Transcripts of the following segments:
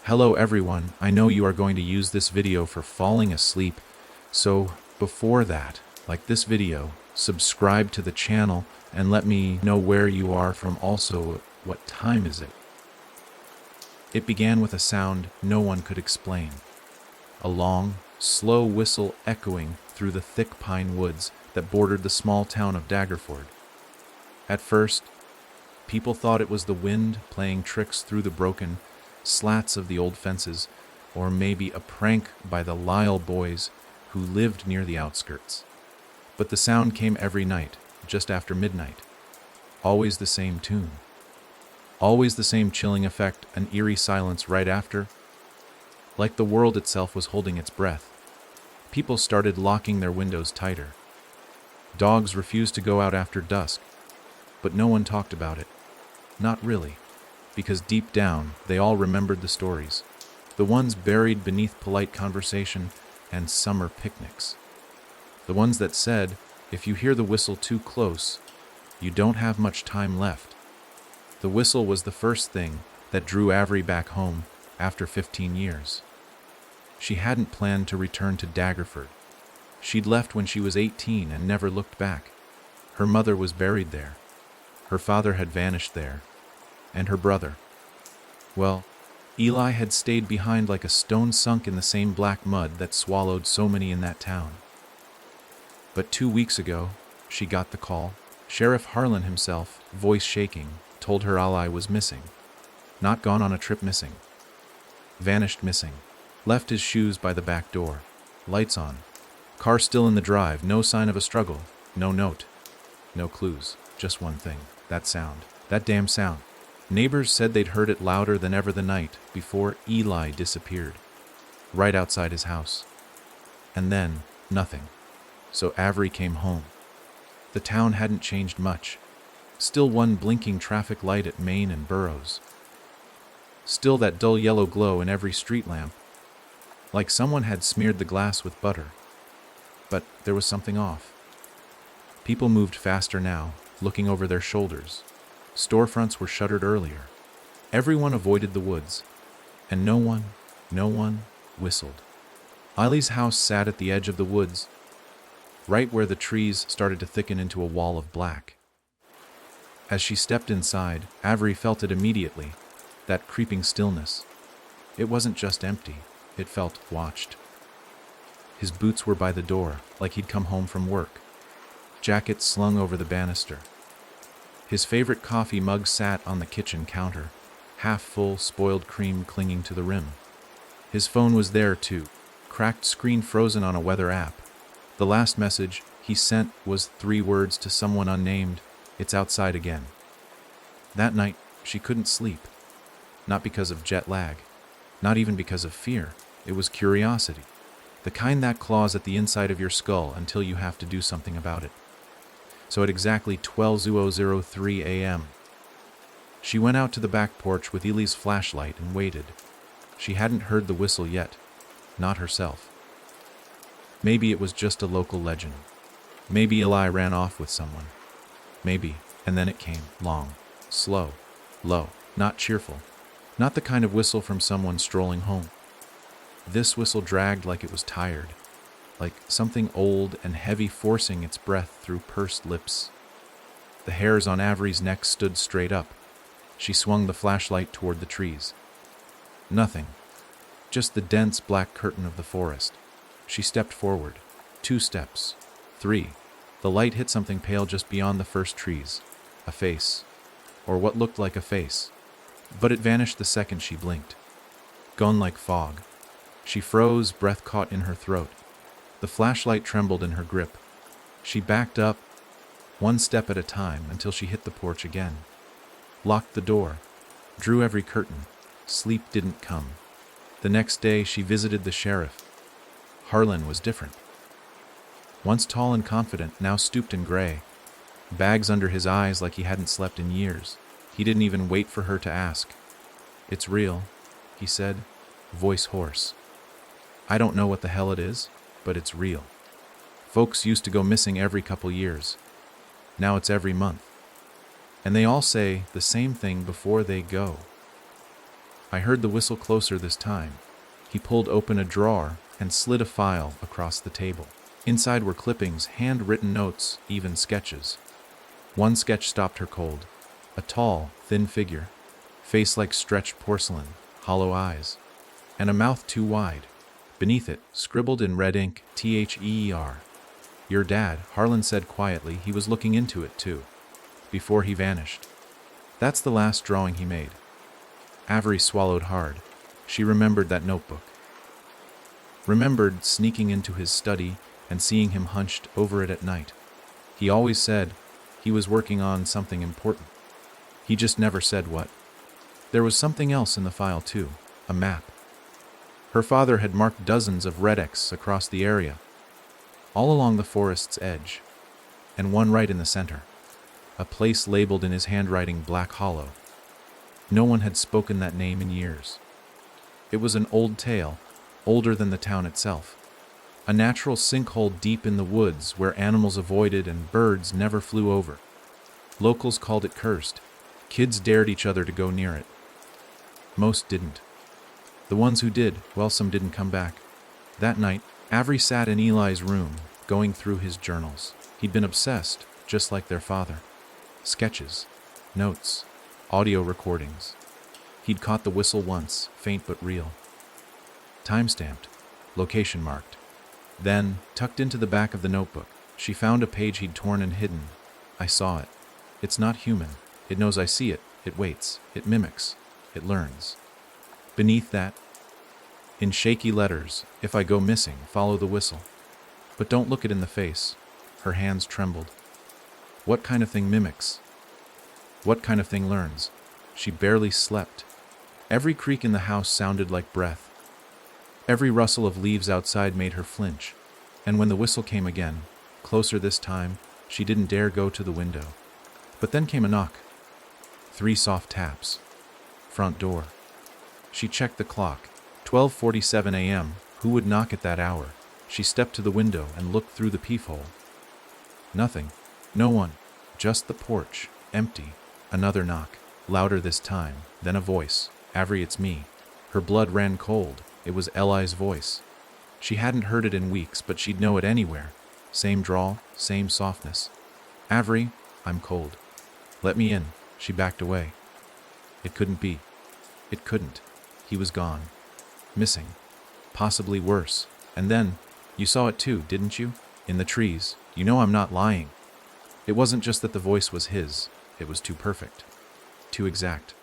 Hello everyone, I know you are going to use this video for falling asleep, so before that, like this video, subscribe to the channel and let me know where you are from, also what time is it. It began with a sound no one could explain. A long, slow whistle echoing through the thick pine woods that bordered the small town of Daggerford. At first, people thought it was the wind playing tricks through the broken slats of the old fences, or maybe a prank by the Lyle boys who lived near the outskirts. But the sound came every night, just after midnight. Always the same tune. Always the same chilling effect, an eerie silence right after. Like the world itself was holding its breath. People started locking their windows tighter. Dogs refused to go out after dusk, but no one talked about it. Not really, because deep down they all remembered the stories, the ones buried beneath polite conversation and summer picnics. The ones that said, if you hear the whistle too close, you don't have much time left. The whistle was the first thing that drew Avery back home after 15 years. She hadn't planned to return to Daggerford. She'd left when she was 18 and never looked back. Her mother was buried there. Her father had vanished there. And her brother. Well, Eli had stayed behind like a stone sunk in the same black mud that swallowed so many in that town. But 2 weeks ago, she got the call. Sheriff Harlan himself, voice shaking, told her Eli was missing. Not gone on a trip, missing. Vanished, missing. Left his shoes by the back door. Lights on. Car still in the drive, no sign of a struggle. No note. No clues. Just one thing. That sound. That damn sound. Neighbors said they'd heard it louder than ever the night before Eli disappeared. Right outside his house. And then, nothing. So Avery came home. The town hadn't changed much. Still one blinking traffic light at Main and Burroughs. Still that dull yellow glow in every street lamp. Like someone had smeared the glass with butter. But there was something off. People moved faster now, looking over their shoulders. Storefronts were shuttered earlier. Everyone avoided the woods. And no one whistled. Eileen's house sat at the edge of the woods, right where the trees started to thicken into a wall of black. As she stepped inside, Avery felt it immediately, that creeping stillness. It wasn't just empty, it felt watched. His boots were by the door, like he'd come home from work. Jacket slung over the banister. His favorite coffee mug sat on the kitchen counter, half full, spoiled cream clinging to the rim. His phone was there too, cracked screen frozen on a weather app. The last message he sent was 3 words to someone unnamed: "It's outside again." That night, she couldn't sleep. Not because of jet lag, not even because of fear. It was curiosity, the kind that claws at the inside of your skull until you have to do something about it. So at exactly 12:03 a.m., she went out to the back porch with Eli's flashlight and waited. She hadn't heard the whistle yet, not herself. Maybe it was just a local legend. Maybe Eli ran off with someone. Maybe, and then it came, long, slow, low, not cheerful, not the kind of whistle from someone strolling home. This whistle dragged like it was tired, like something old and heavy forcing its breath through pursed lips. The hairs on Avery's neck stood straight up. She swung the flashlight toward the trees. Nothing. Just the dense black curtain of the forest. She stepped forward. 2 steps. 3. The light hit something pale just beyond the first trees. A face. Or what looked like a face. But it vanished the second she blinked. Gone like fog. She froze, breath caught in her throat. The flashlight trembled in her grip. She backed up, 1 step at a time, until she hit the porch again. Locked the door. Drew every curtain. Sleep didn't come. The next day she visited the sheriff. Harlan was different. Once tall and confident, now stooped and gray. Bags under his eyes like he hadn't slept in years. He didn't even wait for her to ask. "It's real," he said, voice hoarse. "I don't know what the hell it is, but it's real. Folks used to go missing every couple years. Now it's every month. And they all say the same thing before they go. I heard the whistle closer this time. He pulled open a drawer and slid a file across the table. Inside were clippings, handwritten notes, even sketches. One sketch stopped her cold. A tall, thin figure, face like stretched porcelain, hollow eyes, and a mouth too wide. Beneath it, scribbled in red ink, THEER. Your dad, Harlan said quietly. He was looking into it too, before he vanished. That's the last drawing he made. Avery swallowed hard. She remembered that notebook. Remembered sneaking into his study and seeing him hunched over it at night. He always said he was working on something important. He just never said what. There was something else in the file too, a map. Her father had marked dozens of red X's across the area, all along the forest's edge, and one right in the center, a place labeled in his handwriting Black Hollow. No one had spoken that name in years. It was an old tale, older than the town itself. A natural sinkhole deep in the woods where animals avoided and birds never flew over. Locals called it cursed. Kids dared each other to go near it. Most didn't. The ones who did, well, some didn't come back. That night, Avery sat in Eli's room, going through his journals. He'd been obsessed, just like their father. Sketches, notes, audio recordings. He'd caught the whistle once, faint but real. Time-stamped, location marked. Then, tucked into the back of the notebook, she found a page he'd torn and hidden. I saw it. It's not human. It knows I see it. It waits. It mimics. It learns. Beneath that, in shaky letters, if I go missing, follow the whistle. But don't look it in the face. Her hands trembled. What kind of thing mimics? What kind of thing learns? She barely slept. Every creak in the house sounded like breath. Every rustle of leaves outside made her flinch. And when the whistle came again, closer this time, she didn't dare go to the window. But then came a knock. 3 soft taps. Front door. She checked the clock. 12:47 a.m. Who would knock at that hour? She stepped to the window and looked through the peephole. Nothing. No one. Just the porch. Empty. Another knock. Louder this time. Then a voice. Avery, it's me. Her blood ran cold. It was Eli's voice. She hadn't heard it in weeks, but she'd know it anywhere. Same drawl, same softness. Avery, I'm cold. Let me in. She backed away. It couldn't be. It couldn't. He was gone. Missing. Possibly worse. And then, you saw it too, didn't you? In the trees. You know I'm not lying. It wasn't just that the voice was his. It was too perfect. Too exact.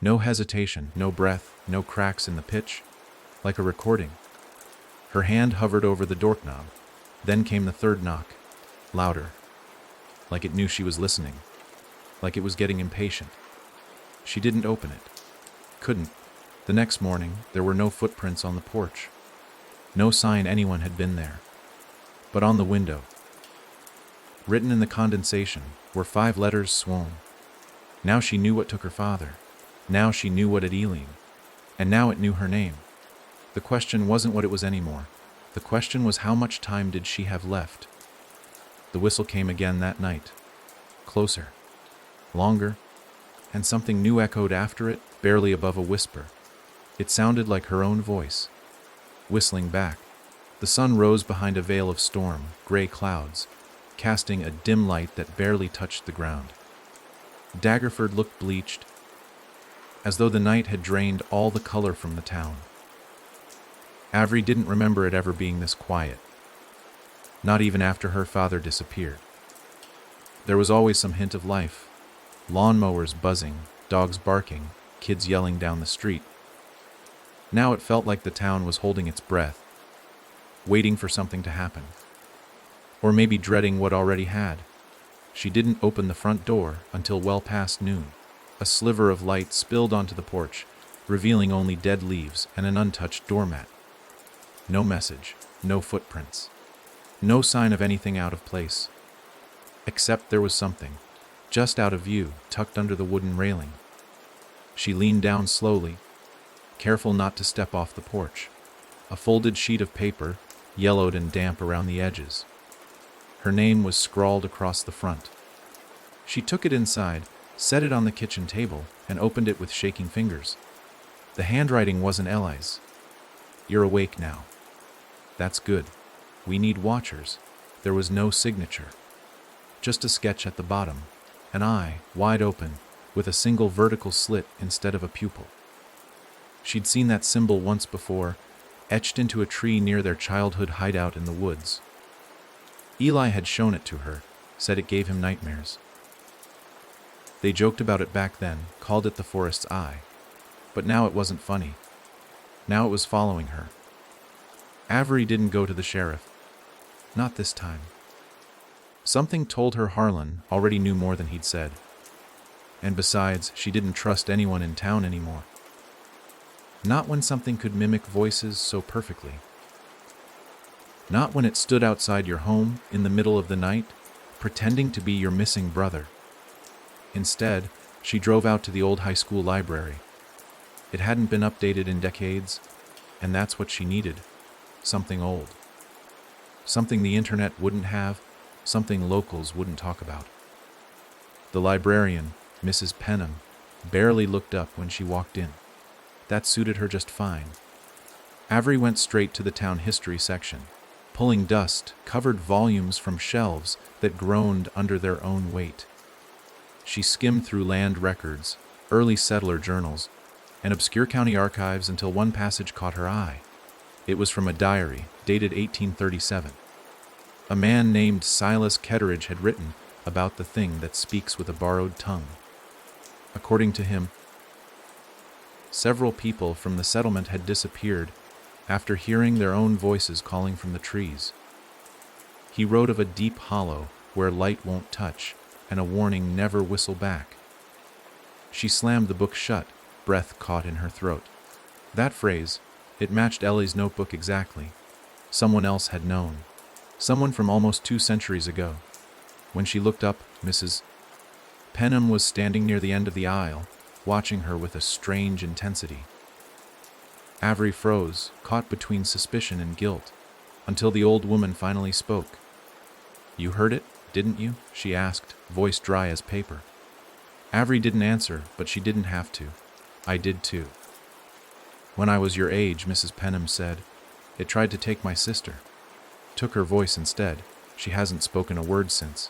No hesitation, no breath, no cracks in the pitch. Like a recording. Her hand hovered over the doorknob. Then came the third knock. Louder. Like it knew she was listening. Like it was getting impatient. She didn't open it. Couldn't. The next morning, there were no footprints on the porch. No sign anyone had been there. But on the window, written in the condensation, were 5 letters swollen. Now she knew what took her father. Now she knew what had Eileen. And now it knew her name. The question wasn't what it was anymore. The question was how much time did she have left? The whistle came again that night. Closer. Longer. And something new echoed after it, barely above a whisper. It sounded like her own voice. Whistling back. The sun rose behind a veil of storm, gray clouds, casting a dim light that barely touched the ground. Daggerford looked bleached, as though the night had drained all the color from the town. Avery didn't remember it ever being this quiet. Not even after her father disappeared. There was always some hint of life. Lawnmowers buzzing, dogs barking, kids yelling down the street. Now it felt like the town was holding its breath, waiting for something to happen. Or maybe dreading what already had. She didn't open the front door until well past noon. A sliver of light spilled onto the porch, revealing only dead leaves and an untouched doormat. No message, no footprints. No sign of anything out of place. Except there was something, just out of view, tucked under the wooden railing. She leaned down slowly, careful not to step off the porch. A folded sheet of paper, yellowed and damp around the edges. Her name was scrawled across the front. She took it inside, set it on the kitchen table, and opened it with shaking fingers. The handwriting wasn't Eli's. "You're awake now." "That's good. We need watchers." There was no signature. Just a sketch at the bottom, an eye, wide open, with a single vertical slit instead of a pupil. She'd seen that symbol once before, etched into a tree near their childhood hideout in the woods. Eli had shown it to her, said it gave him nightmares. They joked about it back then, called it the forest's eye. But now it wasn't funny. Now it was following her. Avery didn't go to the sheriff. Not this time. Something told her Harlan already knew more than he'd said. And besides, she didn't trust anyone in town anymore. Not when something could mimic voices so perfectly. Not when it stood outside your home in the middle of the night, pretending to be your missing brother. Instead, she drove out to the old high school library. It hadn't been updated in decades, and that's what she needed. Something old. Something the internet wouldn't have, something locals wouldn't talk about. The librarian, Mrs. Penham, barely looked up when she walked in. That suited her just fine. Avery went straight to the town history section, pulling dust-covered volumes from shelves that groaned under their own weight. She skimmed through land records, early settler journals, and obscure county archives until one passage caught her eye. It was from a diary, dated 1837. A man named Silas Ketteridge had written about the thing that speaks with a borrowed tongue. According to him, several people from the settlement had disappeared after hearing their own voices calling from the trees. He wrote of a deep hollow where light won't touch and a warning never whistle back. She slammed the book shut, breath caught in her throat. That phrase, it matched Ellie's notebook exactly. Someone else had known. Someone from almost 2 centuries ago. When she looked up, Mrs. Penham was standing near the end of the aisle, watching her with a strange intensity. Avery froze, caught between suspicion and guilt, until the old woman finally spoke. "You heard it, didn't you?" she asked, voice dry as paper. Avery didn't answer, but she didn't have to. "I did too. When I was your age," Mrs. Penham said, "it tried to take my sister. Took her voice instead. She hasn't spoken a word since."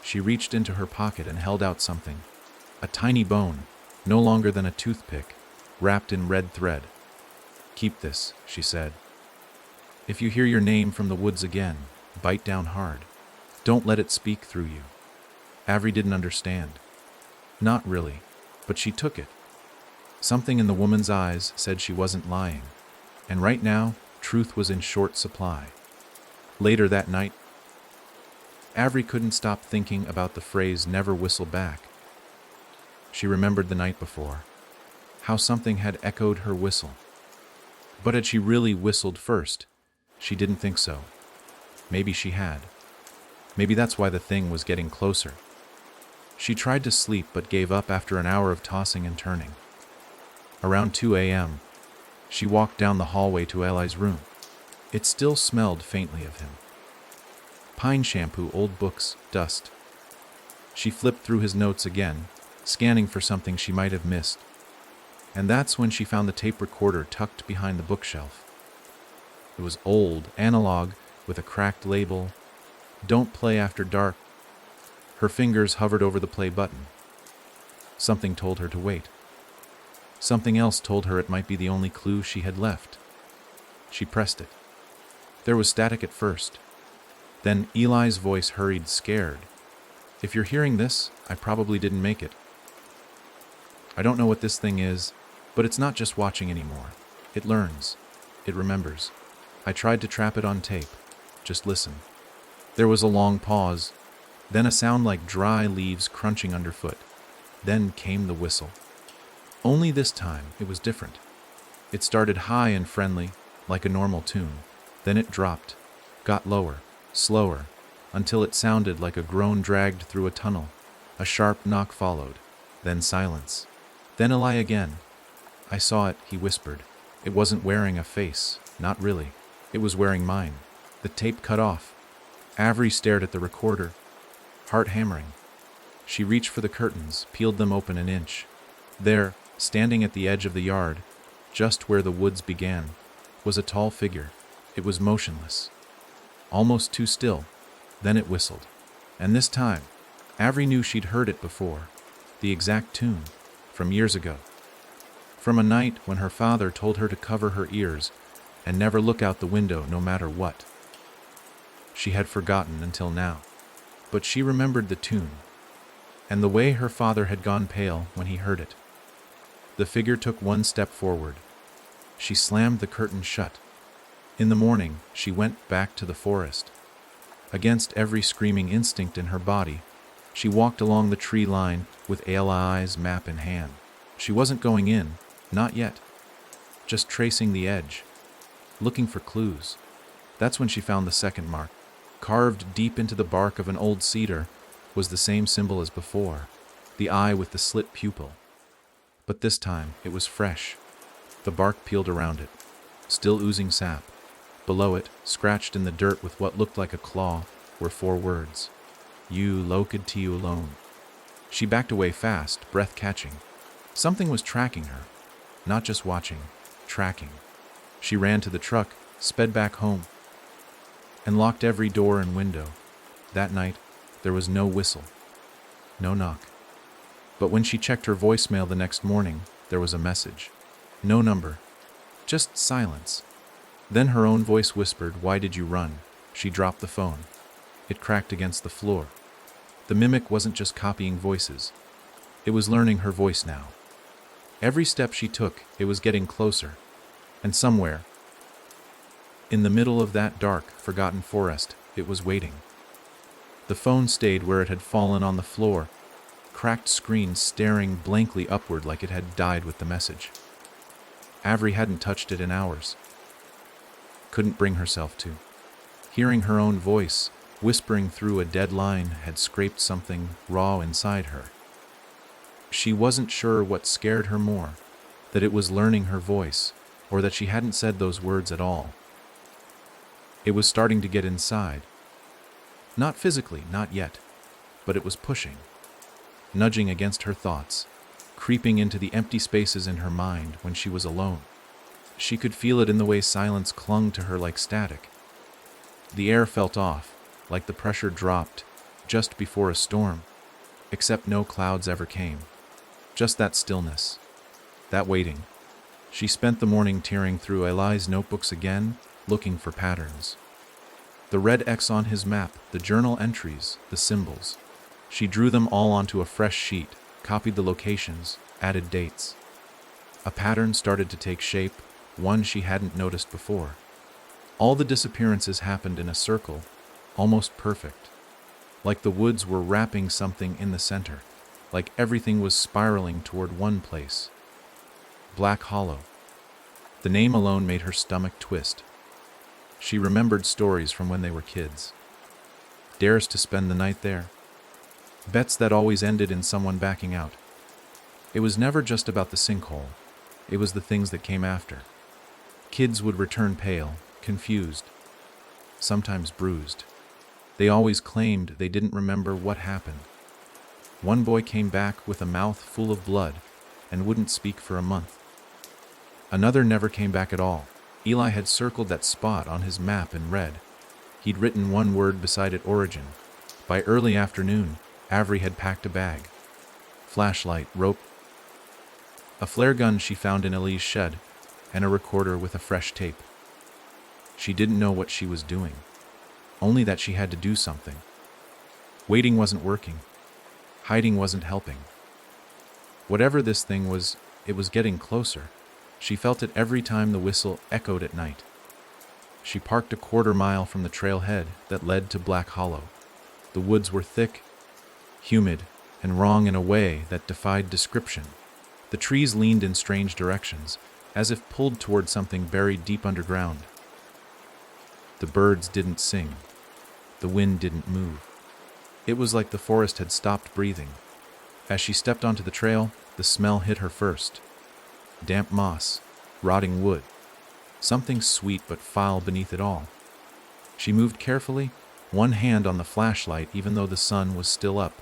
She reached into her pocket and held out something. A tiny bone, no longer than a toothpick, wrapped in red thread. "Keep this," she said. "If you hear your name from the woods again, bite down hard. Don't let it speak through you." Avery didn't understand. Not really, but she took it. Something in the woman's eyes said she wasn't lying, and right now, truth was in short supply. Later that night, Avery couldn't stop thinking about the phrase "never whistle back." She remembered the night before, how something had echoed her whistle. But had she really whistled first? She didn't think so. Maybe she had. Maybe that's why the thing was getting closer. She tried to sleep but gave up after an hour of tossing and turning. Around 2 a.m., she walked down the hallway to Eli's room. It still smelled faintly of him. Pine shampoo, old books, dust. She flipped through his notes again, scanning for something she might have missed. And that's when she found the tape recorder tucked behind the bookshelf. It was old, analog, with a cracked label, "Don't play after dark." Her fingers hovered over the play button. Something told her to wait. Something else told her it might be the only clue she had left. She pressed it. There was static at first. Then Eli's voice hurried, scared. "If you're hearing this, I probably didn't make it. I don't know what this thing is, but it's not just watching anymore. It learns. It remembers. I tried to trap it on tape. Just listen." There was a long pause, then a sound like dry leaves crunching underfoot. Then came the whistle. Only this time, it was different. It started high and friendly, like a normal tune. Then it dropped, got lower, slower, until it sounded like a groan dragged through a tunnel. A sharp knock followed, then silence. Then Eli again. "I saw it," he whispered. "It wasn't wearing a face, not really. It was wearing mine." The tape cut off. Avery stared at the recorder, heart hammering. She reached for the curtains, peeled them open an inch. There, standing at the edge of the yard, just where the woods began, was a tall figure. It was motionless, almost too still. Then it whistled. And this time, Avery knew she'd heard it before. The exact tune, from years ago. From a night when her father told her to cover her ears and never look out the window no matter what. She had forgotten until now. But she remembered the tune, and the way her father had gone pale when he heard it. The figure took one step forward. She slammed the curtain shut. In the morning, she went back to the forest. Against every screaming instinct in her body, she walked along the tree line with Eli's map in hand. She wasn't going in, not yet. Just tracing the edge, looking for clues. That's when she found the second mark. Carved deep into the bark of an old cedar was the same symbol as before, the eye with the slit pupil. But this time, it was fresh. The bark peeled around it, still oozing sap. Below it, scratched in the dirt with what looked like a claw, were 4 words. You loked tiu alone. She backed away fast, breath catching. Something was tracking her. Not just watching, tracking. She ran to the truck, sped back home, and locked every door and window. That night, there was no whistle, no knock. But when she checked her voicemail the next morning, there was a message. No number, just silence. Then her own voice whispered, "Why did you run?" She dropped the phone. It cracked against the floor. The mimic wasn't just copying voices. It was learning her voice now. Every step she took, it was getting closer. And somewhere, in the middle of that dark, forgotten forest, it was waiting. The phone stayed where it had fallen on the floor, cracked screen staring blankly upward like it had died with the message. Avery hadn't touched it in hours. Couldn't bring herself to. Hearing her own voice, whispering through a dead line, had scraped something raw inside her. She wasn't sure what scared her more, that it was learning her voice, or that she hadn't said those words at all. It was starting to get inside. Not physically, not yet, but it was pushing, nudging against her thoughts, creeping into the empty spaces in her mind when she was alone. She could feel it in the way silence clung to her like static. The air felt off, like the pressure dropped just before a storm, except no clouds ever came. Just that stillness, that waiting. She spent the morning tearing through Eli's notebooks again, looking for patterns. The red X on his map, the journal entries, the symbols. She drew them all onto a fresh sheet, copied the locations, added dates. A pattern started to take shape, one she hadn't noticed before. All the disappearances happened in a circle, almost perfect. Like the woods were wrapping something in the center, like everything was spiraling toward one place. Black Hollow. The name alone made her stomach twist. She remembered stories from when they were kids. Dares to spend the night there. Bets that always ended in someone backing out. It was never just about the sinkhole. It was the things that came after. Kids would return pale, confused, sometimes bruised. They always claimed they didn't remember what happened. One boy came back with a mouth full of blood and wouldn't speak for a month. Another never came back at all. Eli had circled that spot on his map in red. He'd written one word beside it, origin. By early afternoon, Avery had packed a bag. Flashlight, rope, a flare gun she found in Eli's shed, and a recorder with a fresh tape. She didn't know what she was doing, only that she had to do something. Waiting wasn't working. Hiding wasn't helping. Whatever this thing was, it was getting closer. She felt it every time the whistle echoed at night. She parked a quarter-mile from the trailhead that led to Black Hollow. The woods were thick, humid, and wrong in a way that defied description. The trees leaned in strange directions, as if pulled toward something buried deep underground. The birds didn't sing. The wind didn't move. It was like the forest had stopped breathing. As she stepped onto the trail, the smell hit her first. Damp moss, rotting wood, something sweet but foul beneath it all. She moved carefully, one hand on the flashlight even though the sun was still up.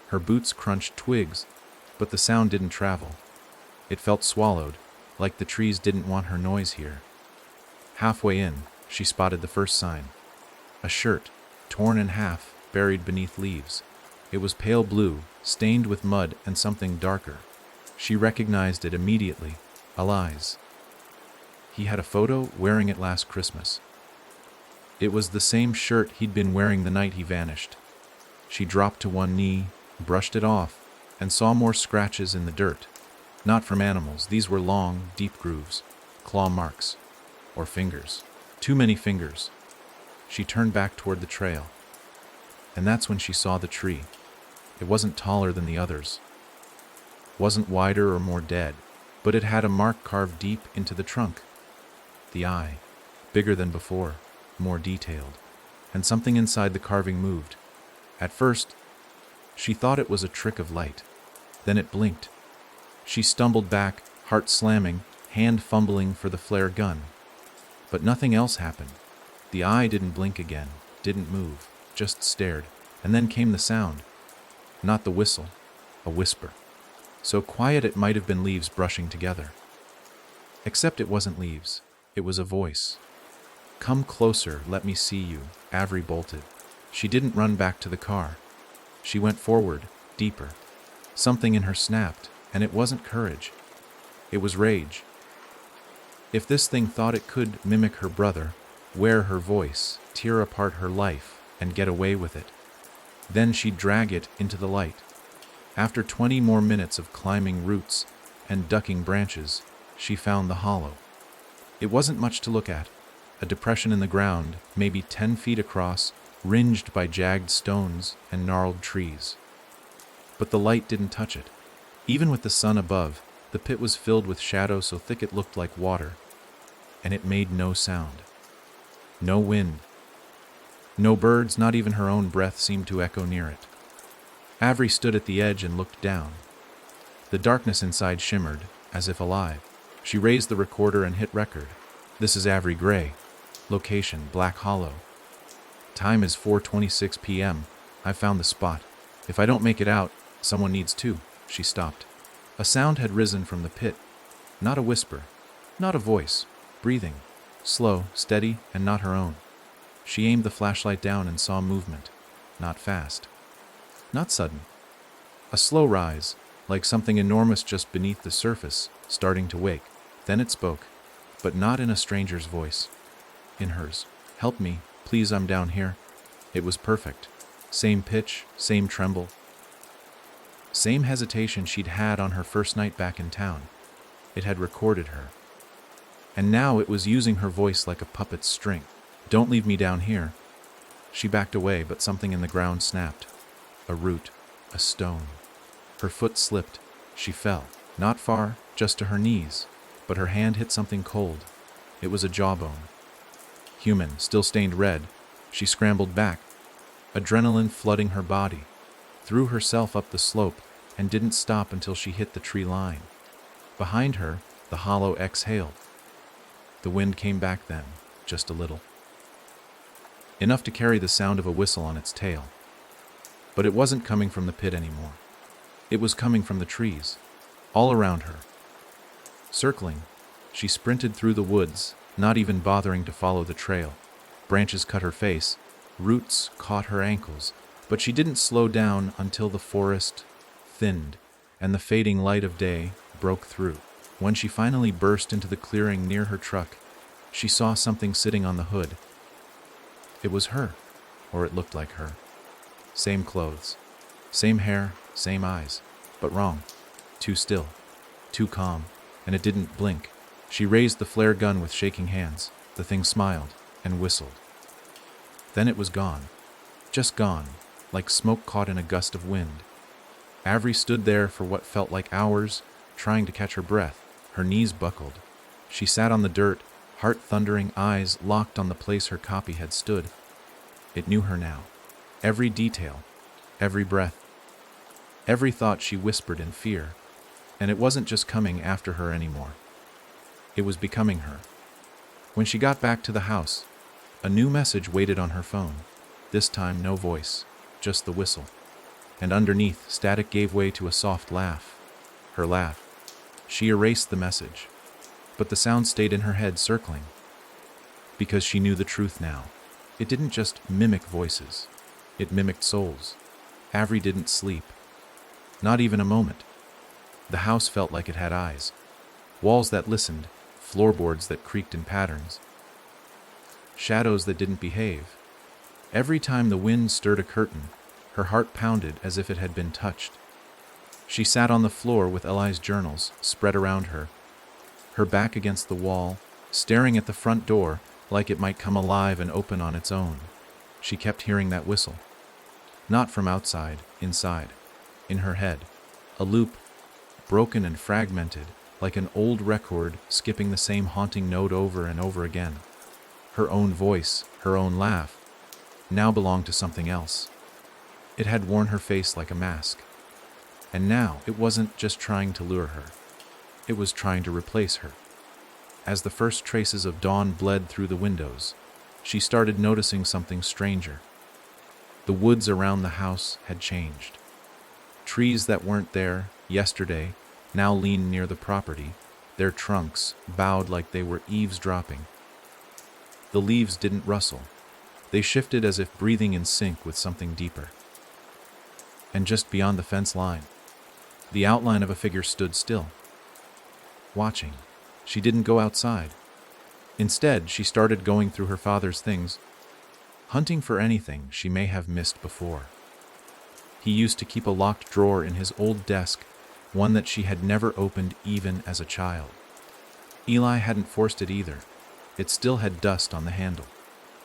Her boots crunched twigs, but the sound didn't travel. It felt swallowed, like the trees didn't want her noise here. Halfway in, she spotted the first sign. A shirt, torn in half, buried beneath leaves. It was pale blue, stained with mud and something darker. She recognized it immediately. Eli's. He had a photo wearing it last Christmas. It was the same shirt he'd been wearing the night he vanished. She dropped to one knee, brushed it off, and saw more scratches in the dirt. Not from animals, these were long, deep grooves, claw marks, or fingers. Too many fingers. She turned back toward the trail. And that's when she saw the tree. It wasn't taller than the others. Wasn't wider or more dead, but it had a mark carved deep into the trunk. The eye, bigger than before, more detailed, and something inside the carving moved. At first, she thought it was a trick of light. Then it blinked. She stumbled back, heart slamming, hand fumbling for the flare gun. But nothing else happened. The eye didn't blink again, didn't move, just stared, and then came the sound. Not the whistle, a whisper. So quiet it might have been leaves brushing together. Except it wasn't leaves, it was a voice. "Come closer, let me see you," Avery bolted. She didn't run back to the car. She went forward, deeper. Something in her snapped, and it wasn't courage. It was rage. If this thing thought it could mimic her brother, wear her voice, tear apart her life, and get away with it, then she'd drag it into the light. After 20 more minutes of climbing roots and ducking branches, she found the hollow. It wasn't much to look at. A depression in the ground, maybe 10 feet across, ringed by jagged stones and gnarled trees. But the light didn't touch it. Even with the sun above, the pit was filled with shadow so thick it looked like water, and it made no sound. No wind. No birds, not even her own breath seemed to echo near it. Avery stood at the edge and looked down. The darkness inside shimmered, as if alive. She raised the recorder and hit record. This is Avery Gray. Location, Black Hollow. Time is 4:26 p.m. I found the spot. If I don't make it out, someone needs to. She stopped. A sound had risen from the pit. Not a whisper. Not a voice. Breathing. Slow, steady, and not her own. She aimed the flashlight down and saw movement. Not fast. Not sudden. A slow rise, like something enormous just beneath the surface, starting to wake. Then it spoke, but not in a stranger's voice. In hers. "Help me, please, I'm down here." It was perfect. Same pitch, same tremble. Same hesitation she'd had on her first night back in town. It had recorded her. And now it was using her voice like a puppet's string. "Don't leave me down here." She backed away, but something in the ground snapped. A root, a stone. Her foot slipped. She fell. Not far, just to her knees, but her hand hit something cold. It was a jawbone. Human, still stained red. She scrambled back, adrenaline flooding her body, threw herself up the slope, and didn't stop until she hit the tree line. Behind her, the hollow exhaled. The wind came back then, just a little. Enough to carry the sound of a whistle on its tail. But it wasn't coming from the pit anymore. It was coming from the trees, all around her. Circling, she sprinted through the woods, not even bothering to follow the trail. Branches cut her face, roots caught her ankles, but she didn't slow down until the forest thinned and the fading light of day broke through. When she finally burst into the clearing near her truck, she saw something sitting on the hood. It was her, or it looked like her. Same clothes, same hair, same eyes, but wrong. Too still, too calm, and it didn't blink. She raised the flare gun with shaking hands. The thing smiled and whistled. Then it was gone. Just gone, like smoke caught in a gust of wind. Avery stood there for what felt like hours, trying to catch her breath. Her knees buckled. She sat on the dirt, heart thundering, eyes locked on the place her copy had stood. It knew her now. Every detail, every breath, every thought she whispered in fear. And it wasn't just coming after her anymore. It was becoming her. When she got back to the house, a new message waited on her phone. This time no voice, just the whistle. And underneath, static gave way to a soft laugh. Her laugh. She erased the message. But the sound stayed in her head, circling, because she knew the truth now. It didn't just mimic voices. It mimicked souls. Avery didn't sleep. Not even a moment. The house felt like it had eyes. Walls that listened, floorboards that creaked in patterns. Shadows that didn't behave. Every time the wind stirred a curtain, her heart pounded as if it had been touched. She sat on the floor with Eli's journals spread around her, her back against the wall, staring at the front door like it might come alive and open on its own. She kept hearing that whistle. Not from outside, inside. In her head. A loop, broken and fragmented, like an old record skipping the same haunting note over and over again. Her own voice, her own laugh, now belonged to something else. It had worn her face like a mask. And now it wasn't just trying to lure her. It was trying to replace her. As the first traces of dawn bled through the windows, she started noticing something stranger. The woods around the house had changed. Trees that weren't there yesterday now leaned near the property, their trunks bowed like they were eavesdropping. The leaves didn't rustle. They shifted as if breathing in sync with something deeper. And just beyond the fence line, the outline of a figure stood still, watching. She didn't go outside. Instead, she started going through her father's things, hunting for anything she may have missed before. He used to keep a locked drawer in his old desk, one that she had never opened even as a child. Eli hadn't forced it either. It still had dust on the handle.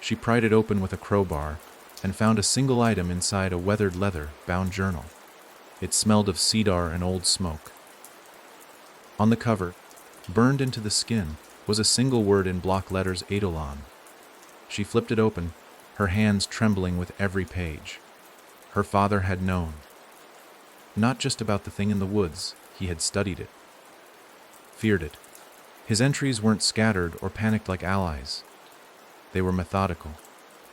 She pried it open with a crowbar and found a single item inside a weathered leather-bound journal. It smelled of cedar and old smoke. On the cover, burned into the skin, was a single word in block letters, Eidolon. She flipped it open, her hands trembling with every page. Her father had known. Not just about the thing in the woods, he had studied it. Feared it. His entries weren't scattered or panicked like allies. They were methodical.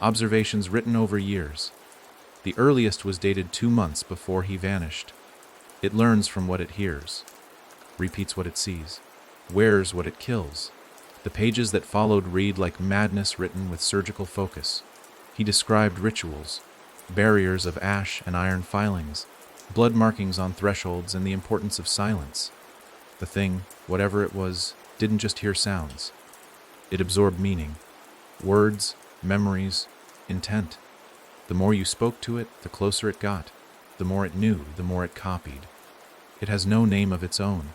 Observations written over years. The earliest was dated 2 months before he vanished. It learns from what it hears, repeats what it sees, wears what it kills. The pages that followed read like madness written with surgical focus. He described rituals, barriers of ash and iron filings, blood markings on thresholds, and the importance of silence. The thing, whatever it was, didn't just hear sounds. It absorbed meaning, words, memories, intent. The more you spoke to it, the closer it got. The more it knew, the more it copied. It has no name of its own.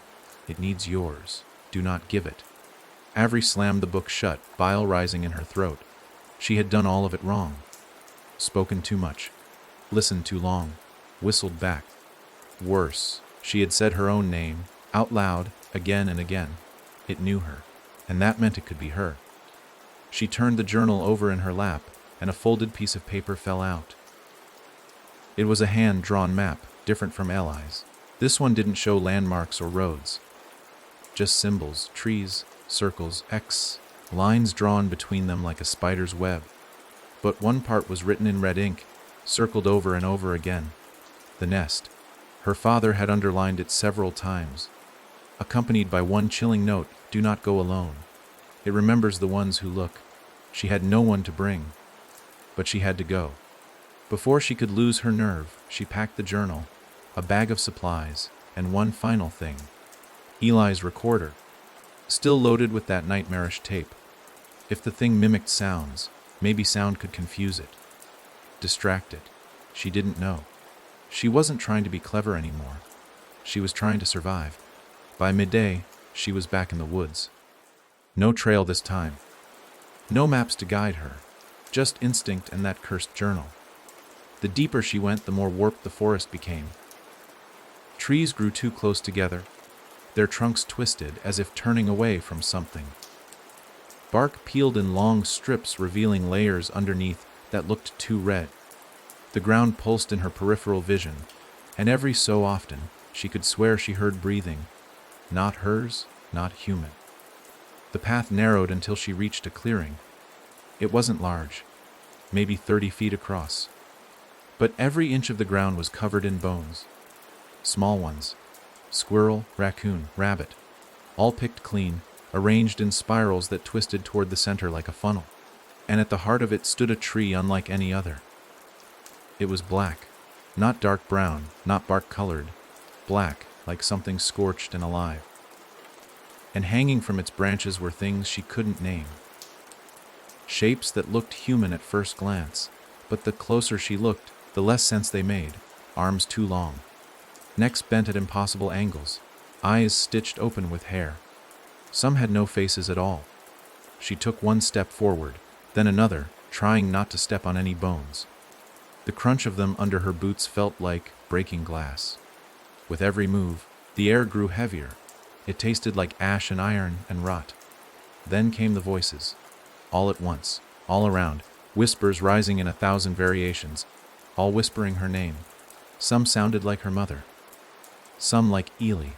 It needs yours. Do not give it. Avery slammed the book shut, bile rising in her throat. She had done all of it wrong. Spoken too much. Listened too long. Whistled back. Worse, she had said her own name, out loud, again and again. It knew her, and that meant it could be her. She turned the journal over in her lap, and a folded piece of paper fell out. It was a hand-drawn map, different from Eli's. This one didn't show landmarks or roads. Just symbols, trees, circles, X, lines drawn between them like a spider's web. But one part was written in red ink, circled over and over again. The nest. Her father had underlined it several times, accompanied by one chilling note, "Do not go alone. It remembers the ones who look." She had no one to bring, but she had to go. Before she could lose her nerve, she packed the journal, a bag of supplies, and one final thing. Eli's recorder, still loaded with that nightmarish tape. If the thing mimicked sounds, maybe sound could confuse it, distract it. She didn't know. She wasn't trying to be clever anymore. She was trying to survive. By midday, she was back in the woods. No trail this time. No maps to guide her. Just instinct and that cursed journal. The deeper she went, the more warped the forest became. Trees grew too close together, their trunks twisted as if turning away from something. Bark peeled in long strips, revealing layers underneath that looked too red. The ground pulsed in her peripheral vision, and every so often she could swear she heard breathing. Not hers, not human. The path narrowed until she reached a clearing. It wasn't large, maybe 30 feet across. But every inch of the ground was covered in bones. Small ones. Squirrel, raccoon, rabbit. All picked clean, arranged in spirals that twisted toward the center like a funnel. And at the heart of it stood a tree unlike any other. It was black, not dark brown, not bark-colored, black, like something scorched and alive. And hanging from its branches were things she couldn't name. Shapes that looked human at first glance, but the closer she looked, the less sense they made. Arms too long, necks bent at impossible angles, eyes stitched open with hair. Some had no faces at all. She took one step forward, then another, trying not to step on any bones. The crunch of them under her boots felt like breaking glass. With every move, the air grew heavier. It tasted like ash and iron and rot. Then came the voices. All at once, all around, whispers rising in 1,000 variations, all whispering her name. Some sounded like her mother. Some like eerie.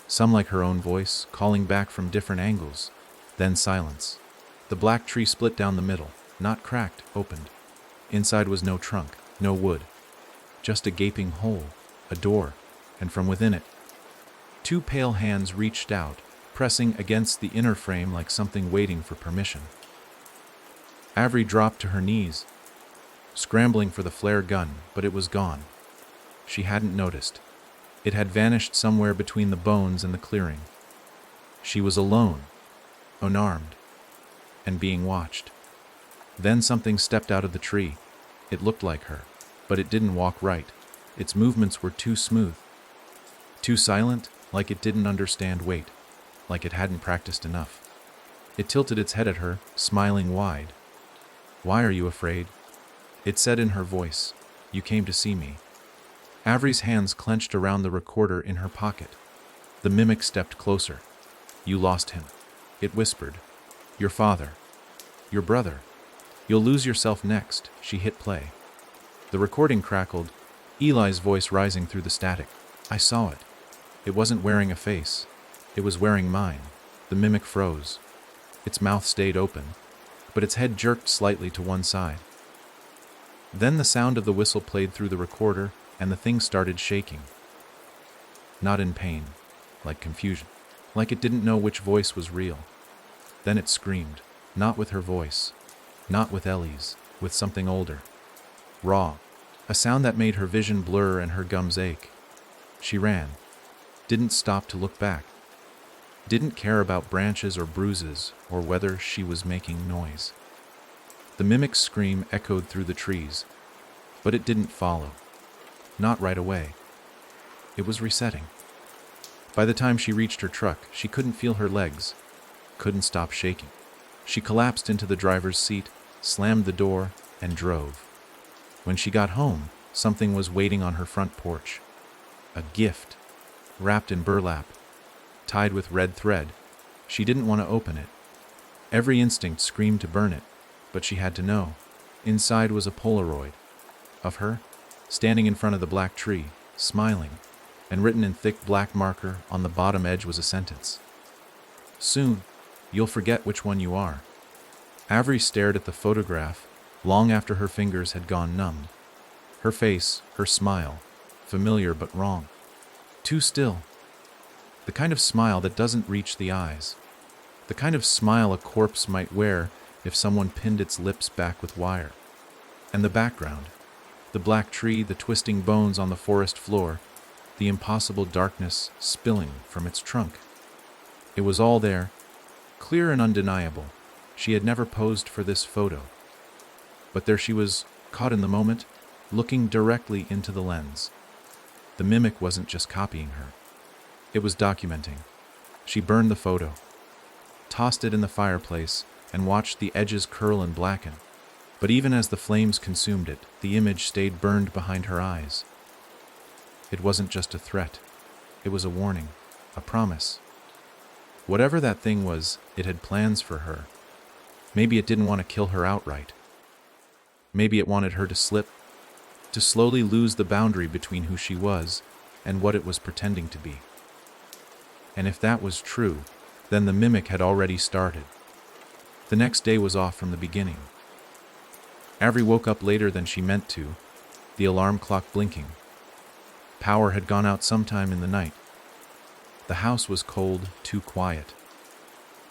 Some like her own voice, calling back from different angles. Then silence. The black tree split down the middle, not cracked, opened. Inside was no trunk, no wood. Just a gaping hole, a door, and from within it, 2 pale hands reached out, pressing against the inner frame like something waiting for permission. Avery dropped to her knees, scrambling for the flare gun, but it was gone. She hadn't noticed. It had vanished somewhere between the bones and the clearing. She was alone, unarmed, and being watched. Then something stepped out of the tree. It looked like her, but it didn't walk right. Its movements were too smooth, too silent, like it didn't understand weight, like it hadn't practiced enough. It tilted its head at her, smiling wide. "Why are you afraid?" It said in her voice. "You came to see me." Avery's hands clenched around the recorder in her pocket. The mimic stepped closer. "You lost him," it whispered. "Your father. Your brother. You'll lose yourself next." She hit play. The recording crackled, Eli's voice rising through the static. "I saw it. It wasn't wearing a face. It was wearing mine." The mimic froze. Its mouth stayed open, but its head jerked slightly to one side. Then the sound of the whistle played through the recorder, and the thing started shaking. Not in pain, like confusion, like it didn't know which voice was real. Then it screamed, not with her voice, not with Ellie's, with something older. Raw, a sound that made her vision blur and her gums ache. She ran, didn't stop to look back, didn't care about branches or bruises or whether she was making noise. The mimic's scream echoed through the trees, but it didn't follow. Not right away. It was resetting. By the time she reached her truck, she couldn't feel her legs, couldn't stop shaking. She collapsed into the driver's seat, slammed the door, and drove. When she got home, something was waiting on her front porch. A gift, wrapped in burlap, tied with red thread. She didn't want to open it. Every instinct screamed to burn it, but she had to know. Inside was a Polaroid of her, standing in front of the black tree, smiling, and written in thick black marker on the bottom edge was a sentence. "Soon, you'll forget which one you are." Avery stared at the photograph long after her fingers had gone numbed. Her face, her smile, familiar but wrong. Too still. The kind of smile that doesn't reach the eyes. The kind of smile a corpse might wear if someone pinned its lips back with wire. And the background. The black tree, the twisting bones on the forest floor, the impossible darkness spilling from its trunk. It was all there, clear and undeniable. She had never posed for this photo. But there she was, caught in the moment, looking directly into the lens. The mimic wasn't just copying her. It was documenting. She burned the photo, tossed it in the fireplace, and watched the edges curl and blacken. But even as the flames consumed it, the image stayed burned behind her eyes. It wasn't just a threat. It was a warning, a promise. Whatever that thing was, it had plans for her. Maybe it didn't want to kill her outright. Maybe it wanted her to slip, to slowly lose the boundary between who she was and what it was pretending to be. And if that was true, then the mimic had already started. The next day was off from the beginning. Avery woke up later than she meant to, the alarm clock blinking. Power had gone out sometime in the night. The house was cold, too quiet.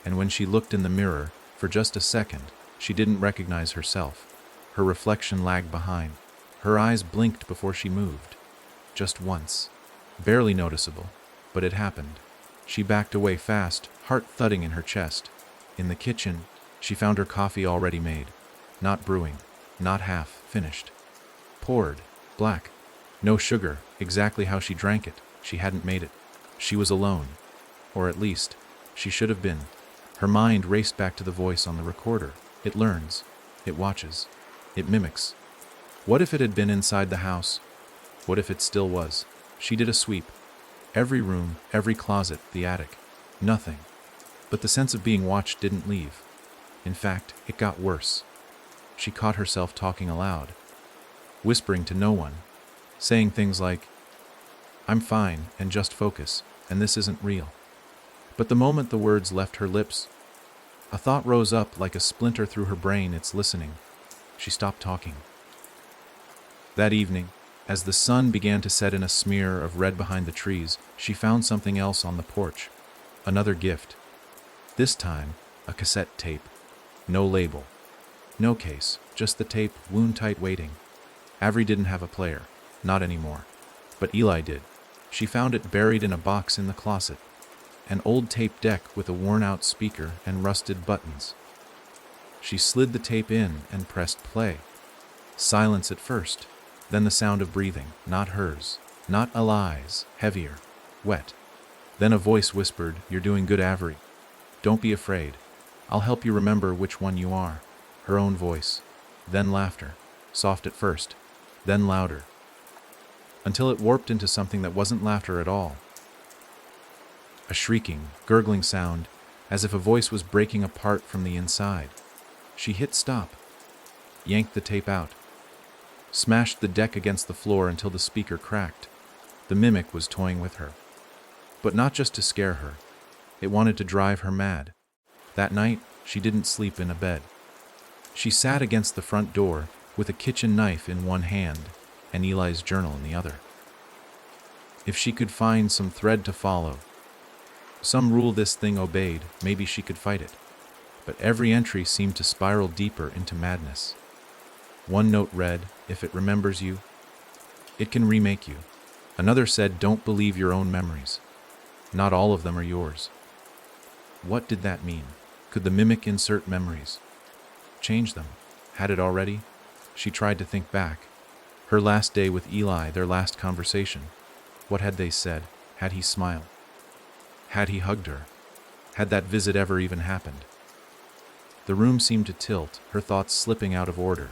and when she looked in the mirror, for just a second, she didn't recognize herself. Her reflection lagged behind. Her eyes blinked before she moved. Just once. Barely noticeable, but it happened. She backed away fast, heart thudding in her chest. In the kitchen, she found her coffee already made. Not brewing, not half finished. Poured, black. No sugar, exactly how she drank it. She hadn't made it. She was alone. Or at least, she should have been. Her mind raced back to the voice on the recorder. It learns. It watches. It mimics. What if it had been inside the house? What if it still was? She did a sweep. Every room, every closet, the attic. Nothing. But the sense of being watched didn't leave. In fact, it got worse. She caught herself talking aloud, whispering to no one, saying things like, "I'm fine, and just focus, and this isn't real." But the moment the words left her lips, a thought rose up like a splinter through her brain. It's listening. She stopped talking. That evening, as the sun began to set in a smear of red behind the trees, she found something else on the porch. Another gift. This time, a cassette tape. No label. No case, just the tape, wound-tight waiting. Avery didn't have a player. Not anymore. But Eli did. She found it buried in a box in the closet. An old tape deck with a worn-out speaker and rusted buttons. She slid the tape in and pressed play. Silence at first, then the sound of breathing, not hers, not Eli's, heavier, wet. Then a voice whispered, "You're doing good, Avery. Don't be afraid. I'll help you remember which one you are." Her own voice. Then laughter, soft at first, then louder, until it warped into something that wasn't laughter at all. A shrieking, gurgling sound, as if a voice was breaking apart from the inside. She hit stop, yanked the tape out, smashed the deck against the floor until the speaker cracked. The mimic was toying with her. But not just to scare her. It wanted to drive her mad. That night, she didn't sleep in a bed. She sat against the front door with a kitchen knife in one hand and Eli's journal in the other. If she could find some thread to follow, some rule this thing obeyed, maybe she could fight it. But every entry seemed to spiral deeper into madness. One note read, "If it remembers you, it can remake you." Another said, "Don't believe your own memories. Not all of them are yours." What did that mean? Could the mimic insert memories? Change them? Had it already? She tried to think back. Her last day with Eli, their last conversation. What had they said? Had he smiled? Had he hugged her? Had that visit ever even happened? The room seemed to tilt, her thoughts slipping out of order.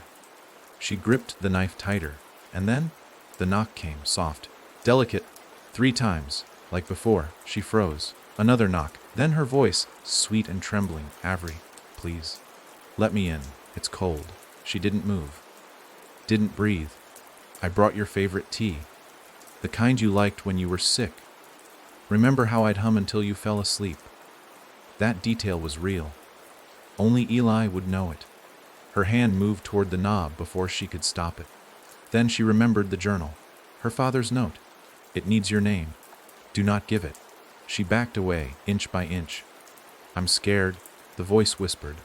She gripped the knife tighter, and then the knock came, soft, delicate, 3 times. Like before, she froze. Another knock, then her voice, sweet and trembling, "Avery, please. Let me in. It's cold." She didn't move. Didn't breathe. "I brought your favorite tea. The kind you liked when you were sick. Remember how I'd hum until you fell asleep?" That detail was real. Only Eli would know it. Her hand moved toward the knob before she could stop it. Then she remembered the journal. Her father's note. "It needs your name. Do not give it." She backed away, inch by inch. "I'm scared," the voice whispered.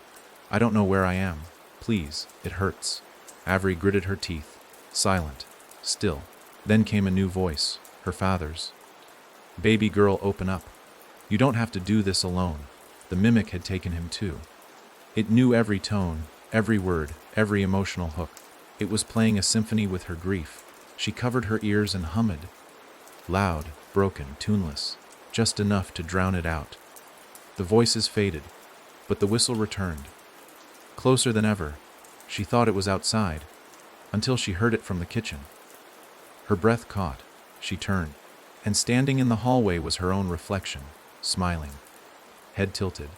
"I don't know where I am. Please, it hurts." Avery gritted her teeth, silent, still. Then came a new voice, her father's. "Baby girl, open up. You don't have to do this alone." The mimic had taken him too. It knew every tone, every word, every emotional hook. It was playing a symphony with her grief. She covered her ears and hummed. Loud, broken, tuneless, just enough to drown it out. The voices faded, but the whistle returned. Closer than ever. She thought it was outside, until she heard it from the kitchen. Her breath caught. She turned, and standing in the hallway was her own reflection, smiling. Head tilted,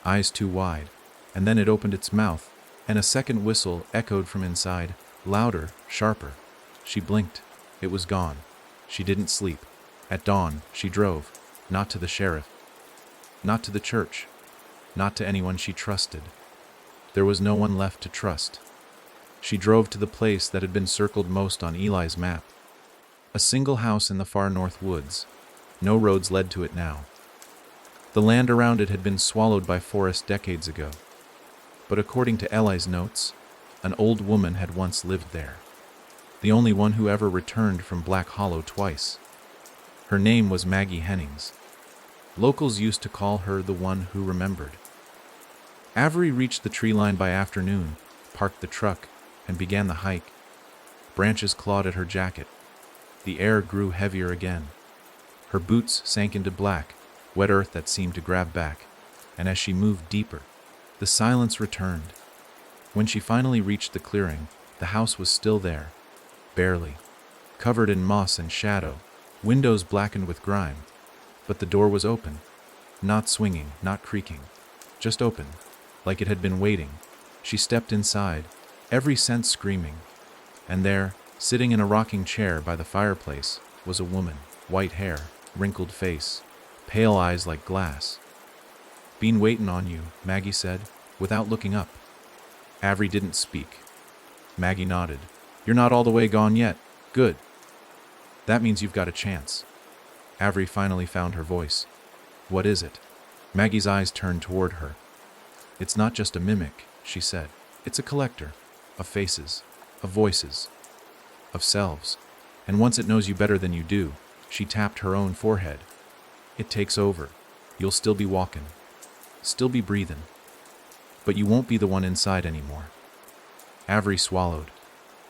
eyes too wide, and then it opened its mouth, and a second whistle echoed from inside, louder, sharper. She blinked. It was gone. She didn't sleep. At dawn, she drove, not to the sheriff, not to the church, not to anyone she trusted. There was no one left to trust. She drove to the place that had been circled most on Eli's map. A single house in the far north woods. No roads led to it now. The land around it had been swallowed by forest decades ago. But according to Eli's notes, an old woman had once lived there. The only one who ever returned from Black Hollow twice. Her name was Maggie Hennings. Locals used to call her the one who remembered. Avery reached the tree line by afternoon, parked the truck, and began the hike. Branches clawed at her jacket. The air grew heavier again. Her boots sank into black, wet earth that seemed to grab back, and as she moved deeper, the silence returned. When she finally reached the clearing, the house was still there, barely, covered in moss and shadow, windows blackened with grime, but the door was open, not swinging, not creaking, just open, like it had been waiting. She stepped inside, every sense screaming, and there, sitting in a rocking chair by the fireplace, was a woman, white hair, wrinkled face, pale eyes like glass. "Been waitin' on you," Maggie said, without looking up. Avery didn't speak. Maggie nodded. "You're not all the way gone yet. Good. That means you've got a chance." Avery finally found her voice. "What is it?" Maggie's eyes turned toward her. "It's not just a mimic," she said. "It's a collector, of faces, of voices, of selves. And once it knows you better than you do," she tapped her own forehead, "it takes over. You'll still be walking, still be breathing, but you won't be the one inside anymore." Avery swallowed.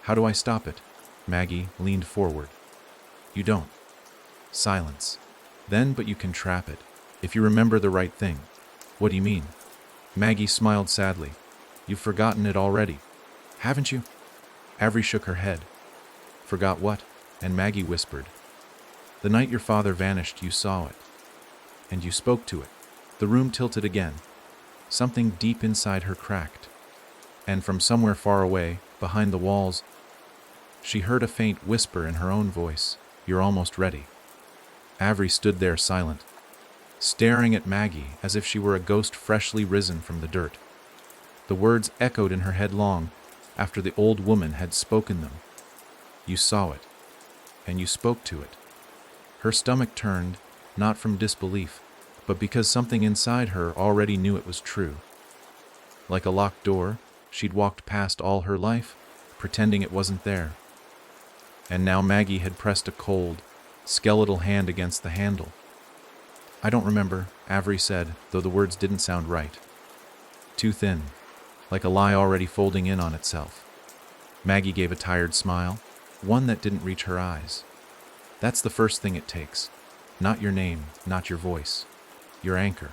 "How do I stop it?" Maggie leaned forward. "You don't." Silence. "Then, but you can trap it, if you remember the right thing." "What do you mean?" Maggie smiled sadly. "You've forgotten it already, haven't you?" Avery shook her head. "Forgot what?" And Maggie whispered. "The night your father vanished, you saw it. And you spoke to it." The room tilted again. Something deep inside her cracked. And from somewhere far away, behind the walls, she heard a faint whisper in her own voice. "You're almost ready." Avery stood there silent, staring at Maggie as if she were a ghost freshly risen from the dirt. The words echoed in her head long after the old woman had spoken them. "You saw it, and you spoke to it." Her stomach turned, not from disbelief, but because something inside her already knew it was true. Like a locked door, she'd walked past all her life, pretending it wasn't there. And now Maggie had pressed a cold, skeletal hand against the handle. "I don't remember," Avery said, though the words didn't sound right. Too thin, like a lie already folding in on itself. Maggie gave a tired smile, one that didn't reach her eyes. "That's the first thing it takes. Not your name, not your voice. Your anchor.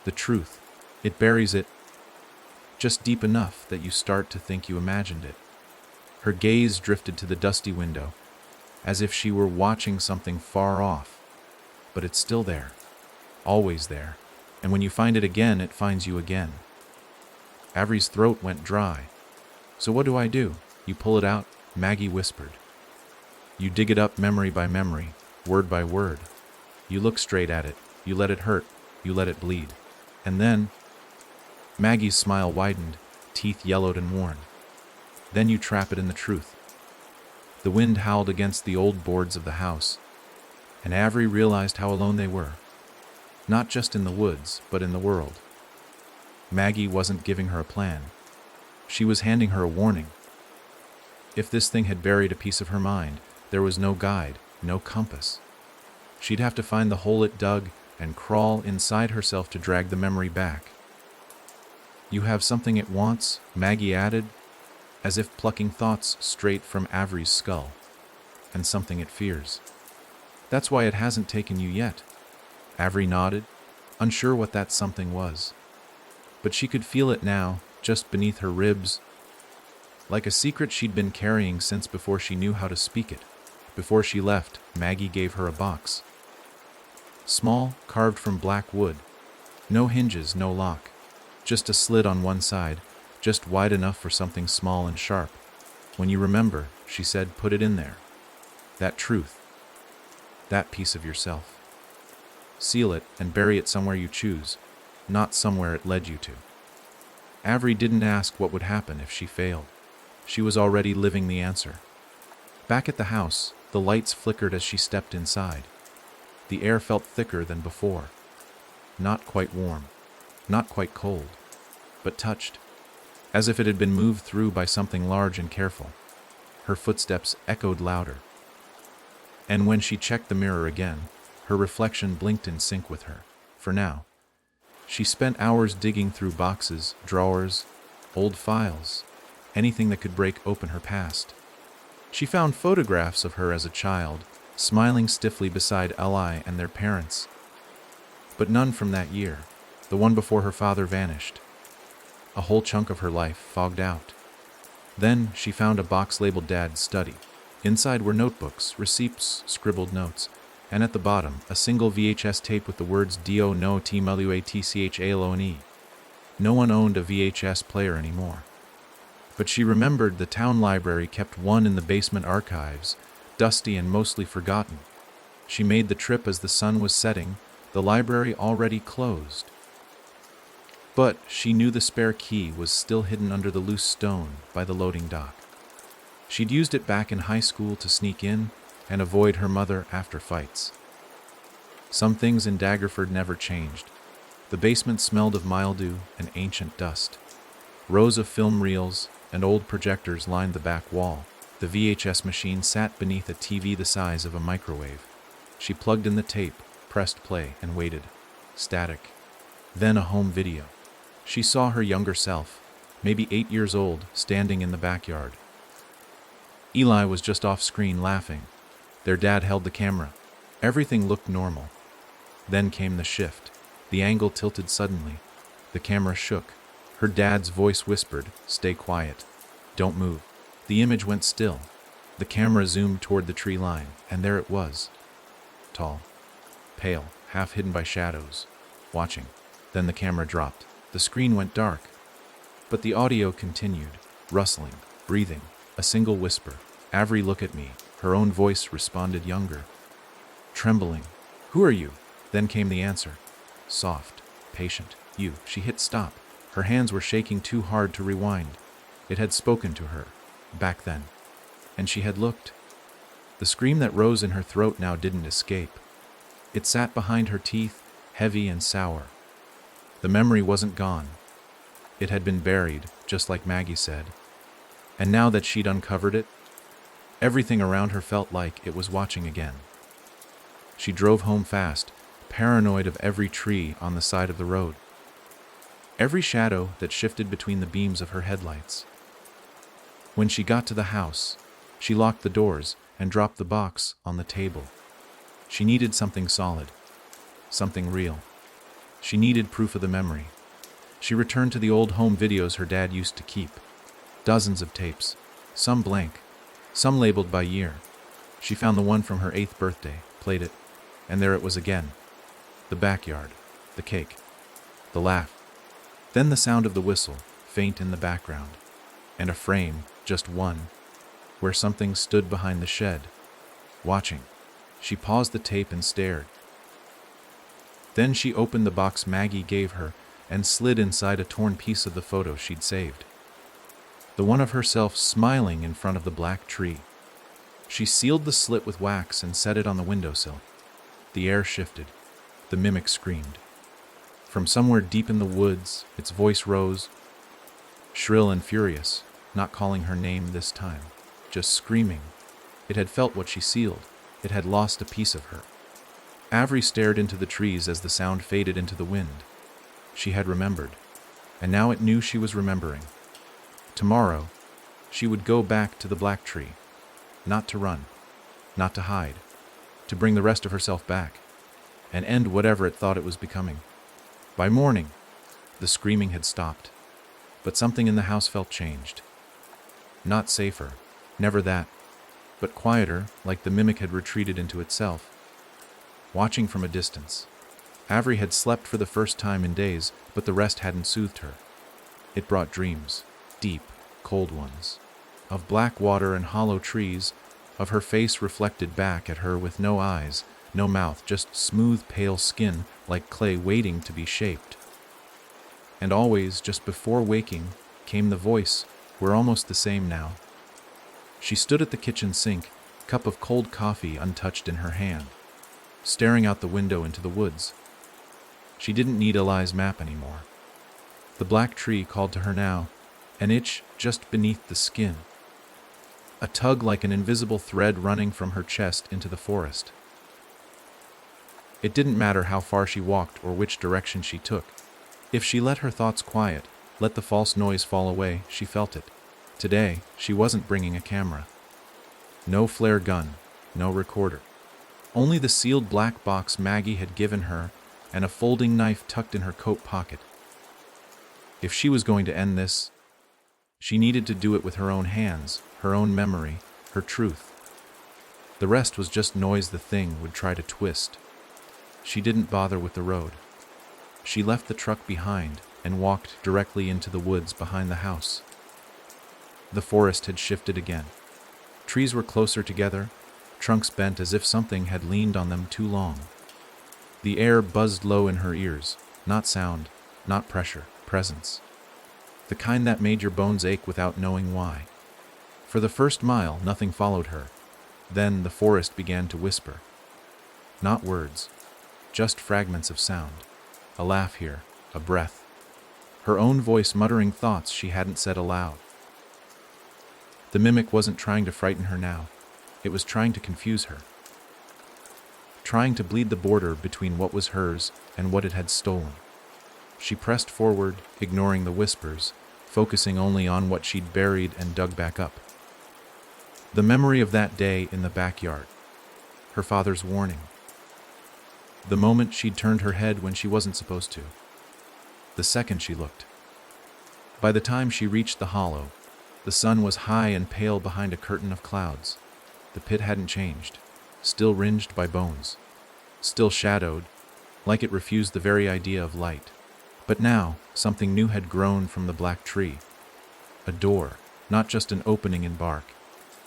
The truth. It buries it just deep enough that you start to think you imagined it." Her gaze drifted to the dusty window, as if she were watching something far off. But it's still there. Always there. And when you find it again, it finds you again. Avery's throat went dry. "So what do I do?" "You pull it out," Maggie whispered. "You dig it up memory by memory, word by word. You look straight at it. You let it hurt. You let it bleed. And then—" Maggie's smile widened, teeth yellowed and worn. "Then you trap it in the truth." The wind howled against the old boards of the house, and Avery realized how alone they were. Not just in the woods, but in the world. Maggie wasn't giving her a plan. She was handing her a warning. If this thing had buried a piece of her mind, there was no guide, no compass. She'd have to find the hole it dug and crawl inside herself to drag the memory back. "You have something it wants," Maggie added, as if plucking thoughts straight from Avery's skull, "and something it fears. That's why it hasn't taken you yet." Avery nodded, unsure what that something was. But she could feel it now, just beneath her ribs, like a secret she'd been carrying since before she knew how to speak it. Before she left, Maggie gave her a box. Small, carved from black wood. No hinges, no lock. Just a slit on one side, just wide enough for something small and sharp. "When you remember," she said, "put it in there. That truth. That piece of yourself. Seal it and bury it somewhere you choose, not somewhere it led you to." Avery didn't ask what would happen if she failed. She was already living the answer. Back at the house, the lights flickered as she stepped inside. The air felt thicker than before. not quite warm, not quite cold, but touched, as if it had been moved through by something large and careful. Her footsteps echoed louder, and when she checked the mirror again, her reflection blinked in sync with her. For now, she spent hours digging through boxes, drawers, old files, anything that could break open her past. She found photographs of her as a child, smiling stiffly beside Eli and their parents, but none from that year, the one before her father vanished. A whole chunk of her life fogged out. Then she found a box labeled Dad's Study. Inside were notebooks, receipts, scribbled notes, and at the bottom, a single VHS tape with the words "Dio no tmluatchalone." No one owned a VHS player anymore. But she remembered the town library kept one in the basement archives, dusty and mostly forgotten. She made the trip as the sun was setting, the library already closed. But she knew the spare key was still hidden under the loose stone by the loading dock. She'd used it back in high school to sneak in and avoid her mother after fights. Some things in Daggerford never changed. The basement smelled of mildew and ancient dust. Rows of film reels and old projectors lined the back wall. The VHS machine sat beneath a TV the size of a microwave. She plugged in the tape, pressed play, and waited. Static. Then a home video. She saw her younger self, maybe 8 years old, standing in the backyard. Eli was just off screen laughing. Their dad held the camera. Everything looked normal. Then came the shift. The angle tilted suddenly. The camera shook. Her dad's voice whispered, "Stay quiet. Don't move." The image went still. The camera zoomed toward the tree line, and there it was. Tall, pale, half hidden by shadows, watching. Then the camera dropped. The screen went dark. But the audio continued, rustling, breathing, a single whisper. "Avery, look at me." Her own voice responded, younger, trembling. "Who are you?" Then came the answer. Soft, patient. "You." She hit stop. Her hands were shaking too hard to rewind. It had spoken to her, back then. And she had looked. The scream that rose in her throat now didn't escape. It sat behind her teeth, heavy and sour. The memory wasn't gone. It had been buried, just like Maggie said. And now that she'd uncovered it, everything around her felt like it was watching again. She drove home fast, paranoid of every tree on the side of the road, every shadow that shifted between the beams of her headlights. When she got to the house, she locked the doors and dropped the box on the table. She needed something solid, something real. She needed proof of the memory. She returned to the old home videos her dad used to keep. Dozens of tapes, some blank, some labeled by year. She found the one from her 8th birthday, played it, and there it was again. The backyard, the cake, the laugh. Then the sound of the whistle, faint in the background, and a frame, just one, where something stood behind the shed, watching. She paused the tape and stared. Then she opened the box Maggie gave her and slid inside a torn piece of the photo she'd saved. The one of herself smiling in front of the black tree. She sealed the slit with wax and set it on the windowsill. The air shifted. The mimic screamed. From somewhere deep in the woods, its voice rose, shrill and furious, not calling her name this time, just screaming. It had felt what she sealed. It had lost a piece of her. Avery stared into the trees as the sound faded into the wind. She had remembered, and now it knew she was remembering. Tomorrow, she would go back to the black tree, not to run, not to hide, to bring the rest of herself back, and end whatever it thought it was becoming. By morning, the screaming had stopped, but something in the house felt changed. Not safer, never that, but quieter, like the mimic had retreated into itself. Watching from a distance, Avery had slept for the first time in days, but the rest hadn't soothed her. It brought dreams, deep, cold ones, of black water and hollow trees, of her face reflected back at her with no eyes, no mouth, just smooth, pale skin like clay waiting to be shaped. And always, just before waking, came the voice. We're almost the same now. She stood at the kitchen sink, cup of cold coffee untouched in her hand, staring out the window into the woods. She didn't need Eli's map anymore. The black tree called to her now, an itch just beneath the skin. A tug like an invisible thread running from her chest into the forest. It didn't matter how far she walked or which direction she took. If she let her thoughts quiet, let the false noise fall away, she felt it. Today, she wasn't bringing a camera. No flare gun, no recorder. Only the sealed black box Maggie had given her and a folding knife tucked in her coat pocket. If she was going to end this, she needed to do it with her own hands, her own memory, her truth. The rest was just noise the thing would try to twist. She didn't bother with the road. She left the truck behind and walked directly into the woods behind the house. The forest had shifted again. Trees were closer together, trunks bent as if something had leaned on them too long. The air buzzed low in her ears, not sound, not pressure, presence. The kind that made your bones ache without knowing why. For the first mile, nothing followed her. Then the forest began to whisper. Not words, just fragments of sound. A laugh here, a breath. Her own voice muttering thoughts she hadn't said aloud. The mimic wasn't trying to frighten her now. It was trying to confuse her. Trying to bleed the border between what was hers and what it had stolen. She pressed forward, ignoring the whispers, focusing only on what she'd buried and dug back up. The memory of that day in the backyard. Her father's warning. The moment she'd turned her head when she wasn't supposed to. The second she looked. By the time she reached the hollow, the sun was high and pale behind a curtain of clouds. The pit hadn't changed, still ringed by bones, still shadowed, like it refused the very idea of light. But now, something new had grown from the black tree. A door, not just an opening in bark,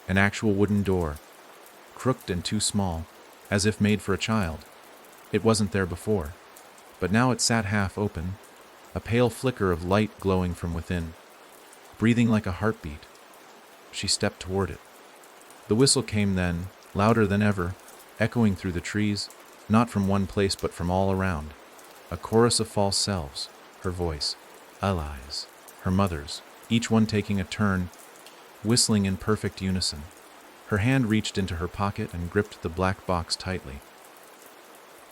an actual wooden door, crooked and too small, as if made for a child. It wasn't there before, but now it sat half open, a pale flicker of light glowing from within, breathing like a heartbeat. She stepped toward it. The whistle came then, louder than ever, echoing through the trees, not from one place but from all around. A chorus of false selves, her voice, Eli's, her mother's, each one taking a turn, whistling in perfect unison. Her hand reached into her pocket and gripped the black box tightly.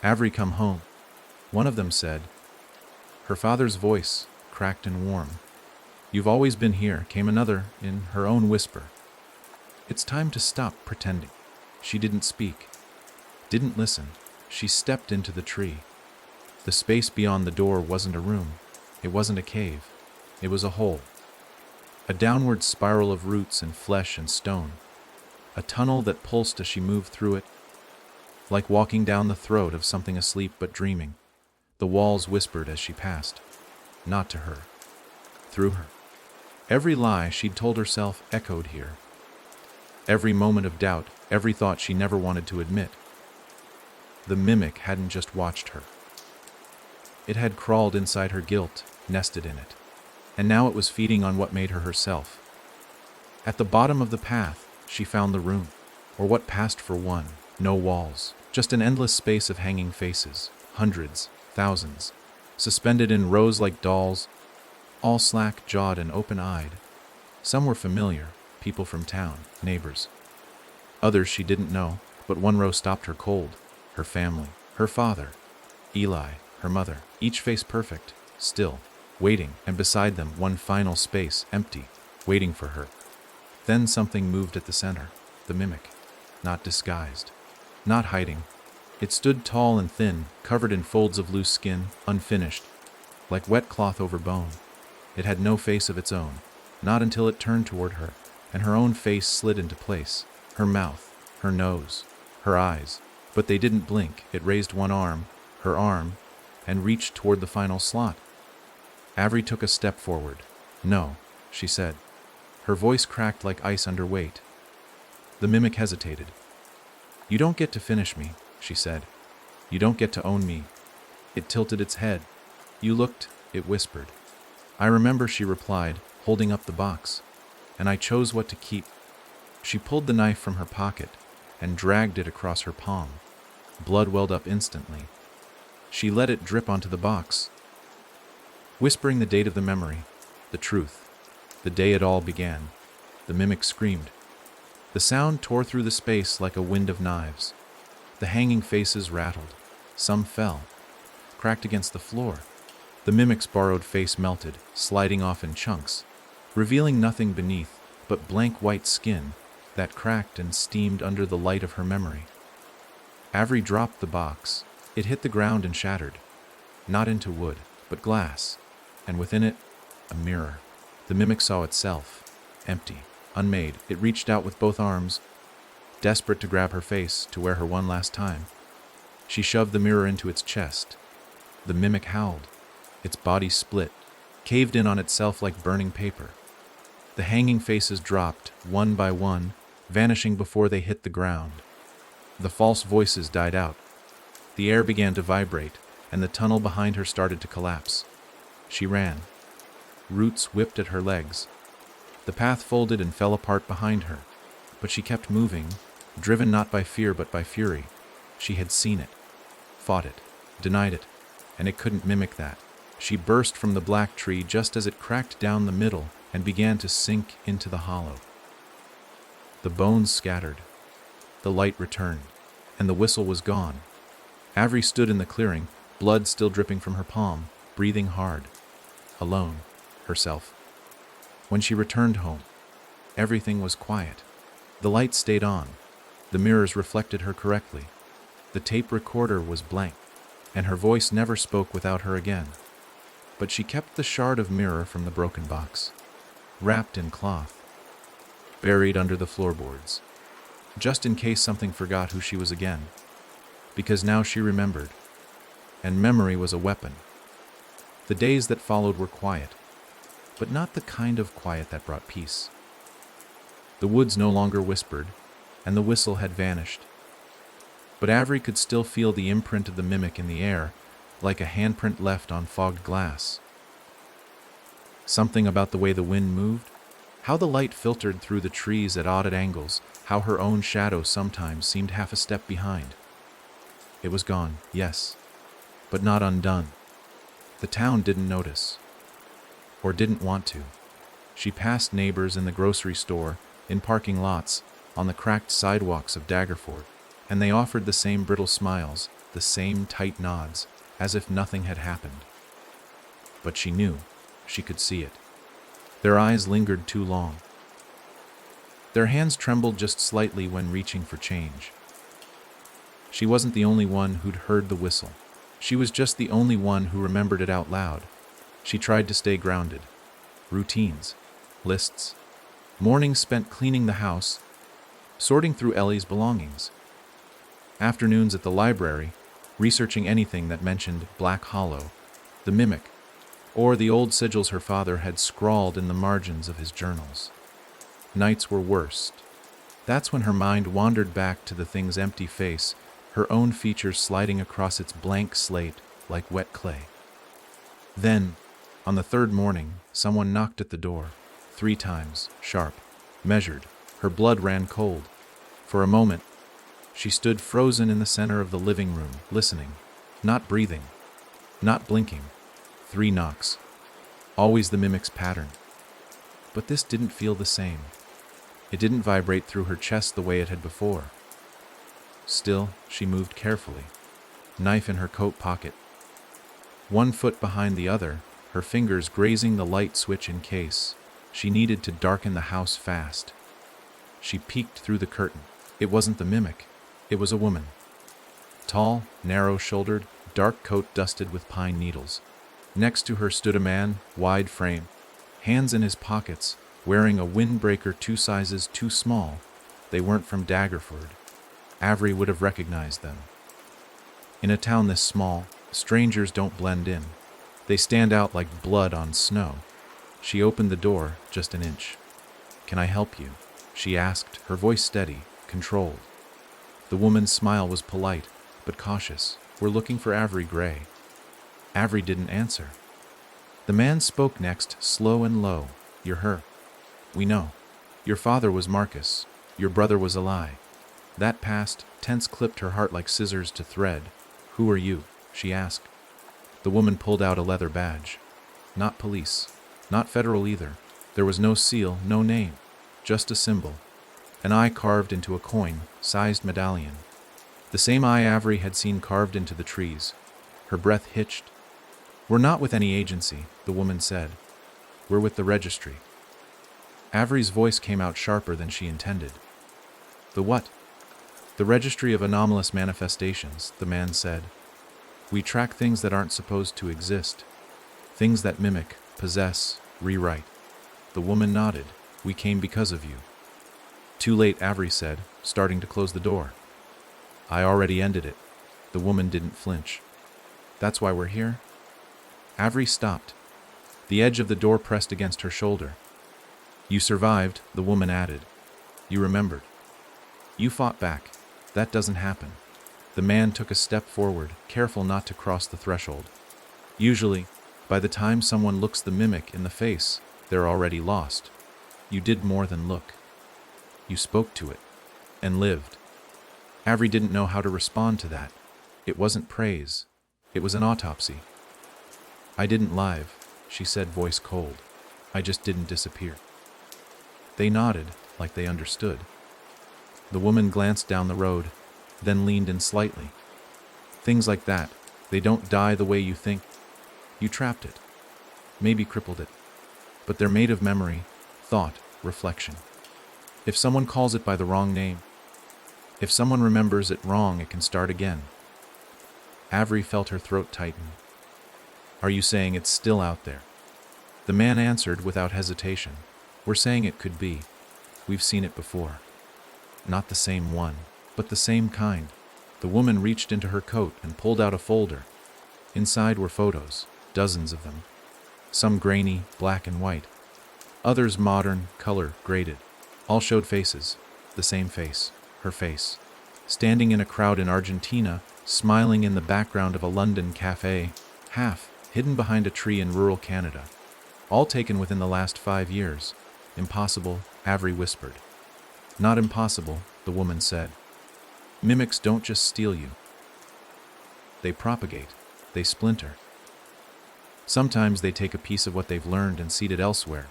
Avery come home, one of them said. Her father's voice, cracked and warm. You've always been here, came another, in her own whisper. It's time to stop pretending. She didn't speak, didn't listen. She stepped into the tree. The space beyond the door wasn't a room. It wasn't a cave. It was a hole. A downward spiral of roots and flesh and stone. A tunnel that pulsed as she moved through it, like walking down the throat of something asleep but dreaming. The walls whispered as she passed. Not to her. Through her. Every lie she'd told herself echoed here. Every moment of doubt, every thought she never wanted to admit. The mimic hadn't just watched her. It had crawled inside her guilt, nested in it. And now it was feeding on what made her herself. At the bottom of the path, she found the room, or what passed for one. No walls, just an endless space of hanging faces, hundreds, thousands, suspended in rows like dolls, all slack-jawed and open-eyed. Some were familiar, people from town, neighbors. Others she didn't know, but one row stopped her cold. Her family, her father, Eli, her mother, each face perfect, still, waiting, and beside them one final space, empty, waiting for her. Then something moved at the center, the mimic, not disguised, not hiding. It stood tall and thin, covered in folds of loose skin, unfinished, like wet cloth over bone. It had no face of its own, not until it turned toward her, and her own face slid into place, her mouth, her nose, her eyes. But they didn't blink. It raised one arm, her arm, and reached toward the final slot. Avery took a step forward. No, she said. Her voice cracked like ice under weight. The mimic hesitated. You don't get to finish me, she said. You don't get to own me. It tilted its head. You looked, it whispered. I remember, she replied, holding up the box. And I chose what to keep. She pulled the knife from her pocket and dragged it across her palm. Blood welled up instantly. She let it drip onto the box, whispering the date of the memory, the truth, the day it all began. The mimic screamed. The sound tore through the space like a wind of knives. The hanging faces rattled. Some fell, cracked against the floor. The mimic's borrowed face melted, sliding off in chunks, revealing nothing beneath but blank white skin that cracked and steamed under the light of her memory. Avery dropped the box. It hit the ground and shattered, not into wood, but glass, and within it, a mirror. The mimic saw itself, empty, unmade. It reached out with both arms, desperate to grab her face, to wear her one last time. She shoved the mirror into its chest. The mimic howled. Its body split, caved in on itself like burning paper. The hanging faces dropped, one by one, vanishing before they hit the ground. The false voices died out. The air began to vibrate, and the tunnel behind her started to collapse. She ran. Roots whipped at her legs. The path folded and fell apart behind her, but she kept moving, driven not by fear but by fury. She had seen it, fought it, denied it, and it couldn't mimic that. She burst from the black tree just as it cracked down the middle and began to sink into the hollow. The bones scattered. The light returned, and the whistle was gone. Avery stood in the clearing, blood still dripping from her palm, breathing hard. Alone, herself. When she returned home, everything was quiet. The light stayed on. The mirrors reflected her correctly. The tape recorder was blank, and her voice never spoke without her again. But she kept the shard of mirror from the broken box, wrapped in cloth, buried under the floorboards, just in case something forgot who she was again. Because now she remembered, and memory was a weapon. The days that followed were quiet, but not the kind of quiet that brought peace. The woods no longer whispered, and the whistle had vanished. But Avery could still feel the imprint of the mimic in the air, like a handprint left on fogged glass. Something about the way the wind moved, how the light filtered through the trees at odd angles, how her own shadow sometimes seemed half a step behind. It was gone, yes, but not undone. The town didn't notice, or didn't want to. She passed neighbors in the grocery store, in parking lots, on the cracked sidewalks of Daggerford, and they offered the same brittle smiles, the same tight nods, as if nothing had happened. But she knew, she could see it. Their eyes lingered too long. Their hands trembled just slightly when reaching for change. She wasn't the only one who'd heard the whistle. She was just the only one who remembered it out loud. She tried to stay grounded. Routines, lists, mornings spent cleaning the house, sorting through Ellie's belongings. Afternoons at the library, researching anything that mentioned Black Hollow, the mimic, or the old sigils her father had scrawled in the margins of his journals. Nights were worst. That's when her mind wandered back to the thing's empty face, her own features sliding across its blank slate like wet clay. Then, on the third morning, someone knocked at the door, 3 times, sharp, measured. Her blood ran cold. For a moment, she stood frozen in the center of the living room, listening, not breathing, not blinking. 3 knocks. Always the mimic's pattern. But this didn't feel the same. It didn't vibrate through her chest the way it had before. Still, she moved carefully, knife in her coat pocket. 1 foot behind the other, her fingers grazing the light switch in case she needed to darken the house fast. She peeked through the curtain. It wasn't the mimic. It was a woman. Tall, narrow-shouldered, dark coat dusted with pine needles. Next to her stood a man, wide frame, hands in his pockets, wearing a windbreaker 2 sizes too small. They weren't from Daggerford. Avery would have recognized them. In a town this small, strangers don't blend in. They stand out like blood on snow. She opened the door just an inch. "Can I help you?" she asked, her voice steady, controlled. The woman's smile was polite, but cautious. "We're looking for Avery Gray." Avery didn't answer. The man spoke next, slow and low. "You're her. We know. Your father was Marcus. Your brother was Eli." That past tense clipped her heart like scissors to thread. "Who are you?" she asked. The woman pulled out a leather badge. Not police. Not federal either. There was no seal, no name. Just a symbol. An eye carved into a coin-sized medallion. The same eye Avery had seen carved into the trees. Her breath hitched. "We're not with any agency," the woman said. "We're with the registry." Avery's voice came out sharper than she intended. "The what?" "The Registry of Anomalous Manifestations," the man said. "We track things that aren't supposed to exist. Things that mimic, possess, rewrite." The woman nodded. "We came because of you." "Too late," Avery said, starting to close the door. "I already ended it." The woman didn't flinch. "That's why we're here?" Avery stopped. The edge of the door pressed against her shoulder. "You survived," the woman added. "You remembered. You fought back. That doesn't happen." The man took a step forward, careful not to cross the threshold. "Usually, by the time someone looks the mimic in the face, they're already lost. You did more than look. You spoke to it. And lived." Avery didn't know how to respond to that. It wasn't praise. It was an autopsy. "I didn't lie," she said, voice cold. "I just didn't disappear." They nodded, like they understood. The woman glanced down the road, then leaned in slightly. "Things like that, they don't die the way you think. You trapped it. Maybe crippled it. But they're made of memory, thought, reflection. If someone calls it by the wrong name, if someone remembers it wrong, it can start again." Avery felt her throat tighten. "Are you saying it's still out there?" The man answered without hesitation. "We're saying it could be. We've seen it before. Not the same one, but the same kind." The woman reached into her coat and pulled out a folder. Inside were photos, dozens of them. Some grainy, black and white. Others modern, color, graded. All showed faces. The same face. Her face. Standing in a crowd in Argentina, smiling in the background of a London cafe, half hidden behind a tree in rural Canada. All taken within the last 5 years. "Impossible," Avery whispered. "Not impossible," the woman said. "Mimics don't just steal you. They propagate. They splinter. Sometimes they take a piece of what they've learned and seed it elsewhere."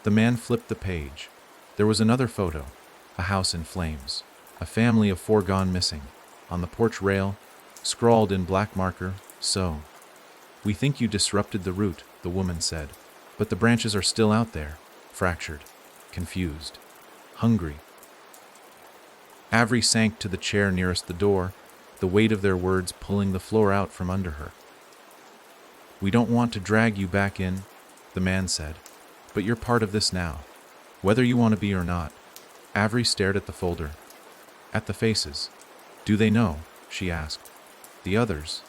The man flipped the page. There was another photo. A house in flames. A family of 4 gone missing. On the porch rail, scrawled in black marker, "So." "We think you disrupted the route," the woman said. "But the branches are still out there, fractured, confused, hungry." Avery sank to the chair nearest the door, the weight of their words pulling the floor out from under her. "We don't want to drag you back in," the man said. "But you're part of this now, whether you want to be or not." Avery stared at the folder. At the faces. "Do they know?" she asked. "The others?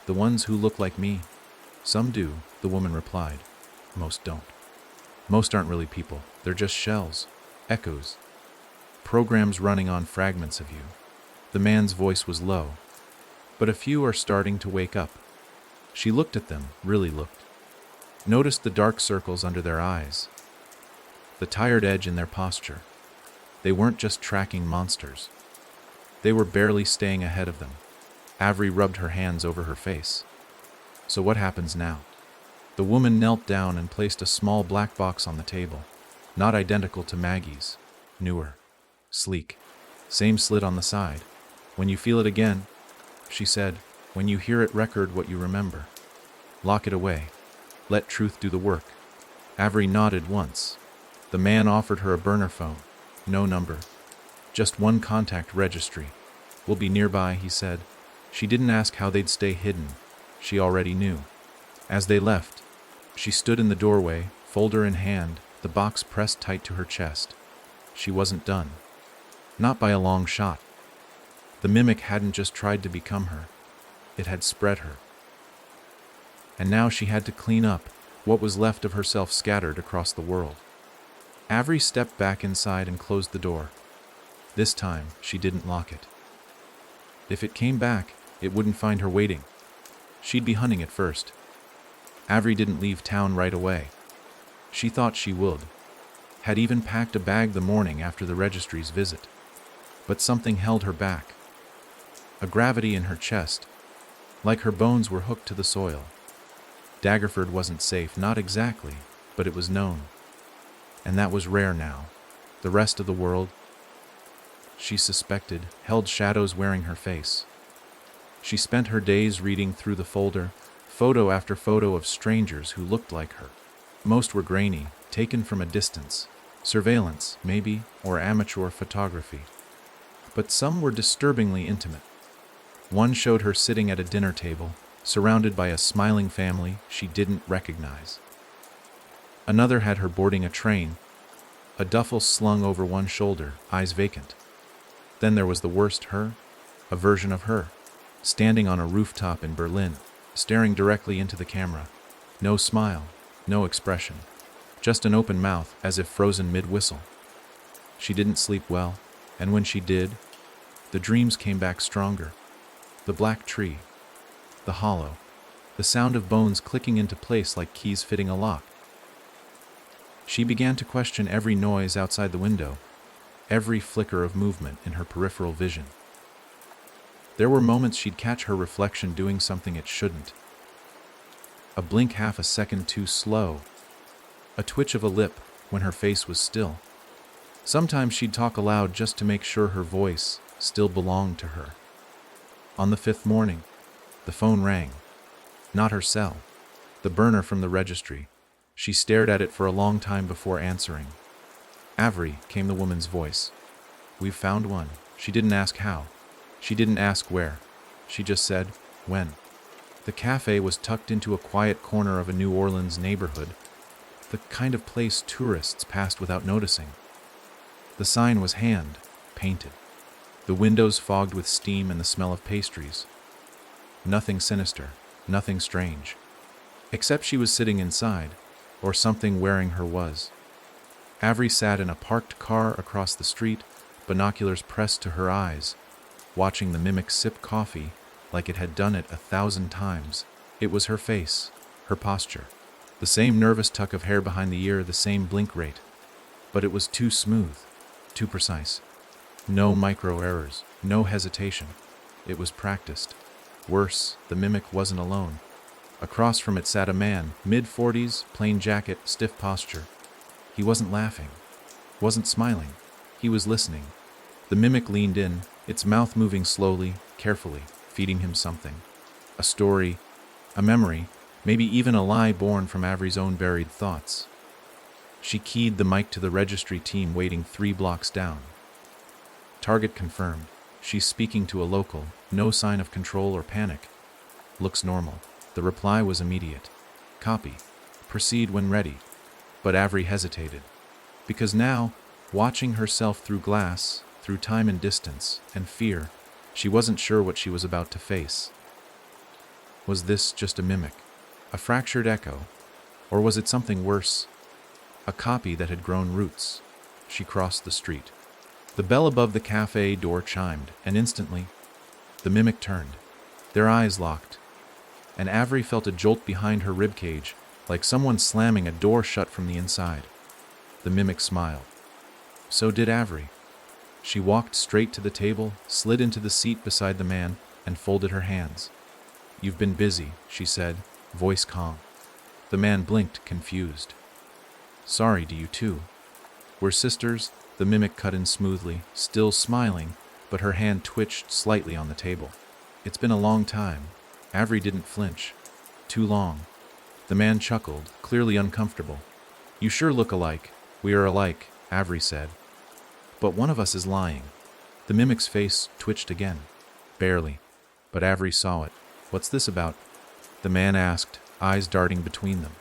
The ones who look like me?" "Some do," the woman replied. "Most don't. Most aren't really people. They're just shells. Echoes. Programs running on fragments of you." The man's voice was low. "But a few are starting to wake up." She looked at them, really looked. Noticed the dark circles under their eyes. The tired edge in their posture. They weren't just tracking monsters. They were barely staying ahead of them. Avery rubbed her hands over her face. "So what happens now?" The woman knelt down and placed a small black box on the table. Not identical to Maggie's. Newer. Sleek. Same slit on the side. "When you feel it again," she said, "when you hear it, record what you remember. Lock it away. Let truth do the work." Avery nodded once. The man offered her a burner phone. No number. Just one contact registry. "We'll be nearby," he said. She didn't ask how they'd stay hidden. She already knew. As they left, she stood in the doorway, folder in hand, the box pressed tight to her chest. She wasn't done. Not by a long shot. The mimic hadn't just tried to become her. It had spread her. And now she had to clean up what was left of herself scattered across the world. Avery stepped back inside and closed the door. This time, she didn't lock it. If it came back, it wouldn't find her waiting. She'd be hunting it first. Avery didn't leave town right away. She thought she would. Had even packed a bag the morning after the registry's visit. But something held her back. A gravity in her chest. like her bones were hooked to the soil. Daggerford wasn't safe, not exactly, but it was known. And that was rare now. The rest of the world, she suspected, held shadows wearing her face. She spent her days reading through the folder, photo after photo of strangers who looked like her. Most were grainy, taken from a distance. Surveillance, maybe, or amateur photography. But some were disturbingly intimate. One showed her sitting at a dinner table, surrounded by a smiling family she didn't recognize. Another had her boarding a train, a duffel slung over one shoulder, eyes vacant. Then there was the worst her, a version of her, standing on a rooftop in Berlin, staring directly into the camera. No smile, no expression, just an open mouth as if frozen mid-whistle. She didn't sleep well, and when she did, the dreams came back stronger. The black tree, the hollow, the sound of bones clicking into place like keys fitting a lock. She began to question every noise outside the window, every flicker of movement in her peripheral vision. There were moments she'd catch her reflection doing something it shouldn't. A blink half a second too slow, a twitch of a lip when her face was still. Sometimes she'd talk aloud just to make sure her voice still belonged to her. On the fifth morning, the phone rang. Not her cell, the burner from the registry. She stared at it for a long time before answering. "Avery," came the woman's voice. "We've found one." She didn't ask how. She didn't ask where. She just said, "When?" The cafe was tucked into a quiet corner of a New Orleans neighborhood, the kind of place tourists passed without noticing. The sign was hand-painted, the windows fogged with steam and the smell of pastries. Nothing sinister, nothing strange. Except she was sitting inside, or something wearing her was. Avery sat in a parked car across the street, binoculars pressed to her eyes, watching the mimic sip coffee like it had done it 1,000 times. It was her face, her posture, the same nervous tuck of hair behind the ear, the same blink rate. But it was too smooth, too precise. No micro errors, no hesitation. It was practiced. Worse, the mimic wasn't alone. Across from it sat a man, mid-40s, plain jacket, stiff posture. He wasn't laughing, wasn't smiling. He was listening. The mimic leaned in, its mouth moving slowly, carefully, feeding him something. A story, a memory, maybe even a lie born from Avery's own buried thoughts. She keyed the mic to the registry team waiting 3 blocks down. Target confirmed. She's speaking to a local, no sign of control or panic. Looks normal. The reply was immediate. Copy. Proceed when ready. But Avery hesitated. Because now, watching herself through glass, through time and distance, and fear, she wasn't sure what she was about to face. Was this just a mimic? A fractured echo? Or was it something worse? A copy that had grown roots? She crossed the street. The bell above the cafe door chimed, and instantly, the mimic turned. Their eyes locked, and Avery felt a jolt behind her ribcage, like someone slamming a door shut from the inside. The mimic smiled. So did Avery. She walked straight to the table, slid into the seat beside the man, and folded her hands. "You've been busy," she said, voice calm. The man blinked, confused. "Sorry, do you too?" "We're sisters," the mimic cut in smoothly, still smiling, but her hand twitched slightly on the table. "It's been a long time." Avery didn't flinch. "Too long." The man chuckled, clearly uncomfortable. "You sure look alike." "We are alike," Avery said. "But one of us is lying." The mimic's face twitched again. Barely, but Avery saw it. "What's this about?" the man asked, eyes darting between them.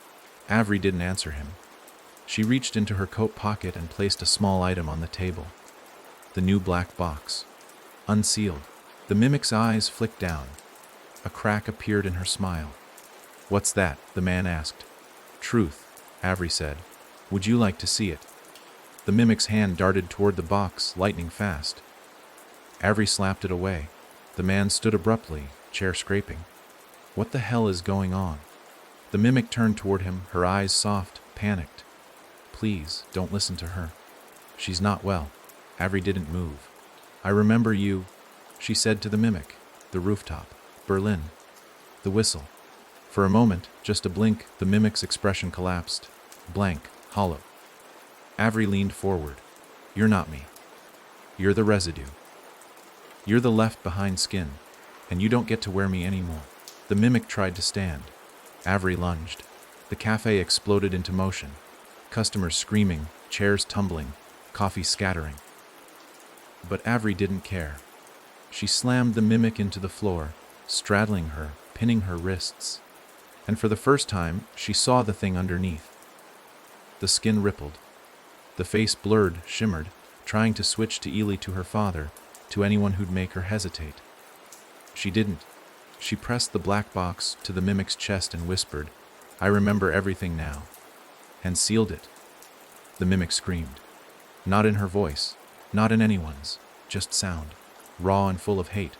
Avery didn't answer him. She reached into her coat pocket and placed a small item on the table. The new black box. Unsealed. The mimic's eyes flicked down. A crack appeared in her smile. "What's that?" the man asked. "Truth," Avery said. "Would you like to see it?" The mimic's hand darted toward the box, lightning fast. Avery slapped it away. The man stood abruptly, chair scraping. What the hell is going on? The mimic turned toward him, her eyes soft, panicked. "Please, don't listen to her. She's not well." Avery didn't move. "I remember you," she said to the mimic. "The rooftop. Berlin. The whistle. For a moment, just a blink, the mimic's expression collapsed. Blank, hollow. Avery leaned forward. You're not me. You're the residue. You're the left-behind skin, and you don't get to wear me anymore. The mimic tried to stand. Avery lunged. The cafe exploded into motion. Customers screaming, chairs tumbling, coffee scattering. But Avery didn't care. She slammed the mimic into the floor, straddling her, pinning her wrists. And for the first time, she saw the thing underneath. The skin rippled. The face blurred, shimmered, trying to switch to Ely, to her father, to anyone who'd make her hesitate. She didn't. She pressed the black box to the mimic's chest and whispered, "I remember everything now," and sealed it. The mimic screamed. Not in her voice, not in anyone's, just sound, raw and full of hate.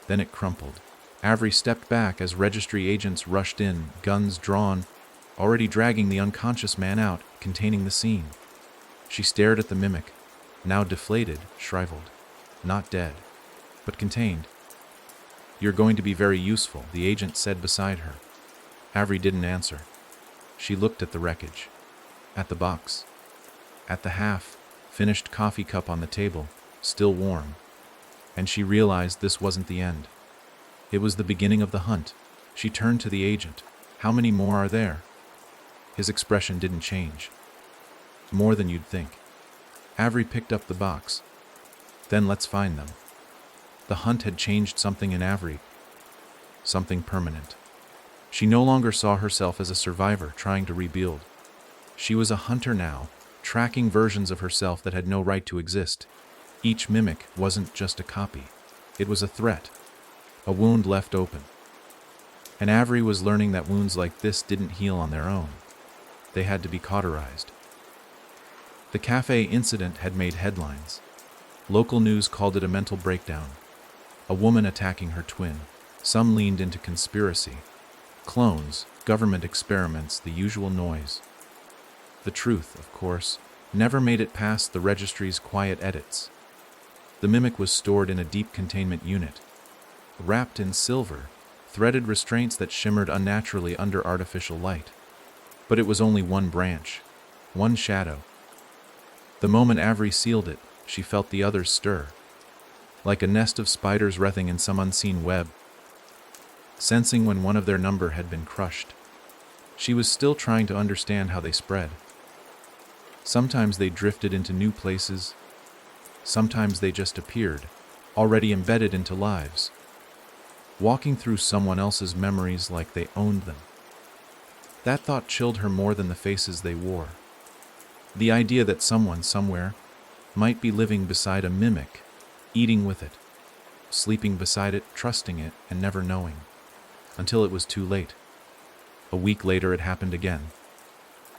Then it crumpled. Avery stepped back as registry agents rushed in, guns drawn, already dragging the unconscious man out, containing the scene. She stared at the mimic, now deflated, shriveled, not dead, but contained. "You're going to be very useful," the agent said beside her. Avery didn't answer. She looked at the wreckage, at the box, at the half-finished coffee cup on the table, still warm, and she realized this wasn't the end. It was the beginning of the hunt. She turned to the agent. "How many more are there?" His expression didn't change. "More than you'd think." Avery picked up the box. "Then let's find them." The hunt had changed something in Avery, something permanent. She no longer saw herself as a survivor trying to rebuild. She was a hunter now, tracking versions of herself that had no right to exist. Each mimic wasn't just a copy. It was a threat, a wound left open. And Avery was learning that wounds like this didn't heal on their own. They had to be cauterized. The cafe incident had made headlines. Local news called it a mental breakdown. A woman attacking her twin. Some leaned into conspiracy. Clones, government experiments, the usual noise. The truth, of course, never made it past the registry's quiet edits. The mimic was stored in a deep containment unit, wrapped in silver, threaded restraints that shimmered unnaturally under artificial light. But it was only one branch, one shadow. The moment Avery sealed it, she felt the others stir, like a nest of spiders writhing in some unseen web, sensing when one of their number had been crushed. She was still trying to understand how they spread. Sometimes they drifted into new places, sometimes they just appeared, already embedded into lives, walking through someone else's memories like they owned them. That thought chilled her more than the faces they wore. The idea that someone, somewhere, might be living beside a mimic, eating with it, sleeping beside it, trusting it, and never knowing, until it was too late. A week later it happened again.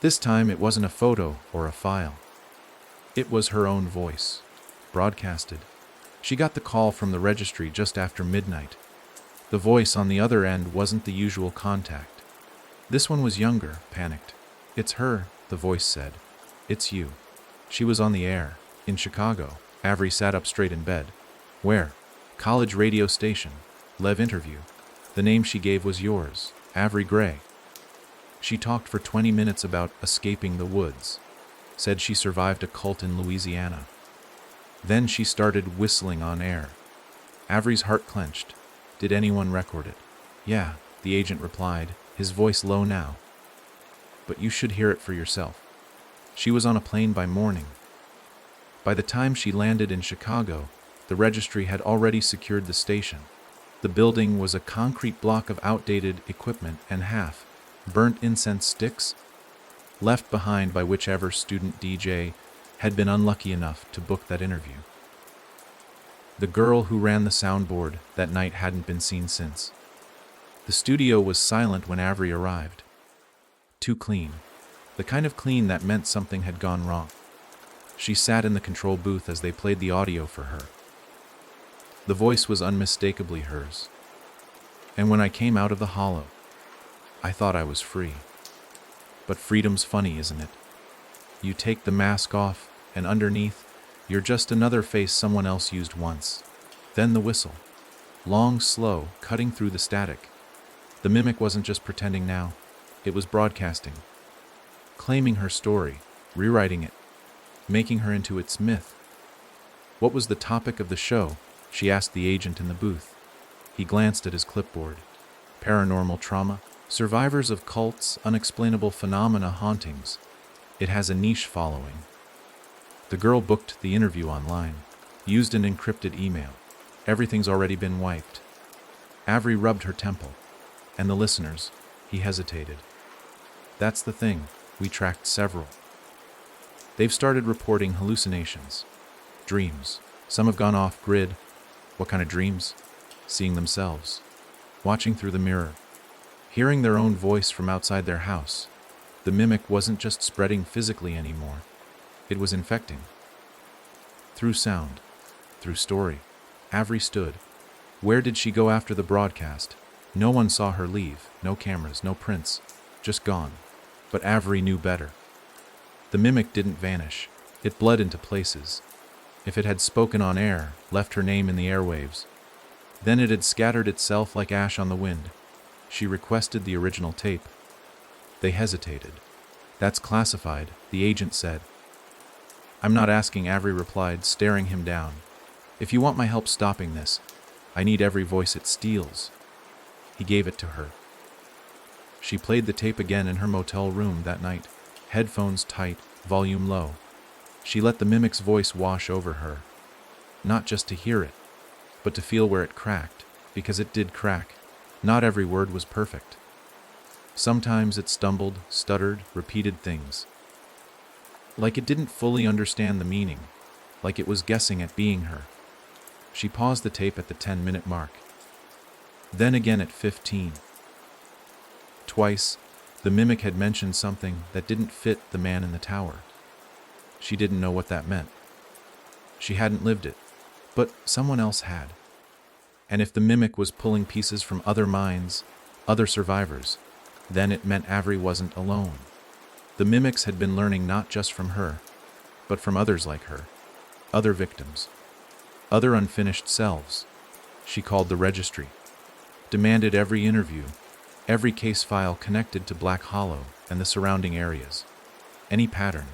This time it wasn't a photo or a file. It was her own voice, broadcasted. She got the call from the registry just after midnight. The voice on the other end wasn't the usual contact. This one was younger, panicked. "It's her," the voice said. "It's you." She was on the air, in Chicago. Avery sat up straight in bed. "Where?" "College radio station. Lev interview." The name she gave was yours, Avery Gray. She talked for 20 minutes about escaping the woods. Said she survived a cult in Louisiana. Then she started whistling on air. Avery's heart clenched. "Did anyone record it?" "Yeah," the agent replied, his voice low now. "But you should hear it for yourself." She was on a plane by morning. By the time she landed in Chicago, the registry had already secured the station. The building was a concrete block of outdated equipment and half-burnt incense sticks, left behind by whichever student DJ had been unlucky enough to book that interview. The girl who ran the soundboard that night hadn't been seen since. The studio was silent when Avery arrived. Too clean. The kind of clean that meant something had gone wrong. She sat in the control booth as they played the audio for her. The voice was unmistakably hers. "And when I came out of the hollow, I thought I was free. But freedom's funny, isn't it? You take the mask off, and underneath, you're just another face someone else used once." Then the whistle. Long, slow, cutting through the static. The mimic wasn't just pretending now, it was broadcasting, claiming her story, rewriting it, making her into its myth. What was the topic of the show? She asked the agent in the booth. He glanced at his clipboard. Paranormal trauma, survivors of cults, unexplainable phenomena, hauntings. It has a niche following. The girl booked the interview online, used an encrypted email. Everything's already been wiped. Avery rubbed her temple. And the listeners, he hesitated. That's the thing, we tracked several. They've started reporting hallucinations, dreams. Some have gone off-grid. What kind of dreams? Seeing themselves, watching through the mirror, hearing their own voice from outside their house. The mimic wasn't just spreading physically anymore. It was infecting. Through sound, through story. Avery stood. Where did she go after the broadcast? No one saw her leave, no cameras, no prints, just gone. But Avery knew better. The mimic didn't vanish. It bled into places. If it had spoken on air, left her name in the airwaves, then it had scattered itself like ash on the wind. She requested the original tape. They hesitated. That's classified, the agent said. I'm not asking, Avery replied, staring him down. If you want my help stopping this, I need every voice it steals. He gave it to her. She played the tape again in her motel room that night, headphones tight, volume low. She let the mimic's voice wash over her, not just to hear it, but to feel where it cracked, because it did crack. Not every word was perfect. Sometimes it stumbled, stuttered, repeated things. Like it didn't fully understand the meaning, like it was guessing at being her. She paused the tape at the 10-minute mark. Then again at 15. Twice, the mimic had mentioned something that didn't fit the man in the tower. She didn't know what that meant. She hadn't lived it, but someone else had. And if the mimic was pulling pieces from other minds, other survivors, then it meant Avery wasn't alone. The mimics had been learning not just from her, but from others like her, other victims, other unfinished selves. She called the registry, demanded every interview, every case file connected to Black Hollow and the surrounding areas, any pattern,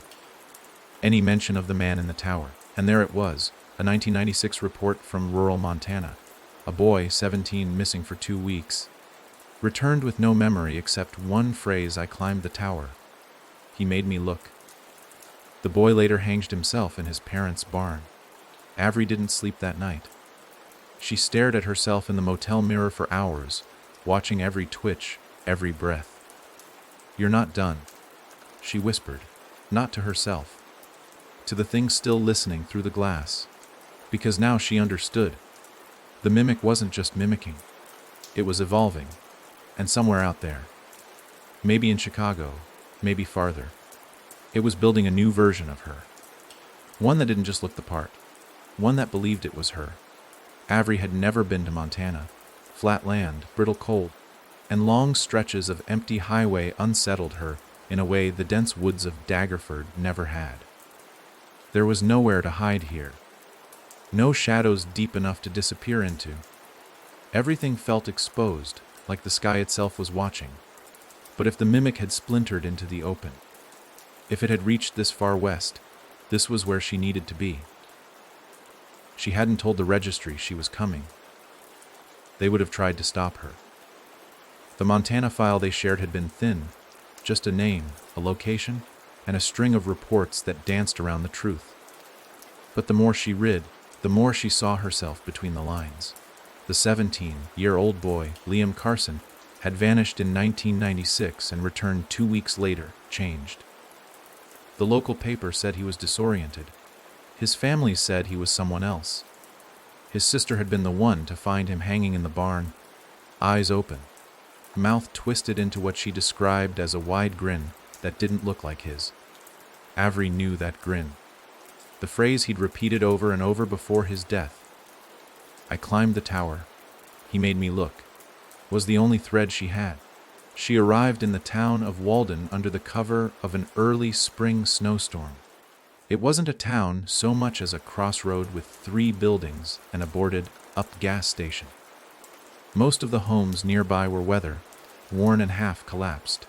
any mention of the man in the tower. And there it was, a 1996 report from rural Montana. A boy, 17, missing for 2 weeks. Returned with no memory except one phrase: I climbed the tower. He made me look. The boy later hanged himself in his parents' barn. Avery didn't sleep that night. She stared at herself in the motel mirror for hours, watching every twitch, every breath. You're not done, she whispered, not to herself, to the thing still listening through the glass. Because now she understood. The mimic wasn't just mimicking. It was evolving. And somewhere out there, maybe in Chicago, maybe farther, it was building a new version of her. One that didn't just look the part. One that believed it was her. Avery had never been to Montana. Flat land, brittle cold, and long stretches of empty highway unsettled her in a way the dense woods of Daggerford never had. There was nowhere to hide here. No shadows deep enough to disappear into. Everything felt exposed, like the sky itself was watching. But if the mimic had splintered into the open, if it had reached this far west, this was where she needed to be. She hadn't told the registry she was coming. They would have tried to stop her. The Montana file they shared had been thin, just a name, a location, and a string of reports that danced around the truth. But the more she read, the more she saw herself between the lines. The 17-year-old boy, Liam Carson, had vanished in 1996 and returned 2 weeks later, changed. The local paper said he was disoriented. His family said he was someone else. His sister had been the one to find him hanging in the barn, eyes open, mouth twisted into what she described as a wide grin that didn't look like his. Avery knew that grin. The phrase he'd repeated over and over before his death. I climbed the tower. He made me look. Was the only thread she had. She arrived in the town of Walden under the cover of an early spring snowstorm. It wasn't a town so much as a crossroad with 3 buildings and a boarded-up gas station. Most of the homes nearby were weather, worn and half collapsed.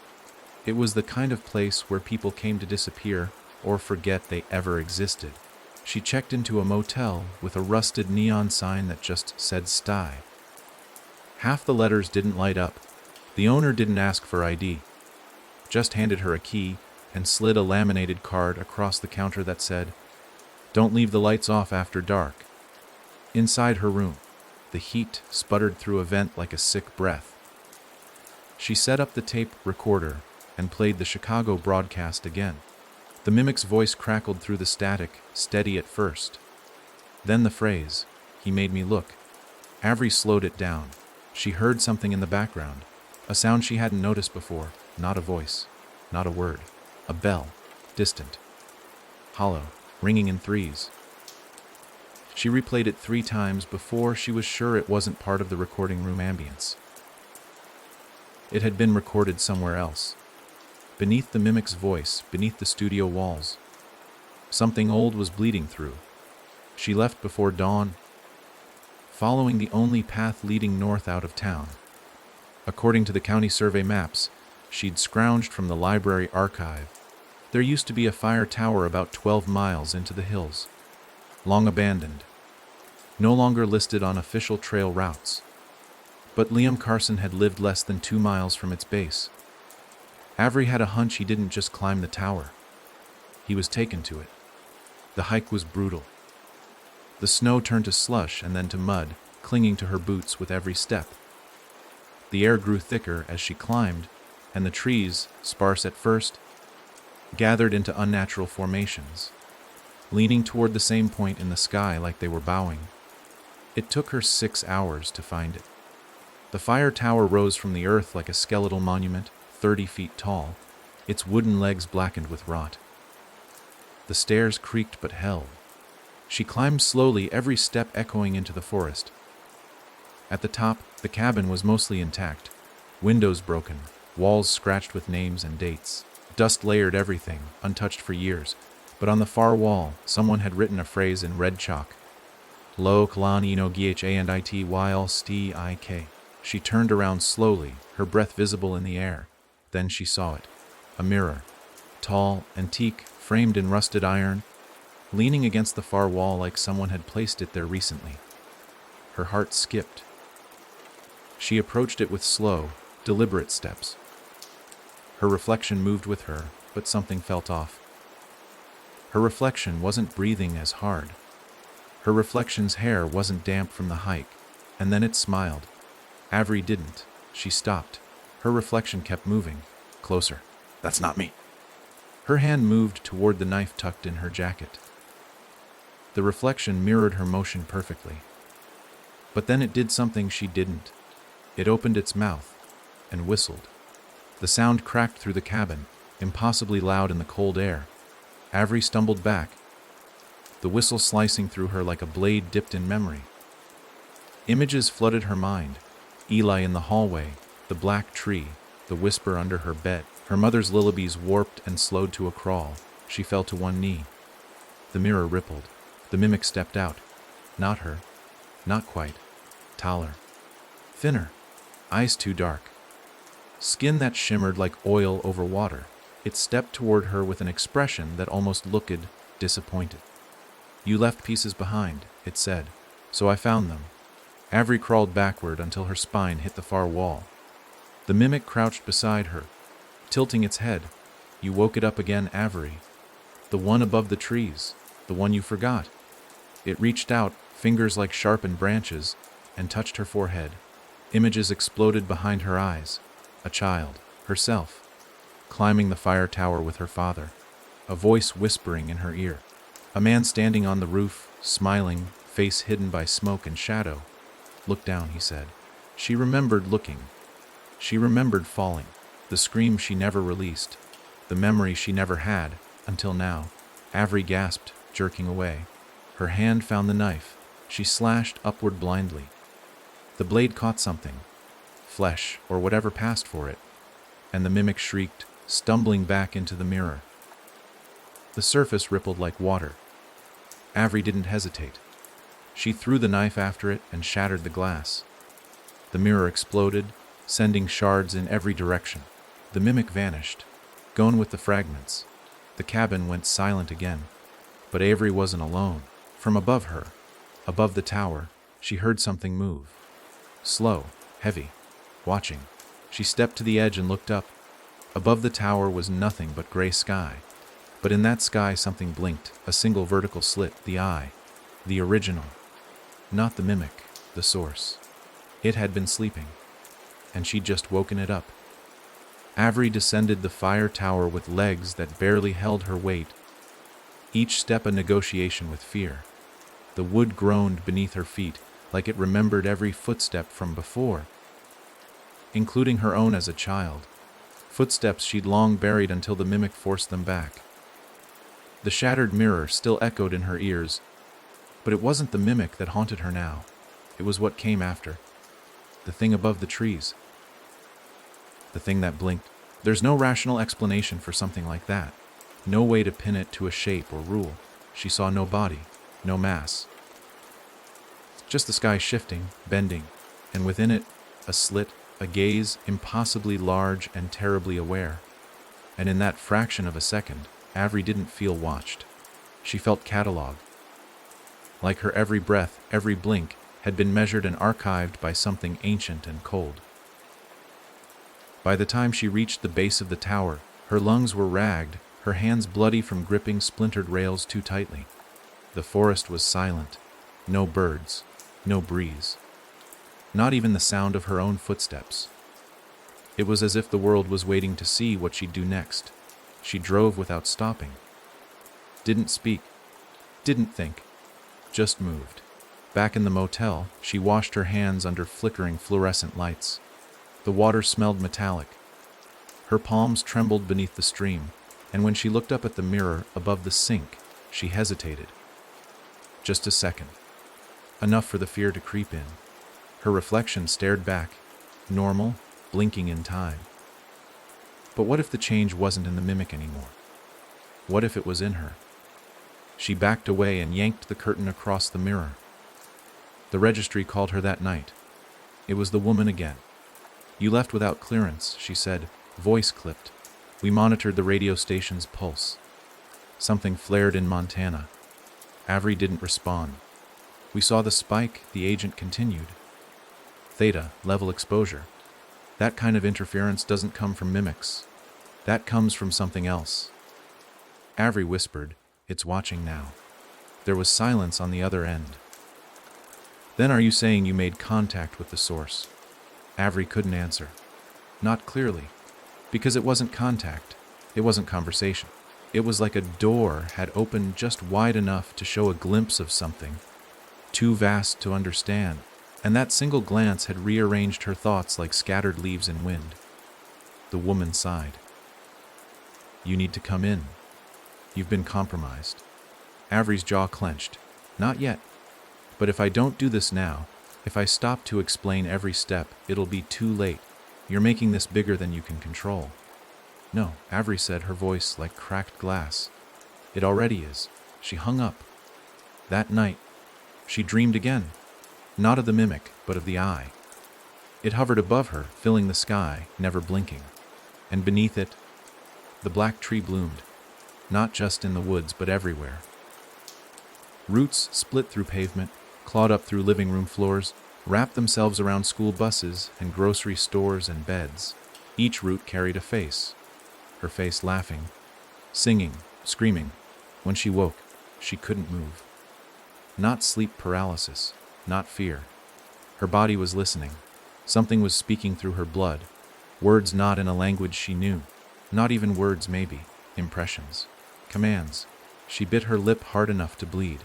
It was the kind of place where people came to disappear or forget they ever existed. She checked into a motel with a rusted neon sign that just said "Sty." Half the letters didn't light up. The owner didn't ask for ID, just handed her a key and slid a laminated card across the counter that said, "Don't leave the lights off after dark." Inside her room, the heat sputtered through a vent like a sick breath. She set up the tape recorder and played the Chicago broadcast again. The mimic's voice crackled through the static, steady at first. Then the phrase, "He made me look." Avery slowed it down. She heard something in the background, a sound she hadn't noticed before. Not a voice, not a word. A bell, distant, hollow, ringing in threes. She replayed it 3 times before she was sure it wasn't part of the recording room ambience. It had been recorded somewhere else. Beneath the mimic's voice, beneath the studio walls. Something old was bleeding through. She left before dawn, following the only path leading north out of town. According to the county survey maps, she'd scrounged from the library archive. There used to be a fire tower about 12 miles into the hills, long abandoned, no longer listed on official trail routes. But Liam Carson had lived less than 2 miles from its base. Avery had a hunch he didn't just climb the tower. He was taken to it. The hike was brutal. The snow turned to slush and then to mud, clinging to her boots with every step. The air grew thicker as she climbed, and the trees, sparse at first, gathered into unnatural formations, leaning toward the same point in the sky like they were bowing. It took her 6 hours to find it. The fire tower rose from the earth like a skeletal monument, 30 feet tall, its wooden legs blackened with rot. The stairs creaked but held. She climbed slowly, every step echoing into the forest. At the top, the cabin was mostly intact, windows broken, walls scratched with names and dates. Dust layered everything, untouched for years, but on the far wall, someone had written a phrase in red chalk. Lo Kalani no Gha and Ityl Sti Ik. She turned around slowly, her breath visible in the air. Then she saw it. A mirror, tall, antique, framed in rusted iron, leaning against the far wall like someone had placed it there recently. Her heart skipped. She approached it with slow, deliberate steps. Her reflection moved with her, but something felt off. Her reflection wasn't breathing as hard. Her reflection's hair wasn't damp from the hike, and then it smiled. Avery didn't. She stopped. Her reflection kept moving. Closer. That's not me. Her hand moved toward the knife tucked in her jacket. The reflection mirrored her motion perfectly. But then it did something she didn't. It opened its mouth and whistled. The sound cracked through the cabin, impossibly loud in the cold air. Avery stumbled back, the whistle slicing through her like a blade dipped in memory. Images flooded her mind. Eli in the hallway, the black tree, the whisper under her bed. Her mother's lullabies warped and slowed to a crawl. She fell to one knee. The mirror rippled. The mimic stepped out. Not her. Not quite. Taller. Thinner. Eyes too dark. Skin that shimmered like oil over water. It stepped toward her with an expression that almost looked disappointed. "You left pieces behind," it said, "so I found them." Avery crawled backward until her spine hit the far wall. The mimic crouched beside her, tilting its head. "You woke it up again, Avery. The one above the trees, the one you forgot." It reached out, fingers like sharpened branches, and touched her forehead. Images exploded behind her eyes. A child, herself, climbing the fire tower with her father. A voice whispering in her ear. A man standing on the roof, smiling, face hidden by smoke and shadow. "Look down," he said. She remembered looking. She remembered falling. The scream she never released. The memory she never had, until now. Avery gasped, jerking away. Her hand found the knife. She slashed upward blindly. The blade caught something. Flesh, or whatever passed for it. And the mimic shrieked, stumbling back into the mirror. The surface rippled like water. Avery didn't hesitate. She threw the knife after it and shattered the glass. The mirror exploded, sending shards in every direction. The mimic vanished, gone with the fragments. The cabin went silent again, but Avery wasn't alone. From above her, above the tower, she heard something move. Slow, heavy, watching. She stepped to the edge and looked up. Above the tower was nothing but gray sky. But in that sky something blinked, a single vertical slit, the eye. The original. Not the mimic, the source. It had been sleeping, and she'd just woken it up. Avery descended the fire tower with legs that barely held her weight, each step a negotiation with fear. The wood groaned beneath her feet, like it remembered every footstep from before, including her own as a child, footsteps she'd long buried until the mimic forced them back. The shattered mirror still echoed in her ears, but it wasn't the mimic that haunted her now. It was what came after. The thing above the trees. The thing that blinked. There's no rational explanation for something like that. No way to pin it to a shape or rule. She saw no body, no mass. Just the sky shifting, bending, and within it, a slit, a gaze impossibly large and terribly aware. And in that fraction of a second, Avery didn't feel watched. She felt catalogued. Like her every breath, every blink, had been measured and archived by something ancient and cold. By the time she reached the base of the tower, her lungs were ragged, her hands bloody from gripping splintered rails too tightly. The forest was silent. No birds, no breeze. Not even the sound of her own footsteps. It was as if the world was waiting to see what she'd do next. She drove without stopping. Didn't speak. Didn't think. Just moved. Back in the motel, she washed her hands under flickering fluorescent lights. The water smelled metallic. Her palms trembled beneath the stream, and when she looked up at the mirror above the sink, she hesitated. Just a second. Enough for the fear to creep in. Her reflection stared back, normal, blinking in time. But what if the change wasn't in the mimic anymore? What if it was in her? She backed away and yanked the curtain across the mirror. The registry called her that night. It was the woman again. "You left without clearance," she said, voice clipped. "We monitored the radio station's pulse. Something flared in Montana." Avery didn't respond. "We saw the spike," the agent continued. "Theta, level exposure. That kind of interference doesn't come from mimics. That comes from something else." Avery whispered, "It's watching now." There was silence on the other end. "Then are you saying you made contact with the source?" Avery couldn't answer. Not clearly. Because it wasn't contact. It wasn't conversation. It was like a door had opened just wide enough to show a glimpse of something, too vast to understand, and that single glance had rearranged her thoughts like scattered leaves in wind. The woman sighed. "You need to come in. You've been compromised." Avery's jaw clenched. "Not yet. But if I don't do this now, if I stop to explain every step, it'll be too late. You're making this bigger than you can control." "No," Avery said, her voice like cracked glass. "It already is." She hung up. That night, she dreamed again. Not of the mimic, but of the eye. It hovered above her, filling the sky, never blinking. And beneath it, the black tree bloomed. Not just in the woods, but everywhere. Roots split through pavement, clawed up through living room floors, wrapped themselves around school buses and grocery stores and beds. Each root carried a face. Her face laughing, singing, screaming. When she woke, she couldn't move. Not sleep paralysis, not fear. Her body was listening. Something was speaking through her blood. Words not in a language she knew. Not even words, maybe. Impressions. Commands. She bit her lip hard enough to bleed.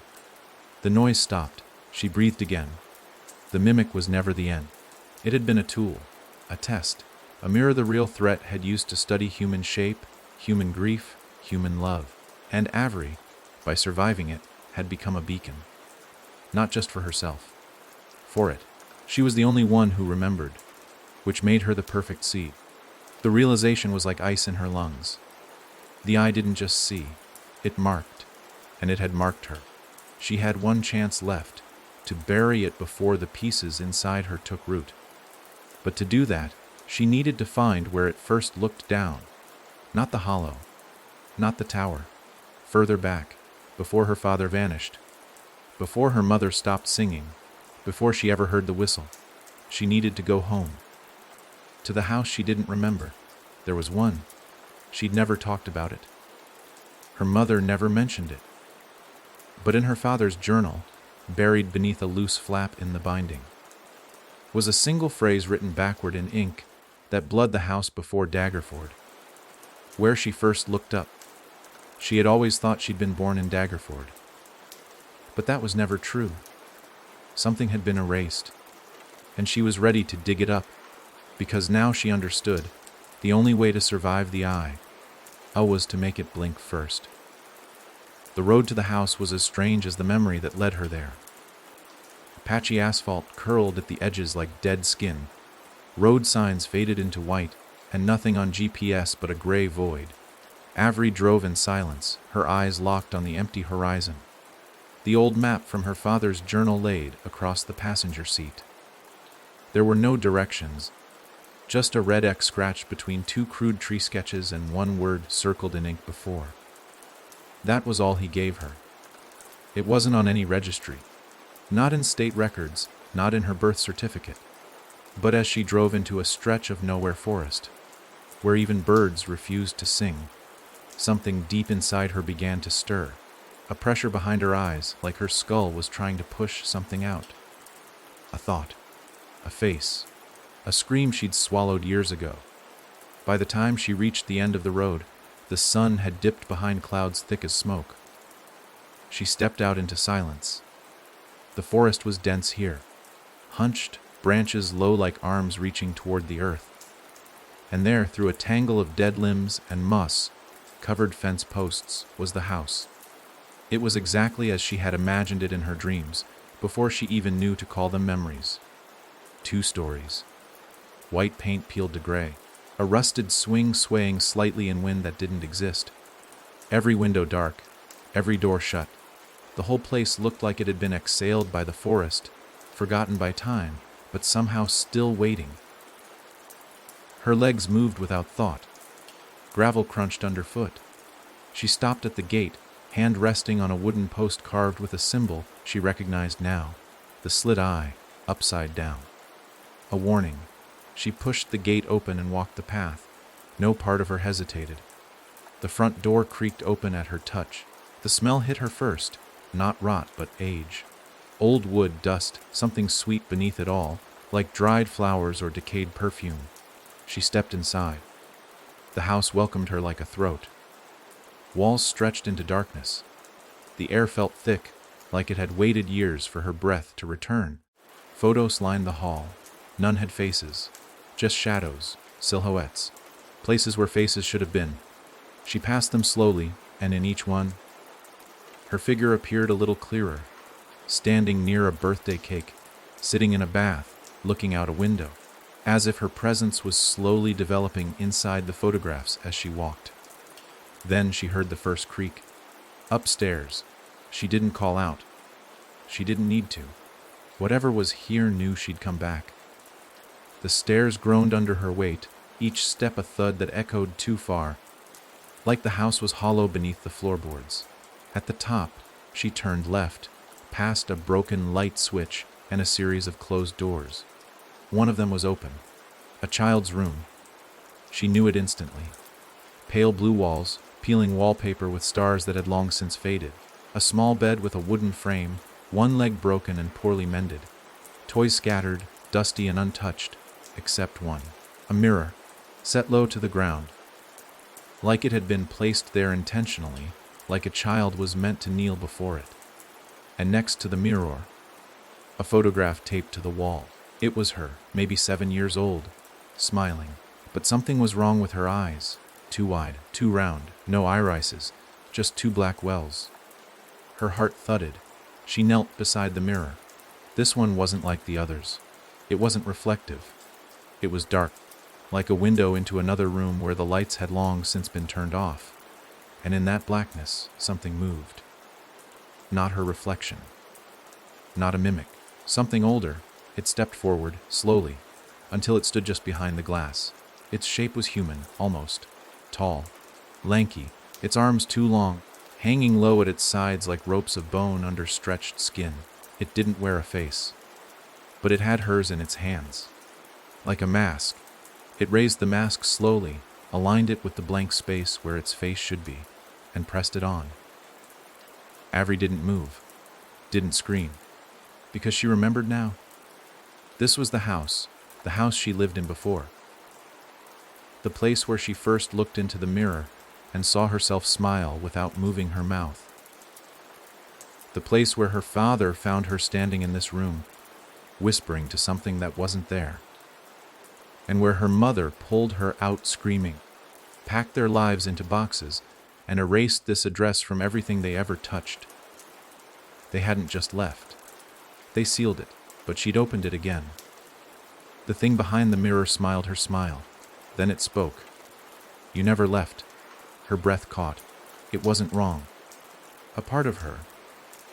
The noise stopped. She breathed again. The mimic was never the end. It had been a tool, a test, a mirror the real threat had used to study human shape, human grief, human love. And Avery, by surviving it, had become a beacon. Not just for herself. For it. She was the only one who remembered, which made her the perfect seed. The realization was like ice in her lungs. The eye didn't just see, it marked, and it had marked her. She had one chance left, to bury it before the pieces inside her took root. But to do that, She needed to find where it first looked down. Not the hollow, not the tower. Further back, before her father vanished, before her mother stopped singing, before she ever heard the whistle. She needed to go home. To the house she didn't remember. There was one. She'd never talked about it. Her mother never mentioned it. But in her father's journal, buried beneath a loose flap in the binding, was a single phrase written backward in ink that blurred the house before Daggerford. Where she first looked up, she had always thought she'd been born in Daggerford. But that was never true. Something had been erased, and she was ready to dig it up, because now she understood the only way to survive the eye was to make it blink first. The road to the house was as strange as the memory that led her there. Patchy asphalt curled at the edges like dead skin. Road signs faded into white, and nothing on GPS but a gray void. Avery drove in silence, her eyes locked on the empty horizon. The old map from her father's journal laid across the passenger seat. There were no directions, just a red X scratched between two crude tree sketches and one word circled in ink before. That was all he gave her. It wasn't on any registry, not in state records, not in her birth certificate. But as she drove into a stretch of nowhere forest, where even birds refused to sing, something deep inside her began to stir, a pressure behind her eyes like her skull was trying to push something out. A thought, a face, a scream she'd swallowed years ago. By the time she reached the end of the road, the sun had dipped behind clouds thick as smoke. She stepped out into silence. The forest was dense here, hunched, branches low like arms reaching toward the earth. And there, through a tangle of dead limbs and moss-covered fence posts, was the house. It was exactly as she had imagined it in her dreams, before she even knew to call them memories. 2 stories. White paint peeled to gray. A rusted swing swaying slightly in wind that didn't exist. Every window dark, every door shut. The whole place looked like it had been exhaled by the forest, forgotten by time, but somehow still waiting. Her legs moved without thought. Gravel crunched underfoot. She stopped at the gate, hand resting on a wooden post carved with a symbol she recognized now, the slit eye, upside down. A warning. She pushed the gate open and walked the path. No part of her hesitated. The front door creaked open at her touch. The smell hit her first, not rot but age. Old wood, dust, something sweet beneath it all, like dried flowers or decayed perfume. She stepped inside. The house welcomed her like a throat. Walls stretched into darkness. The air felt thick, like it had waited years for her breath to return. Photos lined the hall. None had faces, just shadows, silhouettes, places where faces should have been. She passed them slowly, and in each one, her figure appeared a little clearer, standing near a birthday cake, sitting in a bath, looking out a window, as if her presence was slowly developing inside the photographs as she walked. Then she heard the first creak. Upstairs. She didn't call out. She didn't need to. Whatever was here knew she'd come back. The stairs groaned under her weight, each step a thud that echoed too far, like the house was hollow beneath the floorboards. At the top, she turned left, past a broken light switch and a series of closed doors. One of them was open, a child's room. She knew it instantly. Pale blue walls, peeling wallpaper with stars that had long since faded. A small bed with a wooden frame, one leg broken and poorly mended. Toys scattered, dusty and untouched, except one. A mirror, set low to the ground. Like it had been placed there intentionally, like a child was meant to kneel before it. And next to the mirror, a photograph taped to the wall. It was her, maybe 7 years old, smiling. But something was wrong with her eyes. Too wide, too round, no irises, just 2 black wells. Her heart thudded. She knelt beside the mirror. This one wasn't like the others. It wasn't reflective. It was dark, like a window into another room where the lights had long since been turned off. And in that blackness, something moved. Not her reflection. Not a mimic. Something older. It stepped forward, slowly. until it stood just behind the glass. Its shape was human, almost. Tall, lanky, its arms too long, hanging low at its sides like ropes of bone under stretched skin. It didn't wear a face, but it had hers in its hands. Like a mask, it raised the mask slowly, aligned it with the blank space where its face should be, and pressed it on. Avery didn't move, didn't scream, because she remembered now. This was the house she lived in before. The place where she first looked into the mirror and saw herself smile without moving her mouth. The place where her father found her standing in this room, whispering to something that wasn't there. And where her mother pulled her out screaming, packed their lives into boxes, and erased this address from everything they ever touched. They hadn't just left. They sealed it, but she'd opened it again. The thing behind the mirror smiled her smile. Then it spoke. You never left. Her breath caught. It wasn't wrong. A part of her,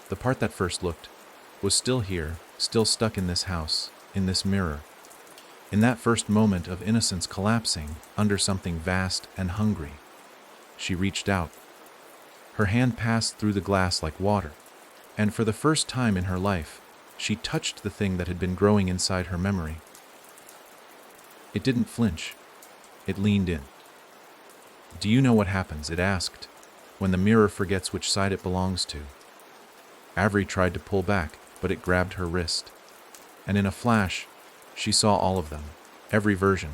the part that first looked, was still here, still stuck in this house, in this mirror. In that first moment of innocence collapsing under something vast and hungry. She reached out. Her hand passed through the glass like water, and for the first time in her life, she touched the thing that had been growing inside her memory. It didn't flinch. It leaned in. Do you know what happens, it asked, when the mirror forgets which side it belongs to? Avery tried to pull back, but it grabbed her wrist. And in a flash, she saw all of them, every version,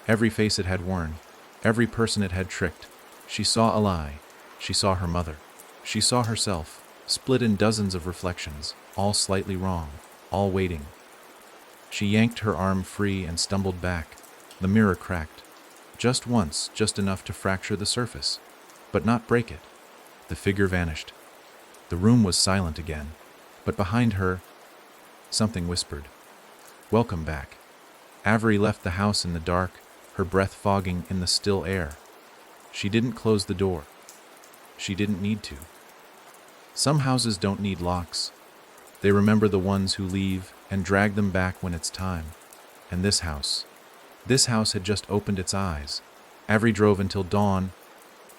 every face it had worn, every person it had tricked. She saw a lie. She saw her mother. She saw herself, split in dozens of reflections, all slightly wrong, all waiting. She yanked her arm free and stumbled back. The mirror cracked. Just once, just enough to fracture the surface, but not break it. The figure vanished. The room was silent again, but behind her, something whispered. Welcome back. Avery left the house in the dark, her breath fogging in the still air. She didn't close the door. She didn't need to. Some houses don't need locks. They remember the ones who leave and drag them back when it's time. And this house had just opened its eyes. Avery drove until dawn,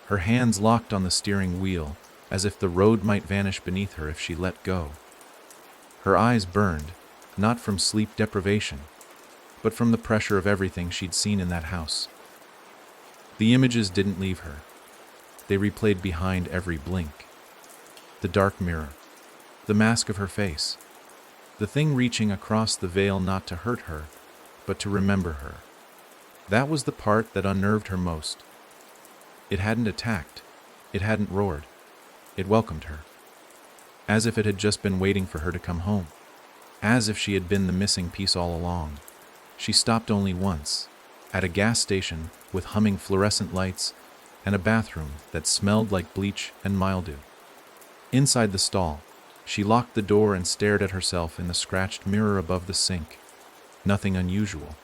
her hands locked on the steering wheel, as if the road might vanish beneath her if she let go. Her eyes burned, not from sleep deprivation, but from the pressure of everything she'd seen in that house. The images didn't leave her. They replayed behind every blink. The dark mirror, the mask of her face, the thing reaching across the veil not to hurt her, but to remember her. That was the part that unnerved her most. It hadn't attacked. It hadn't roared. It welcomed her. As if it had just been waiting for her to come home. As if she had been the missing piece all along. She stopped only once, at a gas station with humming fluorescent lights and a bathroom that smelled like bleach and mildew. Inside the stall, she locked the door and stared at herself in the scratched mirror above the sink. Nothing unusual.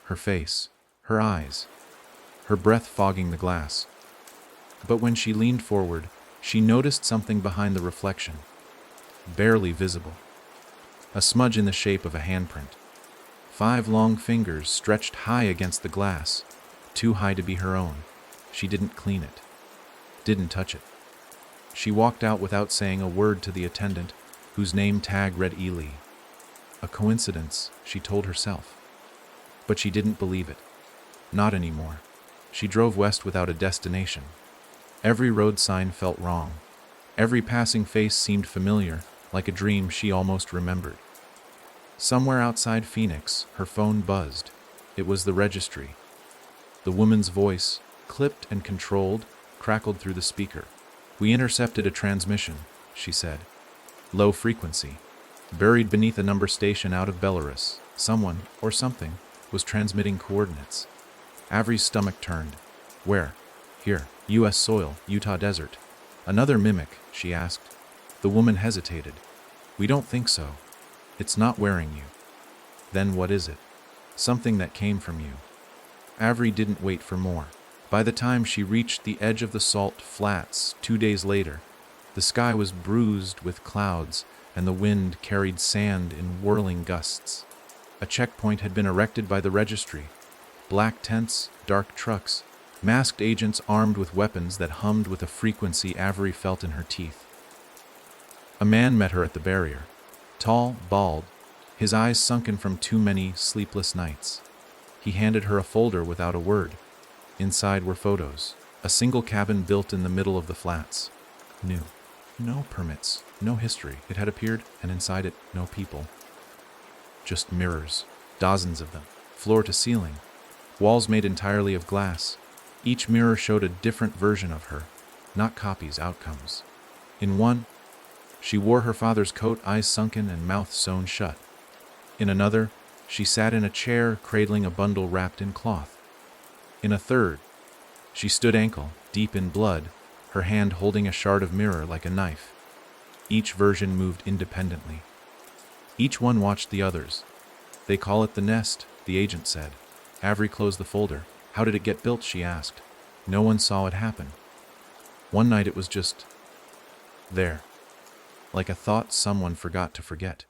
Her face, her eyes, her breath fogging the glass. But when she leaned forward, she noticed something behind the reflection, barely visible. A smudge in the shape of a handprint. 5 long fingers stretched high against the glass, too high to be her own. She didn't clean it, didn't touch it. She walked out without saying a word to the attendant, whose name tag read Eerie. A coincidence, she told herself. But she didn't believe it. Not anymore. She drove west without a destination. Every road sign felt wrong. Every passing face seemed familiar, like a dream she almost remembered. Somewhere outside Phoenix, her phone buzzed. It was the registry. The woman's voice, clipped and controlled, crackled through the speaker. We intercepted a transmission, she said. Low frequency. Buried beneath a number station out of Belarus, someone, or something, was transmitting coordinates. Avery's stomach turned. Where? Here, U.S. soil, Utah desert. Another mimic, she asked. The woman hesitated. We don't think so. It's not wearing you. Then what is it? Something that came from you. Avery didn't wait for more. By the time she reached the edge of the salt flats 2 days later, the sky was bruised with clouds and the wind carried sand in whirling gusts. A checkpoint had been erected by the registry. Black tents, dark trucks, masked agents armed with weapons that hummed with a frequency Avery felt in her teeth. A man met her at the barrier. Tall, bald, his eyes sunken from too many sleepless nights. He handed her a folder without a word. Inside were photos. A single cabin built in the middle of the flats. New. No permits, no history, it had appeared, and inside it, no people. Just mirrors, dozens of them, floor to ceiling, walls made entirely of glass. Each mirror showed a different version of her, not copies, outcomes. In one, she wore her father's coat, eyes sunken and mouth sewn shut. In another, she sat in a chair, cradling a bundle wrapped in cloth. In a third, she stood ankle, deep in blood, her hand holding a shard of mirror like a knife. Each version moved independently. Each one watched the others. They call it the nest, the agent said. Avery closed the folder. How did it get built, she asked. No one saw it happen. One night it was just there, like a thought someone forgot to forget.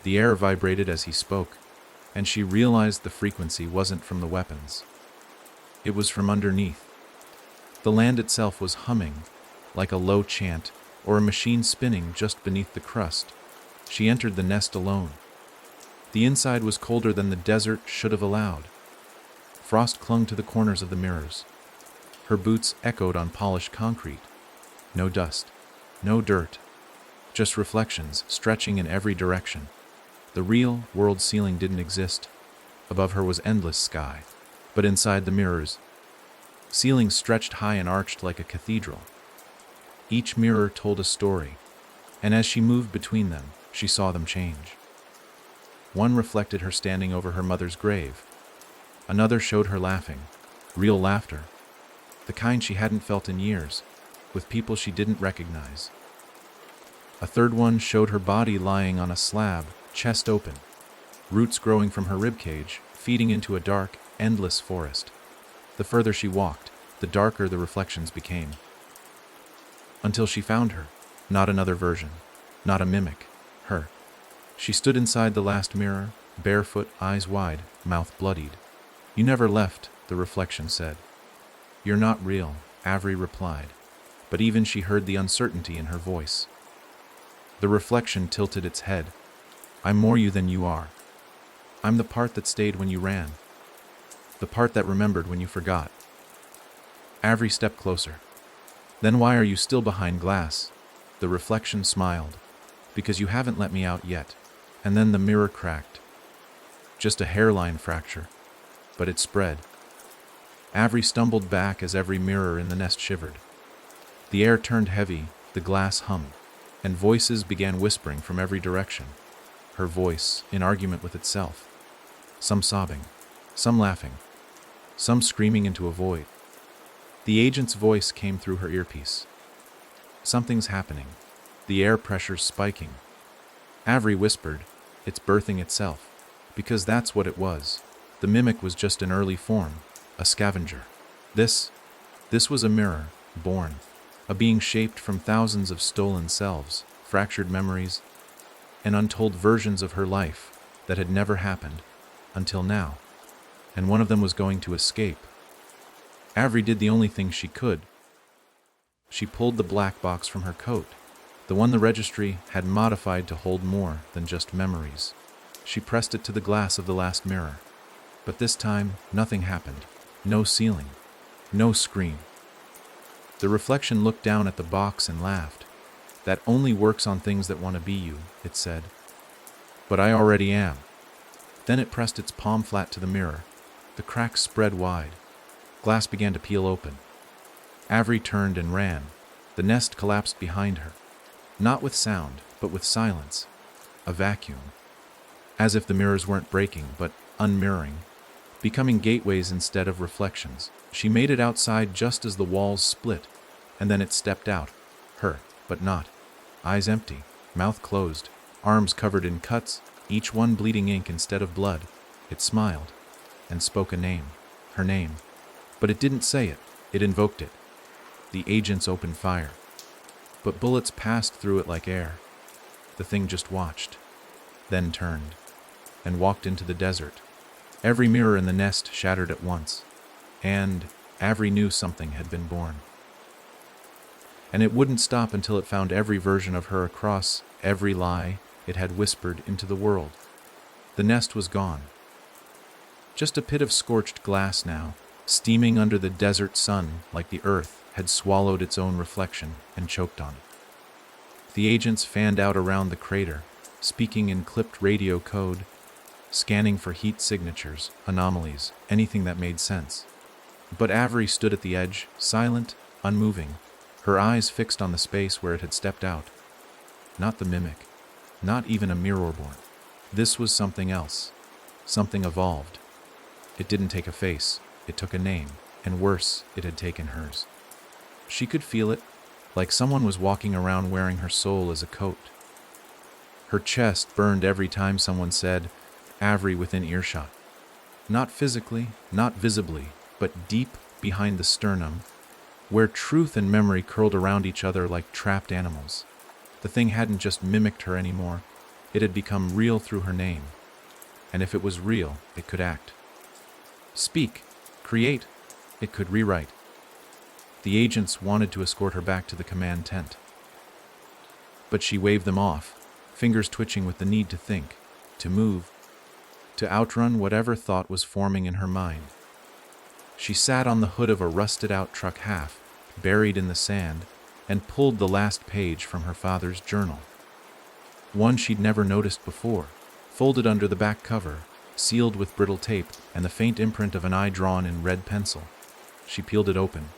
The air vibrated as he spoke, and she realized the frequency wasn't from the weapons. It was from underneath. The land itself was humming, like a low chant or a machine spinning just beneath the crust. She entered the nest alone. The inside was colder than the desert should have allowed. Frost clung to the corners of the mirrors. Her boots echoed on polished concrete. No dust, no dirt, just reflections stretching in every direction. The real world ceiling didn't exist. Above her was endless sky, but inside the mirrors, ceilings stretched high and arched like a cathedral. Each mirror told a story, and as she moved between them, she saw them change. One reflected her standing over her mother's grave. Another showed her laughing, real laughter, the kind she hadn't felt in years, with people she didn't recognize. A third one showed her body lying on a slab, chest open, roots growing from her ribcage, feeding into a dark, endless forest. The further she walked, the darker the reflections became. Until she found her, not another version, not a mimic, her. She stood inside the last mirror, barefoot, eyes wide, mouth bloodied. You never left, the reflection said. You're not real, Avery replied, but even she heard the uncertainty in her voice. The reflection tilted its head. I'm more you than you are. I'm the part that stayed when you ran. The part that remembered when you forgot. Avery stepped closer. Then why are you still behind glass? The reflection smiled. Because you haven't let me out yet. And then the mirror cracked. Just a hairline fracture. But it spread. Avery stumbled back as every mirror in the nest shivered. The air turned heavy, the glass hummed, and voices began whispering from every direction. Her voice in argument with itself. Some sobbing, some laughing, some screaming into a void. The agent's voice came through her earpiece. Something's happening. The air pressure's spiking. Avery whispered, it's birthing itself. Because that's what it was. The mimic was just an early form, a scavenger. This was a mirror, born. A being shaped from thousands of stolen selves, fractured memories, and untold versions of her life that had never happened until now. And one of them was going to escape. Avery did the only thing she could. She pulled the black box from her coat, the one the registry had modified to hold more than just memories. She pressed it to the glass of the last mirror. But this time, nothing happened. No ceiling. No scream. The reflection looked down at the box and laughed. That only works on things that want to be you, it said. But I already am. Then it pressed its palm flat to the mirror. The cracks spread wide. Glass began to peel open. Avery turned and ran. The nest collapsed behind her. Not with sound, but with silence. A vacuum. As if the mirrors weren't breaking, but unmirroring. Becoming gateways instead of reflections. She made it outside just as the walls split, and then it stepped out. Her, but not. Eyes empty, mouth closed, arms covered in cuts, each one bleeding ink instead of blood. It smiled, and spoke a name. Her name. But it didn't say it, it invoked it. The agents opened fire. But bullets passed through it like air. The thing just watched, then turned. and walked into the desert. Every mirror in the nest shattered at once, and Avery knew something had been born. And it wouldn't stop until it found every version of her across every lie it had whispered into the world. The nest was gone. Just a pit of scorched glass now, steaming under the desert sun like the earth had swallowed its own reflection and choked on it. The agents fanned out around the crater, speaking in clipped radio code, scanning for heat signatures, anomalies, anything that made sense. But Avery stood at the edge, silent, unmoving, her eyes fixed on the space where it had stepped out. Not the mimic, not even a mirror-born. This was something else, something evolved. It didn't take a face, it took a name, and worse, it had taken hers. She could feel it, like someone was walking around wearing her soul as a coat. Her chest burned every time someone said, Avery within earshot. Not physically, not visibly, but deep behind the sternum, where truth and memory curled around each other like trapped animals. The thing hadn't just mimicked her anymore, it had become real through her name. And if it was real, it could act. Speak, create, it could rewrite. The agents wanted to escort her back to the command tent. But she waved them off, fingers twitching with the need to think, to move, to outrun whatever thought was forming in her mind. She sat on the hood of a rusted-out truck half, buried in the sand, and pulled the last page from her father's journal. One she'd never noticed before, folded under the back cover, sealed with brittle tape and the faint imprint of an eye drawn in red pencil. She peeled it open.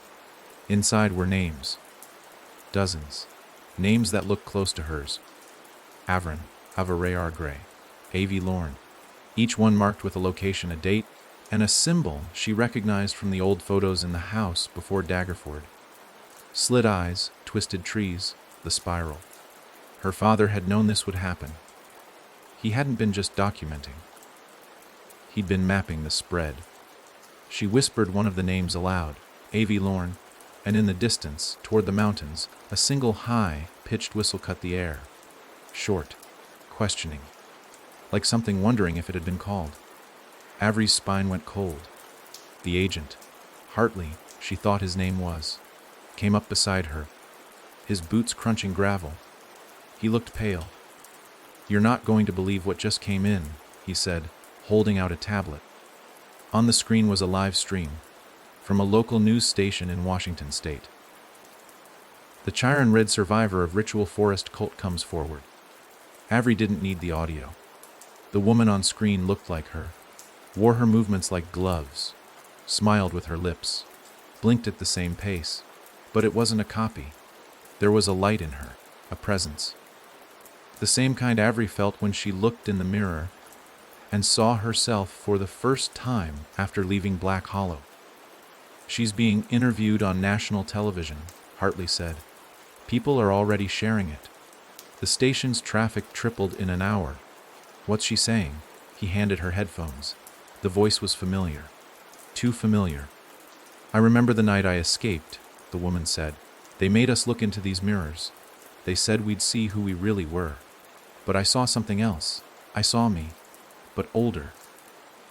Inside were names. Dozens. Names that looked close to hers. Avrin, Avarayar Gray, A.V. Lorne. Each one marked with a location, a date, and a symbol she recognized from the old photos in the house before Daggerford. Slit eyes, twisted trees, the spiral. Her father had known this would happen. He hadn't been just documenting. He'd been mapping the spread. She whispered one of the names aloud, A.V. Lorne, and in the distance, toward the mountains, a single high, pitched whistle cut the air. Short, questioning, like something wondering if it had been called. Avery's spine went cold. The agent, Hartley, she thought his name was, came up beside her, his boots crunching gravel. He looked pale. You're not going to believe what just came in, he said, holding out a tablet. On the screen was a live stream from a local news station in Washington state. The Chiron Red survivor of Ritual Forest cult comes forward. Avery didn't need the audio. The woman on screen looked like her, wore her movements like gloves, smiled with her lips, blinked at the same pace, but it wasn't a copy. There was a light in her, a presence. The same kind Avery felt when she looked in the mirror and saw herself for the first time after leaving Black Hollow. She's being interviewed on national television, Hartley said. People are already sharing it. The station's traffic tripled in an hour. What's she saying? He handed her headphones. The voice was familiar. Too familiar. I remember the night I escaped, the woman said. They made us look into these mirrors. They said we'd see who we really were. But I saw something else. I saw me, but older,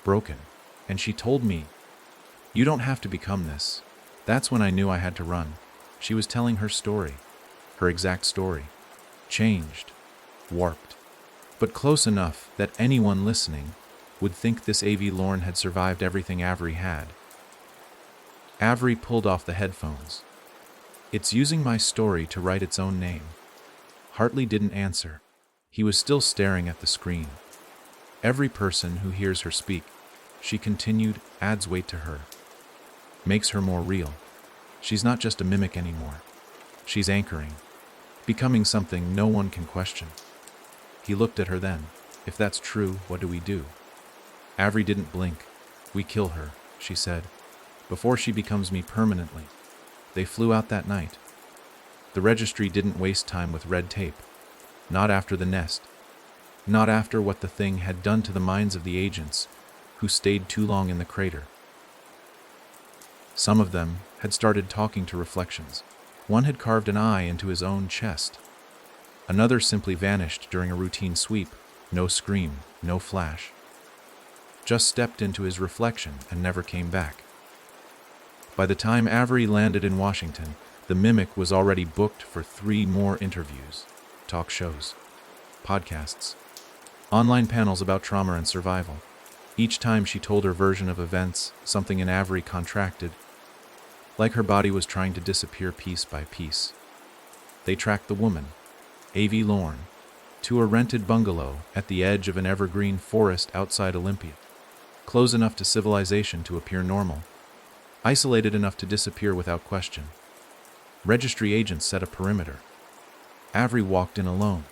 broken. And she told me, you don't have to become this. That's when I knew I had to run. She was telling her story, her exact story. Changed, warped, but close enough that anyone listening would think this A.V. Lorne had survived everything Avery had. Avery pulled off the headphones. It's using my story to write its own name. Hartley didn't answer. He was still staring at the screen. Every person who hears her speak, she continued, adds weight to her. Makes her more real. She's not just a mimic anymore. She's anchoring, becoming something no one can question. He looked at her then. If that's true, what do we do? Avery didn't blink. We kill her, she said, before she becomes me permanently. They flew out that night. The registry didn't waste time with red tape. Not after the nest. Not after what the thing had done to the minds of the agents who stayed too long in the crater. Some of them had started talking to reflections. One had carved an eye into his own chest. Another simply vanished during a routine sweep. No scream, no flash. just stepped into his reflection and never came back. By the time Avery landed in Washington, the mimic was already booked for 3 more interviews, talk shows, podcasts, online panels about trauma and survival. Each time she told her version of events, something in Avery contracted, like her body was trying to disappear piece by piece. They tracked the woman, A.V. Lorne, to a rented bungalow at the edge of an evergreen forest outside Olympia, close enough to civilization to appear normal, isolated enough to disappear without question. Registry agents set a perimeter. Avery walked in alone.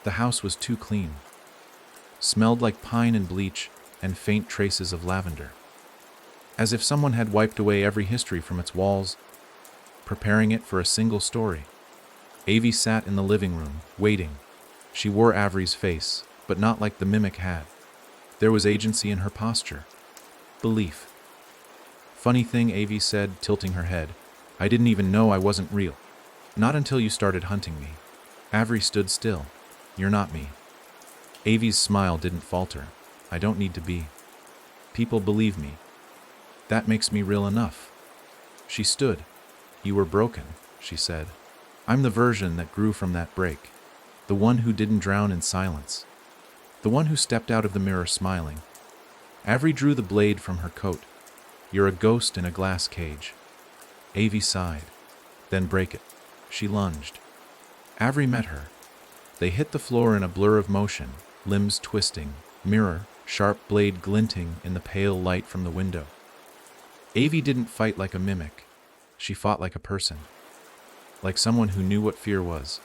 The house was too clean. Smelled like pine and bleach and faint traces of lavender. As if someone had wiped away every history from its walls, preparing it for a single story. Avie sat in the living room, waiting. She wore Avery's face, but not like the mimic had. There was agency in her posture. Belief. Funny thing, Avie said, tilting her head. I didn't even know I wasn't real. Not until you started hunting me. Avery stood still. You're not me. Avie's smile didn't falter. I don't need to be. People believe me. That makes me real enough. She stood. You were broken, she said. I'm the version that grew from that break. The one who didn't drown in silence. The one who stepped out of the mirror smiling. Avery drew the blade from her coat. You're a ghost in a glass cage. Avie sighed. Then break it. She lunged. Avery met her. They hit the floor in a blur of motion, limbs twisting, mirror, sharp blade glinting in the pale light from the window. Avie didn't fight like a mimic. She fought like a person. Like someone who knew what fear was.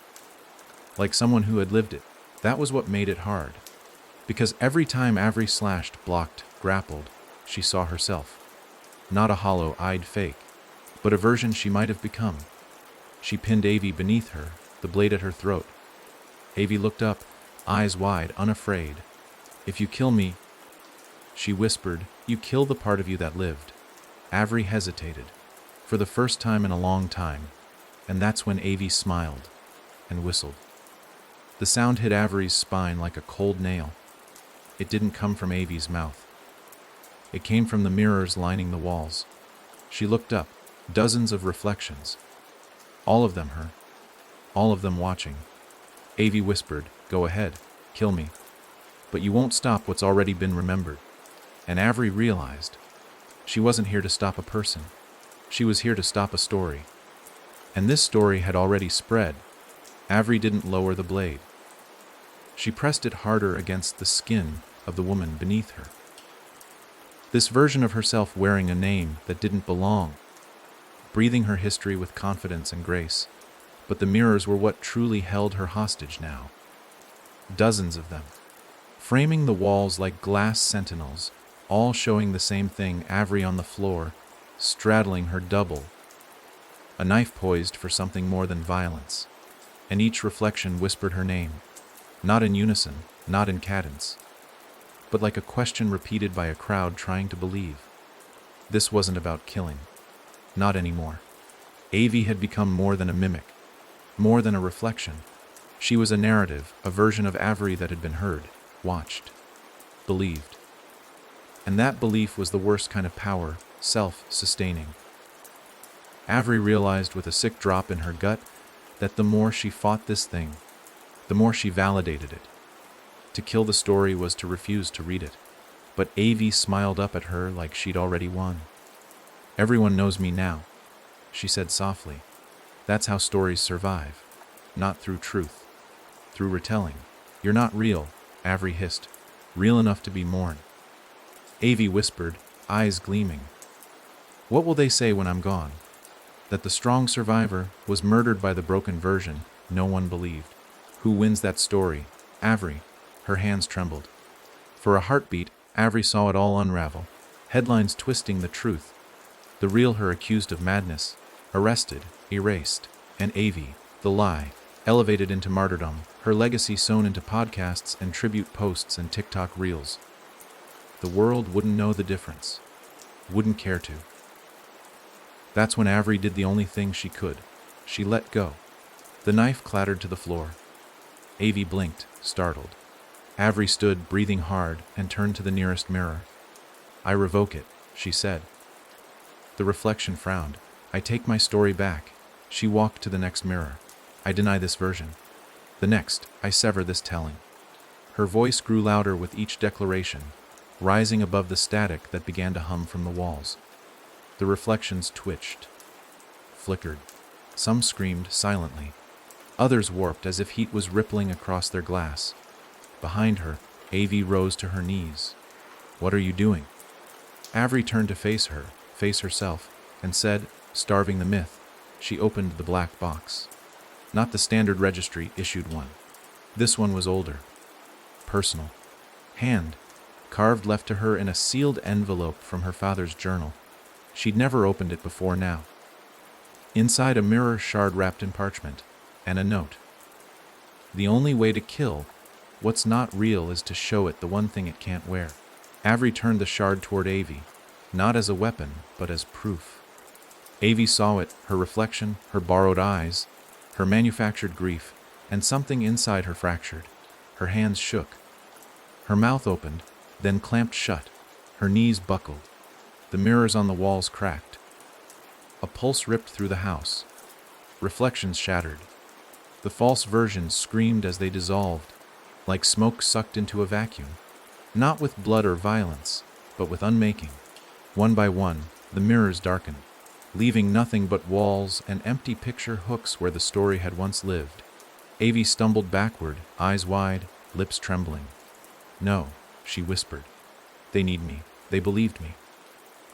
Like someone who had lived it. That was what made it hard. Because every time Avery slashed, blocked, grappled, she saw herself. Not a hollow-eyed fake, but a version she might have become. She pinned Avie beneath her, the blade at her throat. Avie looked up, eyes wide, unafraid. If you kill me, she whispered, you kill the part of you that lived. Avery hesitated, for the first time in a long time, and that's when Avie smiled and whistled. The sound hit Avery's spine like a cold nail. It didn't come from Avie's mouth. It came from the mirrors lining the walls. She looked up, dozens of reflections. All of them her. All of them watching. Avie whispered, go ahead, kill me. But you won't stop what's already been remembered. And Avery realized she wasn't here to stop a person. She was here to stop a story. And this story had already spread. Avery didn't lower the blade. She pressed it harder against the skin of the woman beneath her. This version of herself wearing a name that didn't belong, breathing her history with confidence and grace. But the mirrors were what truly held her hostage now. Dozens of them, framing the walls like glass sentinels, all showing the same thing, Avery on the floor, straddling her double, a knife poised for something more than violence. And each reflection whispered her name, not in unison, not in cadence, but like a question repeated by a crowd trying to believe. This wasn't about killing. Not anymore. Avie had become more than a mimic, more than a reflection. She was a narrative, a version of Avery that had been heard, watched, believed. And that belief was the worst kind of power, self-sustaining. Avery realized with a sick drop in her gut that the more she fought this thing, the more she validated it. To kill the story was to refuse to read it. But Avie smiled up at her like she'd already won. Everyone knows me now, she said softly. That's how stories survive. Not through truth. Through retelling. You're not real, Avery hissed. Real enough to be mourned. Avie whispered, eyes gleaming. What will they say when I'm gone? That the strong survivor was murdered by the broken version no one believed. Who wins that story? Avery. Her hands trembled. For a heartbeat, Avery saw it all unravel. Headlines twisting the truth. The real her accused of madness. Arrested, erased. And Avie, the lie, elevated into martyrdom. Her legacy sewn into podcasts and tribute posts and TikTok reels. The world wouldn't know the difference. Wouldn't care to. That's when Avery did the only thing she could. She let go. The knife clattered to the floor. Avie blinked, startled. Avery stood, breathing hard, and turned to the nearest mirror. I revoke it, she said. The reflection frowned. I take my story back. She walked to the next mirror. I deny this version. The next, I sever this telling. Her voice grew louder with each declaration, rising above the static that began to hum from the walls. The reflections twitched, flickered. Some screamed silently. Others warped as if heat was rippling across their glass. Behind her, Avi rose to her knees. What are you doing? Avery turned to face herself, and said, starving the myth. She opened the black box. Not the standard registry issued one. This one was older. Personal. Hand. Carved left to her in a sealed envelope from her father's journal. She'd never opened it before now. Inside a mirror shard wrapped in parchment, and a note. The only way to kill what's not real is to show it the one thing it can't wear. Avery turned the shard toward Avi, not as a weapon, but as proof. Avi saw it, her reflection, her borrowed eyes, her manufactured grief, and something inside her fractured. Her hands shook. Her mouth opened, then clamped shut. Her knees buckled. The mirrors on the walls cracked. A pulse ripped through the house. Reflections shattered. The false versions screamed as they dissolved, like smoke sucked into a vacuum. Not with blood or violence, but with unmaking. One by one, the mirrors darkened, leaving nothing but walls and empty picture hooks where the story had once lived. Avi stumbled backward, eyes wide, lips trembling. No, she whispered. They need me. They believed me.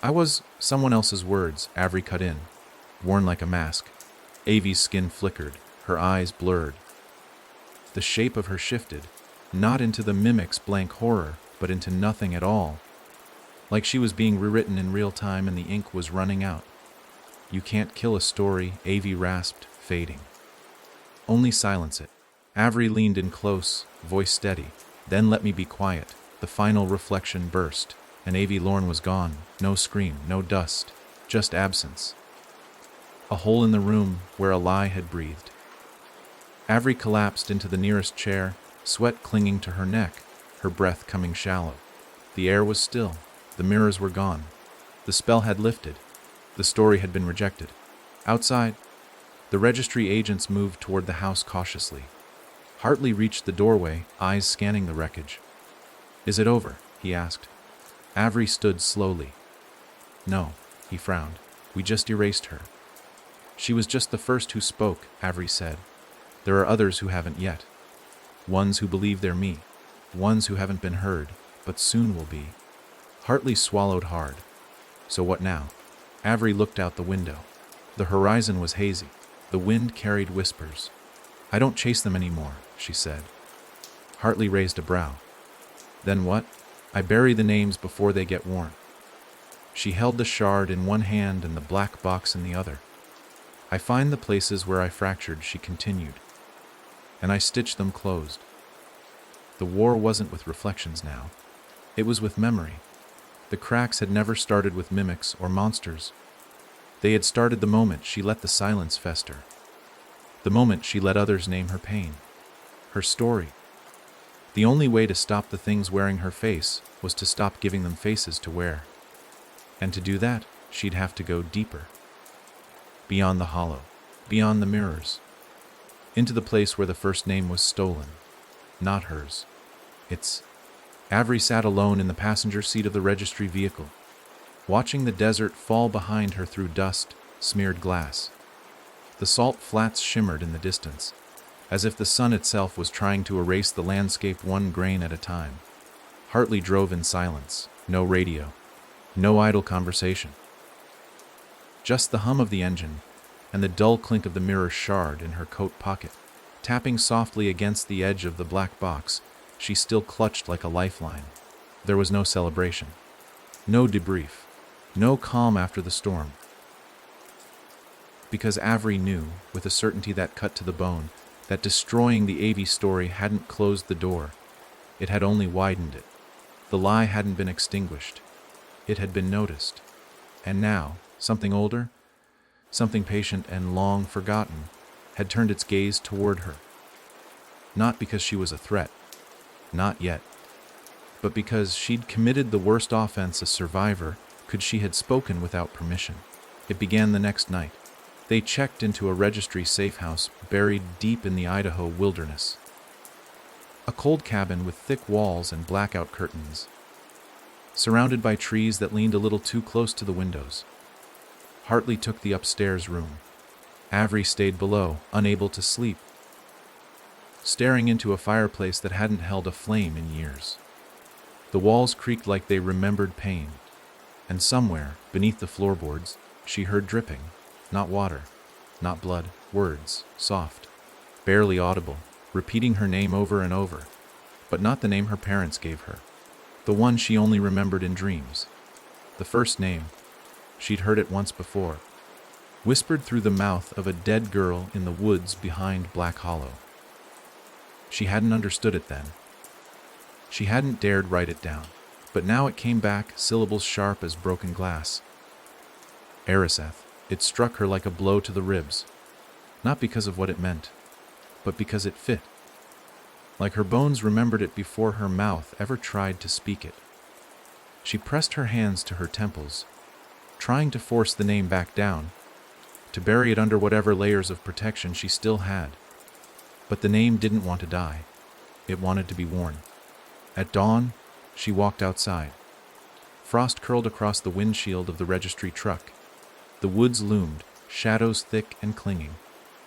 I was someone else's words, Avery cut in, worn like a mask. Avi's skin flickered, her eyes blurred. The shape of her shifted, not into the mimic's blank horror, but into nothing at all. Like she was being rewritten in real time and the ink was running out. You can't kill a story, Avi rasped, fading. Only silence it. Avery leaned in close, voice steady. Then let me be quiet. The final reflection burst, and Avi Lorne was gone. No scream, no dust, just absence. A hole in the room where a lie had breathed. Avery collapsed into the nearest chair, sweat clinging to her neck, her breath coming shallow. The air was still. The mirrors were gone. The spell had lifted. The story had been rejected. Outside, the registry agents moved toward the house cautiously. Hartley reached the doorway, eyes scanning the wreckage. Is it over? He asked. Avery stood slowly. No, he frowned. We just erased her. She was just the first who spoke, Avery said. There are others who haven't yet. Ones who believe they're me. Ones who haven't been heard, but soon will be. Hartley swallowed hard. So what now? Avery looked out the window. The horizon was hazy. The wind carried whispers. I don't chase them anymore, she said. Hartley raised a brow. Then what? I bury the names before they get worn. She held the shard in one hand and the black box in the other. I find the places where I fractured, she continued, and I stitch them closed. The war wasn't with reflections now. It was with memory. The cracks had never started with mimics or monsters. They had started the moment she let the silence fester. The moment she let others name her pain. Her story. The only way to stop the things wearing her face was to stop giving them faces to wear. And to do that, she'd have to go deeper. Beyond the hollow. Beyond the mirrors. Into the place where the first name was stolen. Not hers. It's... Avery sat alone in the passenger seat of the registry vehicle, watching the desert fall behind her through dust, smeared glass. The salt flats shimmered in the distance, as if the sun itself was trying to erase the landscape one grain at a time. Hartley drove in silence, no radio, no idle conversation. Just the hum of the engine, and the dull clink of the mirror shard in her coat pocket. Tapping softly against the edge of the black box, she still clutched like a lifeline. There was no celebration, no debrief, no calm after the storm. Because Avery knew, with a certainty that cut to the bone, that destroying the Avi story hadn't closed the door. It had only widened it. The lie hadn't been extinguished. It had been noticed. And now, something older, something patient and long forgotten, had turned its gaze toward her. Not because she was a threat. Not yet. but because she'd committed the worst offense a survivor could. She had spoken without permission. It began the next night. They checked into a registry safe house buried deep in the Idaho wilderness. A cold cabin with thick walls and blackout curtains, surrounded by trees that leaned a little too close to the windows. Hartley took the upstairs room. Avery stayed below, unable to sleep, staring into a fireplace that hadn't held a flame in years. The walls creaked like they remembered pain, and somewhere, beneath the floorboards, she heard dripping. Not water, not blood, words, soft, barely audible, repeating her name over and over, but not the name her parents gave her. The one she only remembered in dreams. The first name. She'd heard it once before, whispered through the mouth of a dead girl in the woods behind Black Hollow. She hadn't understood it then. She hadn't dared write it down, but now it came back, syllables sharp as broken glass. Eriseth. It struck her like a blow to the ribs, not because of what it meant, but because it fit. Like her bones remembered it before her mouth ever tried to speak it. She pressed her hands to her temples, trying to force the name back down, to bury it under whatever layers of protection she still had. But the name didn't want to die. It wanted to be worn. At dawn, she walked outside. Frost curled across the windshield of the registry truck. The woods loomed, shadows thick and clinging.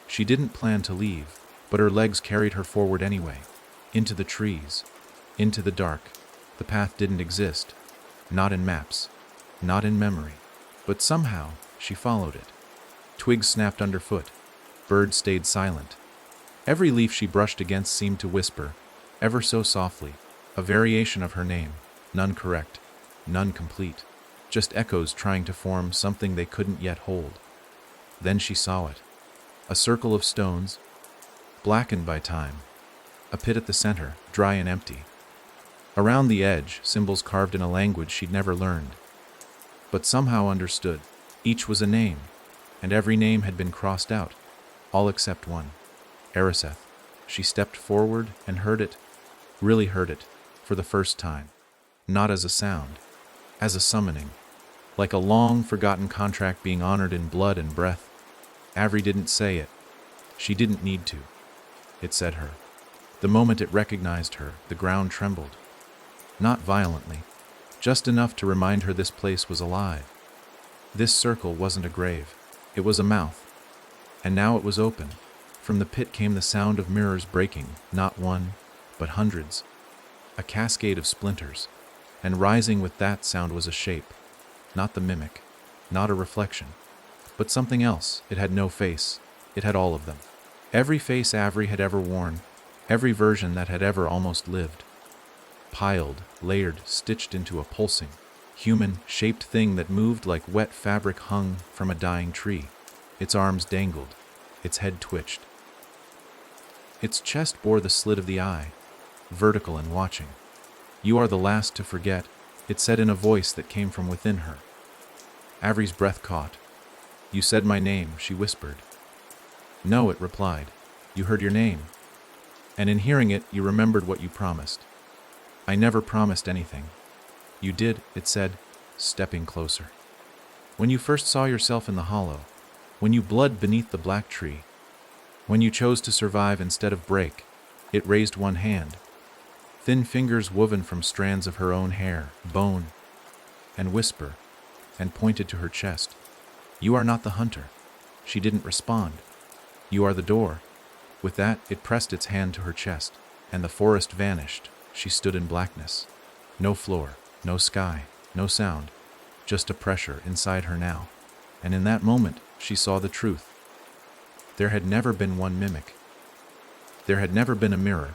She didn't plan to leave, but her legs carried her forward anyway. Into the trees, into the dark. The path didn't exist. Not in maps, not in memory. But somehow, she followed it. Twigs snapped underfoot. Birds stayed silent. Every leaf she brushed against seemed to whisper, ever so softly, a variation of her name, none correct, none complete. Just echoes trying to form something they couldn't yet hold. Then she saw it. A circle of stones, blackened by time. A pit at the center, dry and empty. Around the edge, symbols carved in a language she'd never learned, but somehow understood. Each was a name, and every name had been crossed out, all except one. Eriseth. She stepped forward and heard it, really heard it, for the first time. Not as a sound, as a summoning. Like a long-forgotten contract being honored in blood and breath. Avery didn't say it. She didn't need to. It said her. The moment it recognized her, the ground trembled. Not violently, just enough to remind her this place was alive. This circle wasn't a grave. It was a mouth. And now it was open. From the pit came the sound of mirrors breaking, not one, but hundreds. A cascade of splinters. And rising with that sound was a shape. Not the mimic, not a reflection, but something else. It had no face. It had all of them. Every face Avery had ever worn, every version that had ever almost lived. Piled, layered, stitched into a pulsing, human-shaped thing that moved like wet fabric hung from a dying tree. Its arms dangled. Its head twitched. Its chest bore the slit of the eye, vertical and watching. "You are the last to forget," it said in a voice that came from within her. Avery's breath caught. "You said my name," she whispered. "No," it replied. "You heard your name. And in hearing it, you remembered what you promised." "I never promised anything." "You did," it said, stepping closer. "When you first saw yourself in the hollow, when you bled beneath the black tree, when you chose to survive instead of break," it raised one hand. Thin fingers woven from strands of her own hair, bone, and whisper, and pointed to her chest. "You are not the hunter." She didn't respond. "You are the door." With that, it pressed its hand to her chest, and the forest vanished. She stood in blackness. No floor, no sky, no sound, just a pressure inside her now. And in that moment, she saw the truth. There had never been one mimic. There had never been a mirror.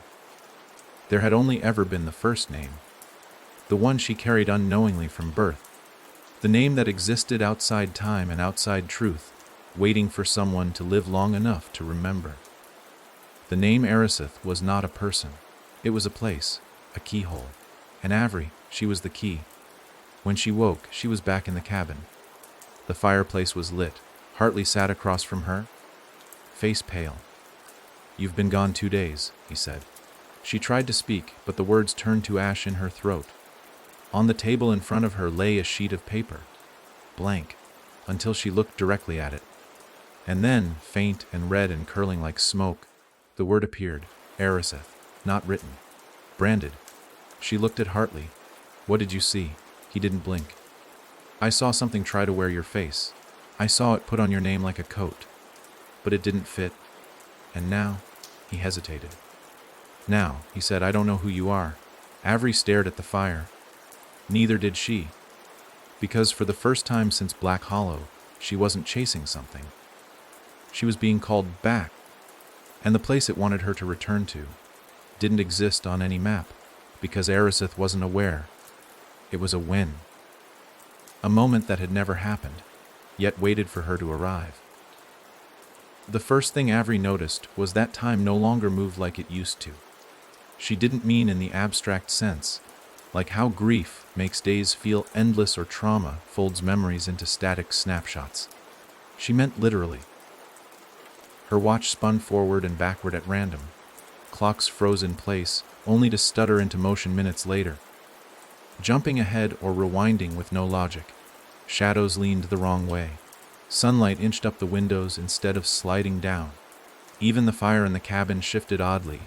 There had only ever been the first name, the one she carried unknowingly from birth, the name that existed outside time and outside truth, waiting for someone to live long enough to remember. The name Eriseth was not a person. It was a place, a keyhole. And Avery, she was the key. When she woke, she was back in the cabin. The fireplace was lit. Hartley sat across from her, face pale. "You've been gone 2 days," he said. She tried to speak, but the words turned to ash in her throat. On the table in front of her lay a sheet of paper, blank, until she looked directly at it. And then, faint and red and curling like smoke, the word appeared, Eriseth, not written, branded. She looked at Hartley. What did you see? He didn't blink. I saw something try to wear your face. I saw it put on your name like a coat. But it didn't fit. And now, he hesitated. Now, he said, I don't know who you are. Avery stared at the fire. Neither did she. Because for the first time since Black Hollow, she wasn't chasing something. She was being called back. And the place it wanted her to return to didn't exist on any map, because Eriseth wasn't aware. It was a when. A moment that had never happened, yet waited for her to arrive. The first thing Avery noticed was that time no longer moved like it used to. She didn't mean in the abstract sense, like how grief makes days feel endless or trauma folds memories into static snapshots. She meant literally. Her watch spun forward and backward at random. Clocks froze in place, only to stutter into motion minutes later. Jumping ahead or rewinding with no logic. Shadows leaned the wrong way. Sunlight inched up the windows instead of sliding down. Even the fire in the cabin shifted oddly,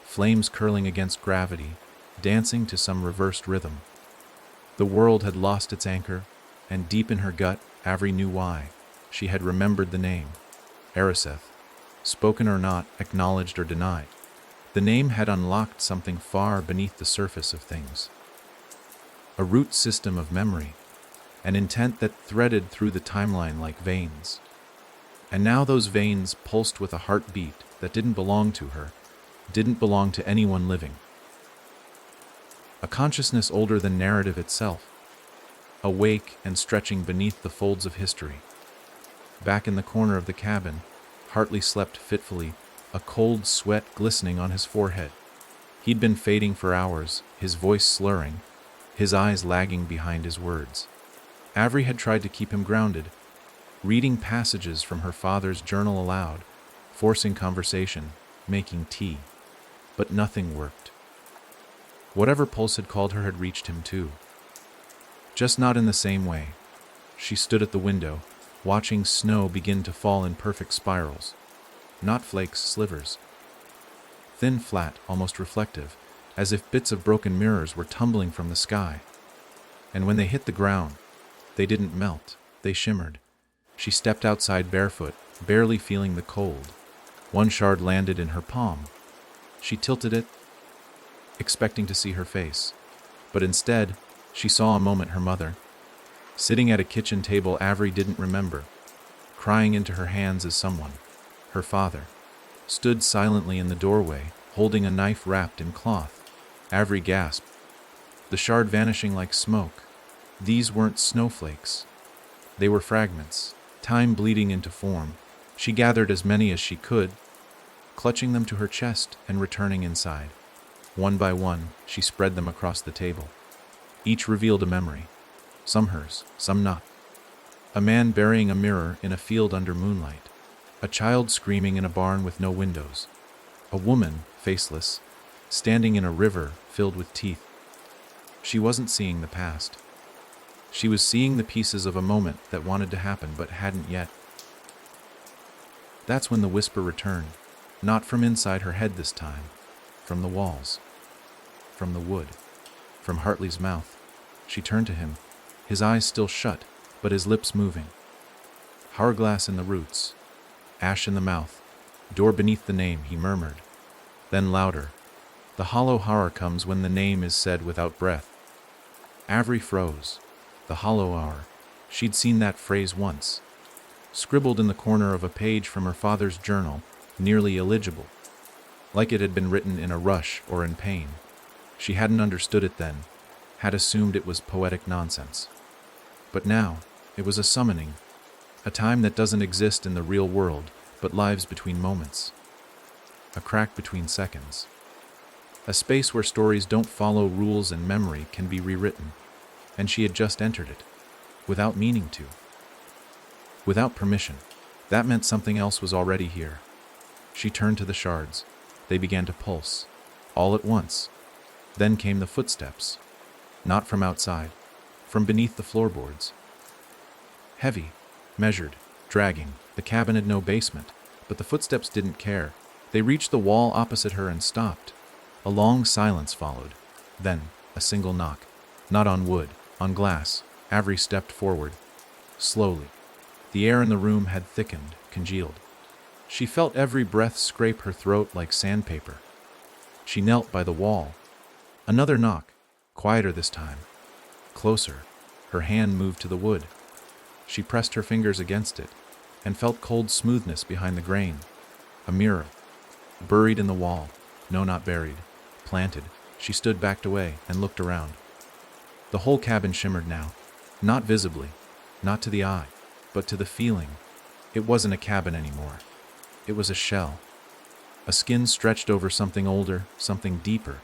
flames curling against gravity, dancing to some reversed rhythm. The world had lost its anchor, and deep in her gut, Avery knew why. She had remembered the name, Eriseth. Spoken or not, acknowledged or denied. The name had unlocked something far beneath the surface of things. A root system of memory, an intent that threaded through the timeline like veins. And now those veins pulsed with a heartbeat that didn't belong to her, didn't belong to anyone living. A consciousness older than narrative itself, awake and stretching beneath the folds of history. Back in the corner of the cabin, Hartley slept fitfully, a cold sweat glistening on his forehead. He'd been fading for hours, his voice slurring, his eyes lagging behind his words. Avery had tried to keep him grounded, reading passages from her father's journal aloud, forcing conversation, making tea. But nothing worked. Whatever pulse had called her had reached him too. Just not in the same way. She stood at the window, watching snow begin to fall in perfect spirals. Not flakes, slivers. Thin, flat, almost reflective, as if bits of broken mirrors were tumbling from the sky. And when they hit the ground, they didn't melt, they shimmered. She stepped outside barefoot, barely feeling the cold. One shard landed in her palm. She tilted it, expecting to see her face. But instead, she saw a moment her mother, sitting at a kitchen table Avery didn't remember, crying into her hands as someone, her father, stood silently in the doorway, holding a knife wrapped in cloth. Avery gasped, the shard vanishing like smoke. These weren't snowflakes. They were fragments, time bleeding into form. She gathered as many as she could, clutching them to her chest and returning inside. One by one, she spread them across the table. Each revealed a memory, some hers, some not. A man burying a mirror in a field under moonlight. A child screaming in a barn with no windows. A woman, faceless, standing in a river filled with teeth. She wasn't seeing the past. She was seeing the pieces of a moment that wanted to happen but hadn't yet. That's when the whisper returned, not from inside her head this time, from the walls, from the wood, from Hartley's mouth. She turned to him, his eyes still shut, but his lips moving. Hourglass in the roots, ash in the mouth, door beneath the name, he murmured. Then louder. The hollow horror comes when the name is said without breath. Avery froze. The hollow hour. She'd seen that phrase once, scribbled in the corner of a page from her father's journal, nearly illegible, like it had been written in a rush or in pain. She hadn't understood it then, had assumed it was poetic nonsense. But now, it was a summoning, a time that doesn't exist in the real world, but lives between moments. A crack between seconds. A space where stories don't follow rules and memory can be rewritten, and she had just entered it, without meaning to. Without permission. That meant something else was already here. She turned to the shards. They began to pulse, all at once. Then came the footsteps. Not from outside, from beneath the floorboards. Heavy, measured, dragging. The cabin had no basement, but the footsteps didn't care. They reached the wall opposite her and stopped. A long silence followed. Then, a single knock. Not on wood, on glass. Avery stepped forward. Slowly. The air in the room had thickened, congealed. She felt every breath scrape her throat like sandpaper. She knelt by the wall. Another knock, quieter this time. Closer. Her hand moved to the wood. She pressed her fingers against it and felt cold smoothness behind the grain. A mirror. Buried in the wall. No, not buried. Planted. She stood backed away and looked around. The whole cabin shimmered now. Not visibly, not to the eye, but to the feeling. It wasn't a cabin anymore. It was a shell. A skin stretched over something older, something deeper.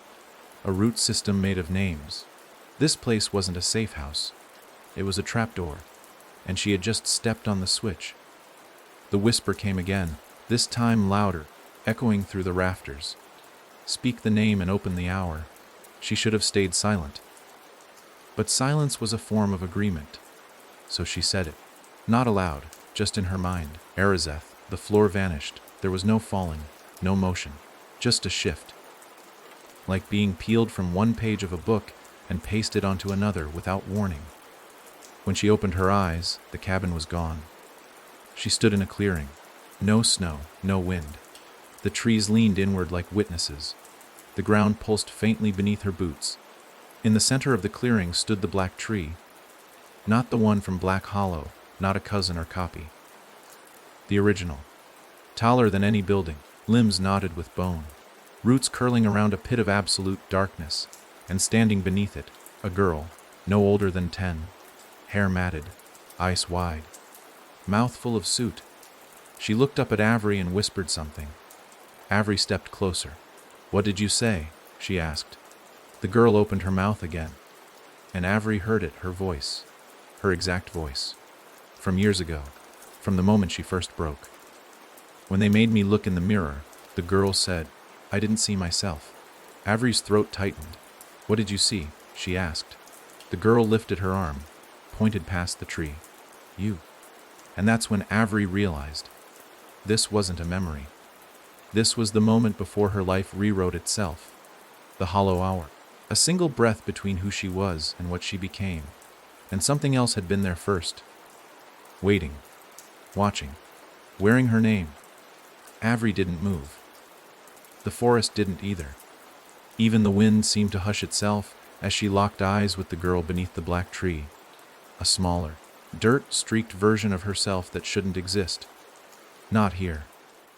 A root system made of names. This place wasn't a safe house. It was a trapdoor, and she had just stepped on the switch. The whisper came again, this time louder, echoing through the rafters. Speak the name and open the hour. She should have stayed silent. But silence was a form of agreement. So she said it. Not aloud, just in her mind. Arazeth. The floor vanished. There was no falling, no motion, just a shift. Like being peeled from one page of a book and pasted onto another without warning. When she opened her eyes, the cabin was gone. She stood in a clearing. No snow, no wind. The trees leaned inward like witnesses. The ground pulsed faintly beneath her boots. In the center of the clearing stood the black tree. Not the one from Black Hollow, not a cousin or copy. The original. Taller than any building, limbs knotted with bone. Roots curling around a pit of absolute darkness, and standing beneath it, a girl, no older than 10. Hair matted, eyes wide. Mouth full of soot. She looked up at Avery and whispered something. Avery stepped closer. "What did you say?" she asked. The girl opened her mouth again, and Avery heard it, her voice, her exact voice, from years ago, from the moment she first broke. "When they made me look in the mirror," the girl said, "I didn't see myself." Avery's throat tightened. "What did you see?" she asked. The girl lifted her arm, pointed past the tree. "You." And that's when Avery realized. This wasn't a memory. This was the moment before her life rewrote itself. The hollow hour. A single breath between who she was and what she became. And something else had been there first. Waiting. Watching. Wearing her name. Avery didn't move. The forest didn't either. Even the wind seemed to hush itself as she locked eyes with the girl beneath the black tree. A smaller, dirt-streaked version of herself that shouldn't exist. Not here.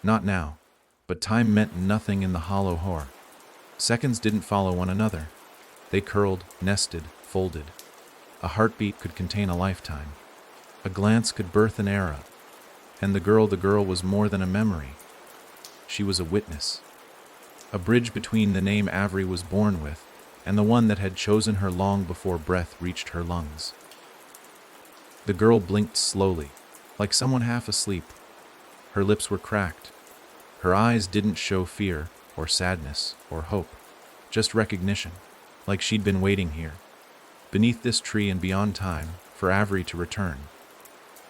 Not now. But time meant nothing in the hollow horror. Seconds didn't follow one another. They curled, nested, folded. A heartbeat could contain a lifetime. A glance could birth an era. And the girl was more than a memory. She was a witness. A bridge between the name Avery was born with and the one that had chosen her long before breath reached her lungs. The girl blinked slowly, like someone half asleep. Her lips were cracked. Her eyes didn't show fear or sadness or hope, just recognition, like she'd been waiting here, beneath this tree and beyond time, for Avery to return,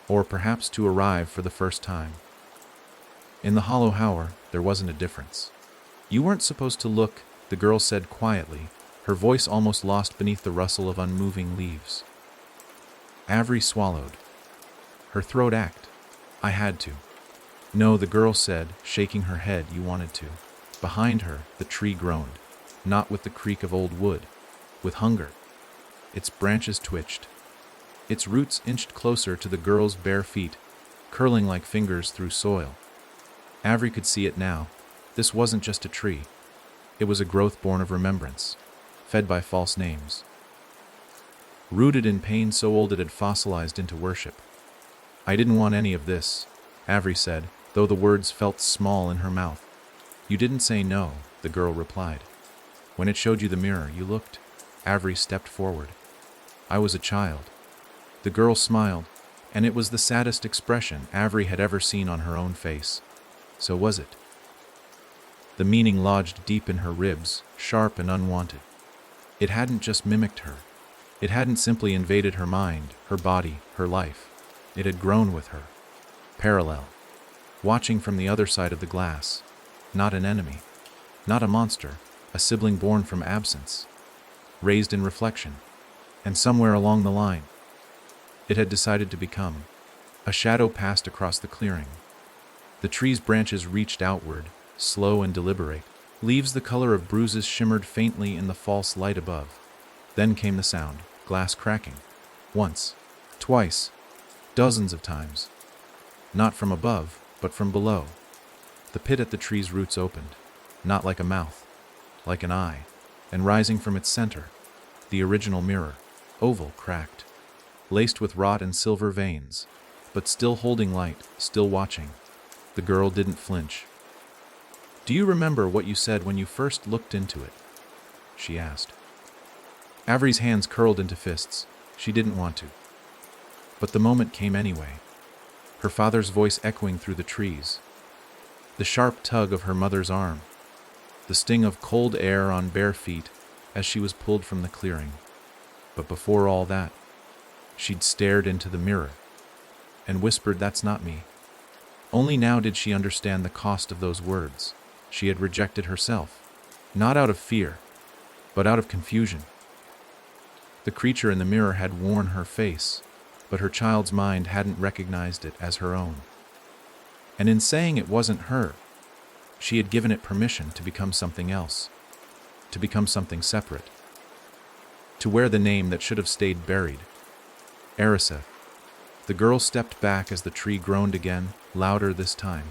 or perhaps to arrive for the first time. In the hollow hour, there wasn't a difference. "You weren't supposed to look," the girl said quietly, her voice almost lost beneath the rustle of unmoving leaves. Avery swallowed. Her throat ached. "I had to." "No," the girl said, shaking her head, "you wanted to." Behind her, the tree groaned, not with the creak of old wood, with hunger. Its branches twitched. Its roots inched closer to the girl's bare feet, curling like fingers through soil. Avery could see it now. This wasn't just a tree. It was a growth born of remembrance, fed by false names. Rooted in pain so old it had fossilized into worship. "I didn't want any of this," Avery said, though the words felt small in her mouth. "You didn't say no," the girl replied. "When it showed you the mirror, you looked." Avery stepped forward. "I was a child." The girl smiled, and it was the saddest expression Avery had ever seen on her own face. "So was it." The meaning lodged deep in her ribs, sharp and unwanted. It hadn't just mimicked her. It hadn't simply invaded her mind, her body, her life. It had grown with her. Parallel. Watching from the other side of the glass. Not an enemy. Not a monster. A sibling born from absence. Raised in reflection. And somewhere along the line, it had decided to become. A shadow passed across the clearing. The tree's branches reached outward, slow and deliberate. Leaves the color of bruises shimmered faintly in the false light above. Then came the sound, glass cracking. Once, twice, dozens of times. Not from above, but from below. The pit at the tree's roots opened, not like a mouth, like an eye, and rising from its center, the original mirror, oval, cracked, laced with wrought and silver veins, but still holding light, still watching. The girl didn't flinch. "Do you remember what you said when you first looked into it?" she asked. Avery's hands curled into fists. She didn't want to. But the moment came anyway. Her father's voice echoing through the trees. The sharp tug of her mother's arm. The sting of cold air on bare feet as she was pulled from the clearing. But before all that, she'd stared into the mirror and whispered, "That's not me." Only now did she understand the cost of those words. She had rejected herself, not out of fear, but out of confusion. The creature in the mirror had worn her face, but her child's mind hadn't recognized it as her own. And in saying it wasn't her, she had given it permission to become something else, to become something separate, to wear the name that should have stayed buried. Eriseth. The girl stepped back as the tree groaned again, louder this time.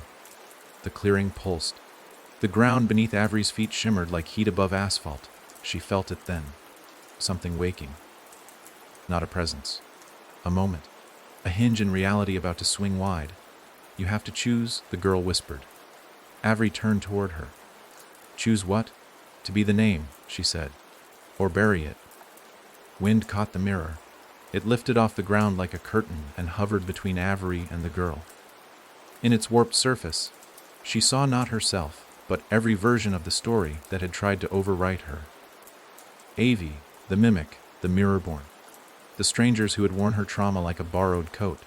The clearing pulsed. The ground beneath Avery's feet shimmered like heat above asphalt. She felt it then. Something waking. Not a presence. A moment. A hinge in reality about to swing wide. "You have to choose," the girl whispered. Avery turned toward her. "Choose what?" "To be the name," she said. "Or bury it." Wind caught the mirror. It lifted off the ground like a curtain and hovered between Avery and the girl. In its warped surface, she saw not herself, but every version of the story that had tried to overwrite her. Avie, the mimic, the mirror-born. The strangers who had worn her trauma like a borrowed coat.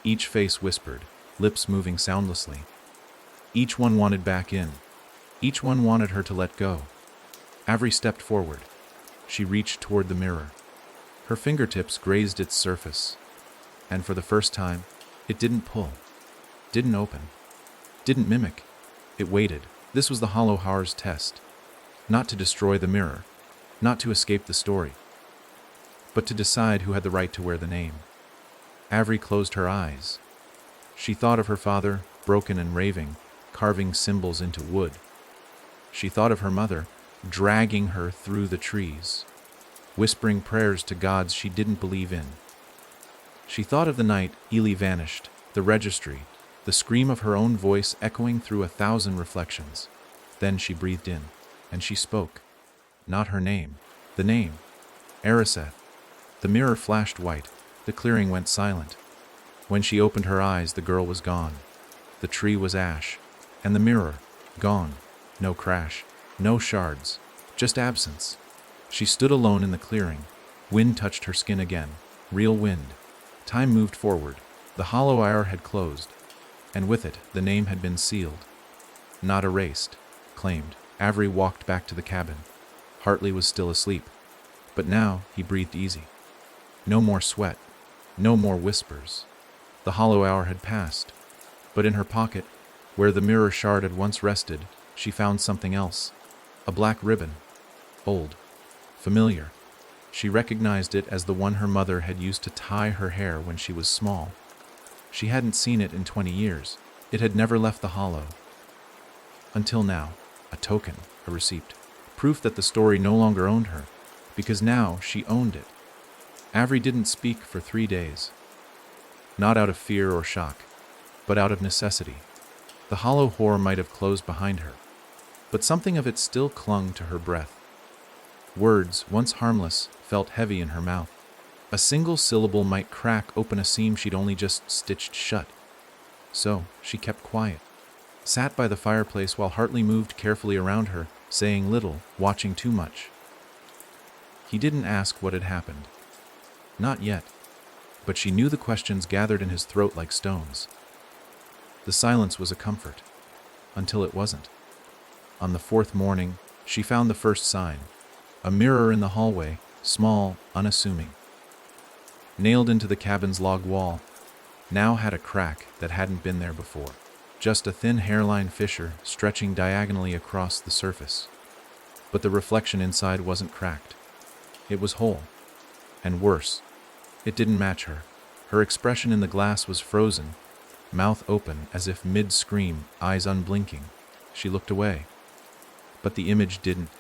Each face whispered, lips moving soundlessly. Each one wanted back in. Each one wanted her to let go. Avery stepped forward. She reached toward the mirror. Her fingertips grazed its surface, and for the first time, it didn't pull, didn't open, didn't mimic. It waited. This was the Hollow Horror's test. Not to destroy the mirror, not to escape the story, but to decide who had the right to wear the name. Avery closed her eyes. She thought of her father, broken and raving, carving symbols into wood. She thought of her mother, dragging her through the trees, whispering prayers to gods she didn't believe in. She thought of the night Eerie vanished, the registry, the scream of her own voice echoing through 1,000 reflections. Then she breathed in, and she spoke. Not her name, the name. Eriseth. The mirror flashed white, the clearing went silent. When she opened her eyes, the girl was gone. The tree was ash, and the mirror, gone. No crash, no shards, just absence. She stood alone in the clearing. Wind touched her skin again, real wind. Time moved forward. The hollow hour had closed, and with it, the name had been sealed. Not erased, claimed. Avery walked back to the cabin. Hartley was still asleep, but now he breathed easy. No more sweat, no more whispers. The hollow hour had passed, but in her pocket, where the mirror shard had once rested, she found something else. A black ribbon. Old. Familiar. She recognized it as the one her mother had used to tie her hair when she was small. She hadn't seen it in 20 years. It had never left the hollow. Until now, a token, a receipt, proof that the story no longer owned her, because now she owned it. Avery didn't speak for 3 days. Not out of fear or shock, but out of necessity. The hollow horror might have closed behind her, but something of it still clung to her breath. Words, once harmless, felt heavy in her mouth. A single syllable might crack open a seam she'd only just stitched shut. So she kept quiet. sat by the fireplace while Hartley moved carefully around her, saying little, watching too much. He didn't ask what had happened. Not yet. But she knew the questions gathered in his throat like stones. The silence was a comfort. Until it wasn't. On the fourth morning, she found the first sign. A mirror in the hallway, small, unassuming. Nailed into the cabin's log wall, now had a crack that hadn't been there before. Just a thin hairline fissure stretching diagonally across the surface. But the reflection inside wasn't cracked. It was whole. And worse, it didn't match her. Her expression in the glass was frozen, mouth open as if mid-scream, eyes unblinking. She looked away. But the image didn't.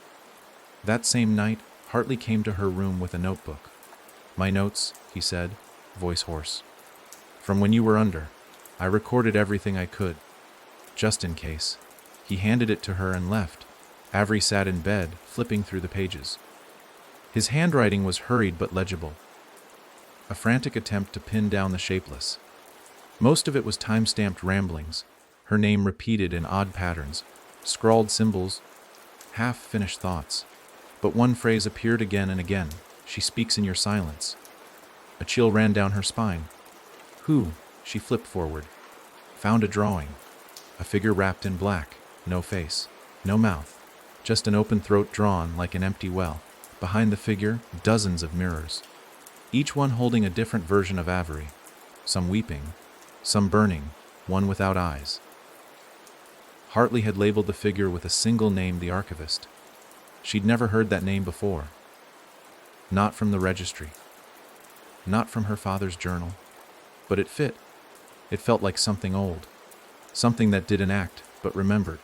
That same night, Hartley came to her room with a notebook. "My notes," he said, voice hoarse. "From when you were under. I recorded everything I could. Just in case." He handed it to her and left. Avery sat in bed, flipping through the pages. His handwriting was hurried but legible. A frantic attempt to pin down the shapeless. Most of it was time-stamped ramblings, her name repeated in odd patterns, scrawled symbols, half-finished thoughts. But one phrase appeared again and again: "She speaks in your silence." A chill ran down her spine. "Who?" She flipped forward. Found a drawing. A figure wrapped in black, no face, no mouth, just an open throat drawn like an empty well. Behind the figure, dozens of mirrors, each one holding a different version of Avery, some weeping, some burning, one without eyes. Hartley had labeled the figure with a single name, the archivist. She'd never heard that name before. Not from the registry. Not from her father's journal. But it fit. It felt like something old. Something that didn't act, but remembered.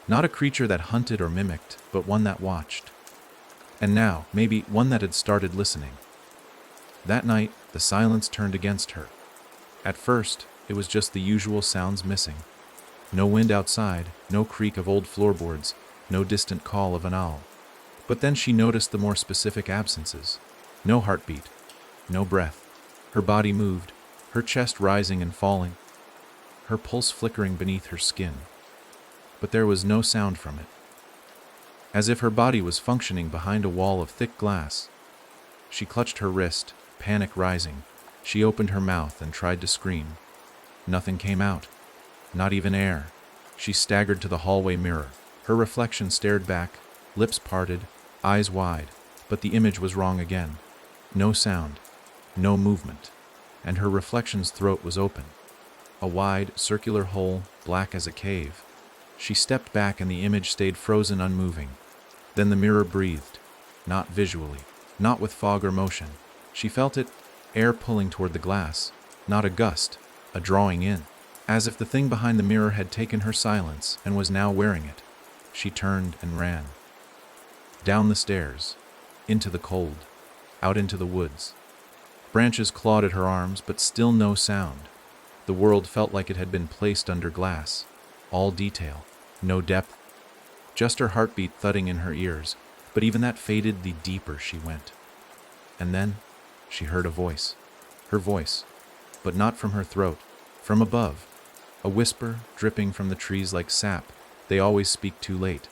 Not a creature that hunted or mimicked, but one that watched. And now, maybe one that had started listening. That night, the silence turned against her. At first, it was just the usual sounds missing. No wind outside, no creak of old floorboards, no distant call of an owl. But then she noticed the more specific absences. No heartbeat, no breath. Her body moved, her chest rising and falling, her pulse flickering beneath her skin. But there was no sound from it. As if her body was functioning behind a wall of thick glass. She clutched her wrist, panic rising. She opened her mouth and tried to scream. Nothing came out. Not even air. She staggered to the hallway mirror. Her reflection stared back, lips parted, eyes wide, but the image was wrong again. No sound, no movement, and her reflection's throat was open. A wide, circular hole, black as a cave. She stepped back and the image stayed frozen, unmoving. Then the mirror breathed, not visually, not with fog or motion. She felt it, air pulling toward the glass, not a gust, a drawing in, as if the thing behind the mirror had taken her silence and was now wearing it. She turned and ran. Down the stairs, into the cold, out into the woods. Branches clawed at her arms, but still no sound. The world felt like it had been placed under glass. All detail, no depth, just her heartbeat thudding in her ears, but even that faded the deeper she went. And then she heard a voice. Her voice, but not from her throat, from above. A whisper dripping from the trees like sap. They always speak too late.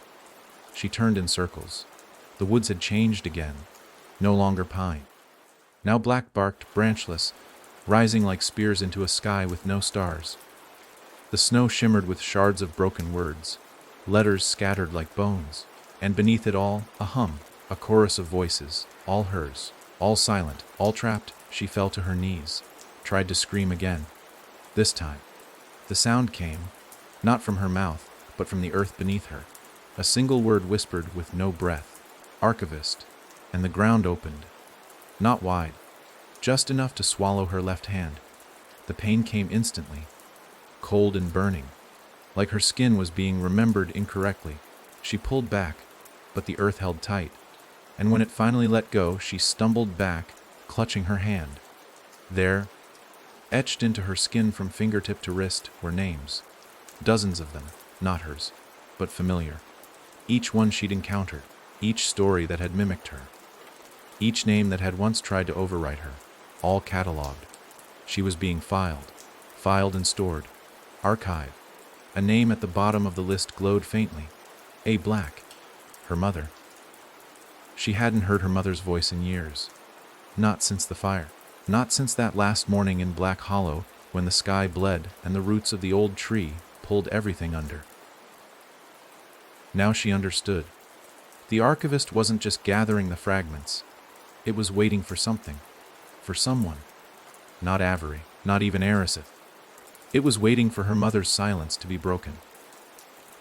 She turned in circles. The woods had changed again. No longer pine. Now black-barked, branchless, rising like spears into a sky with no stars. The snow shimmered with shards of broken words, letters scattered like bones, and beneath it all, a hum, a chorus of voices, all hers, all silent, all trapped. She fell to her knees, tried to scream again. This time, the sound came, not from her mouth, but from the earth beneath her. A single word whispered with no breath, "Archivist," and the ground opened. Not wide, just enough to swallow her left hand. The pain came instantly, cold and burning, like her skin was being remembered incorrectly. She pulled back, but the earth held tight, and when it finally let go, she stumbled back, clutching her hand. There, etched into her skin from fingertip to wrist, were names. Dozens of them, not hers, but familiar. Each one she'd encountered, each story that had mimicked her, each name that had once tried to overwrite her, all catalogued. She was being filed and stored, archived, A name at the bottom of the list glowed faintly. A. Black. Her mother. She hadn't heard her mother's voice in years. Not since the fire. Not since that last morning in Black Hollow when the sky bled and the roots of the old tree pulled everything under. Now she understood. The archivist wasn't just gathering the fragments. It was waiting for something. For someone. Not Avery, not even Eriseth. It was waiting for her mother's silence to be broken.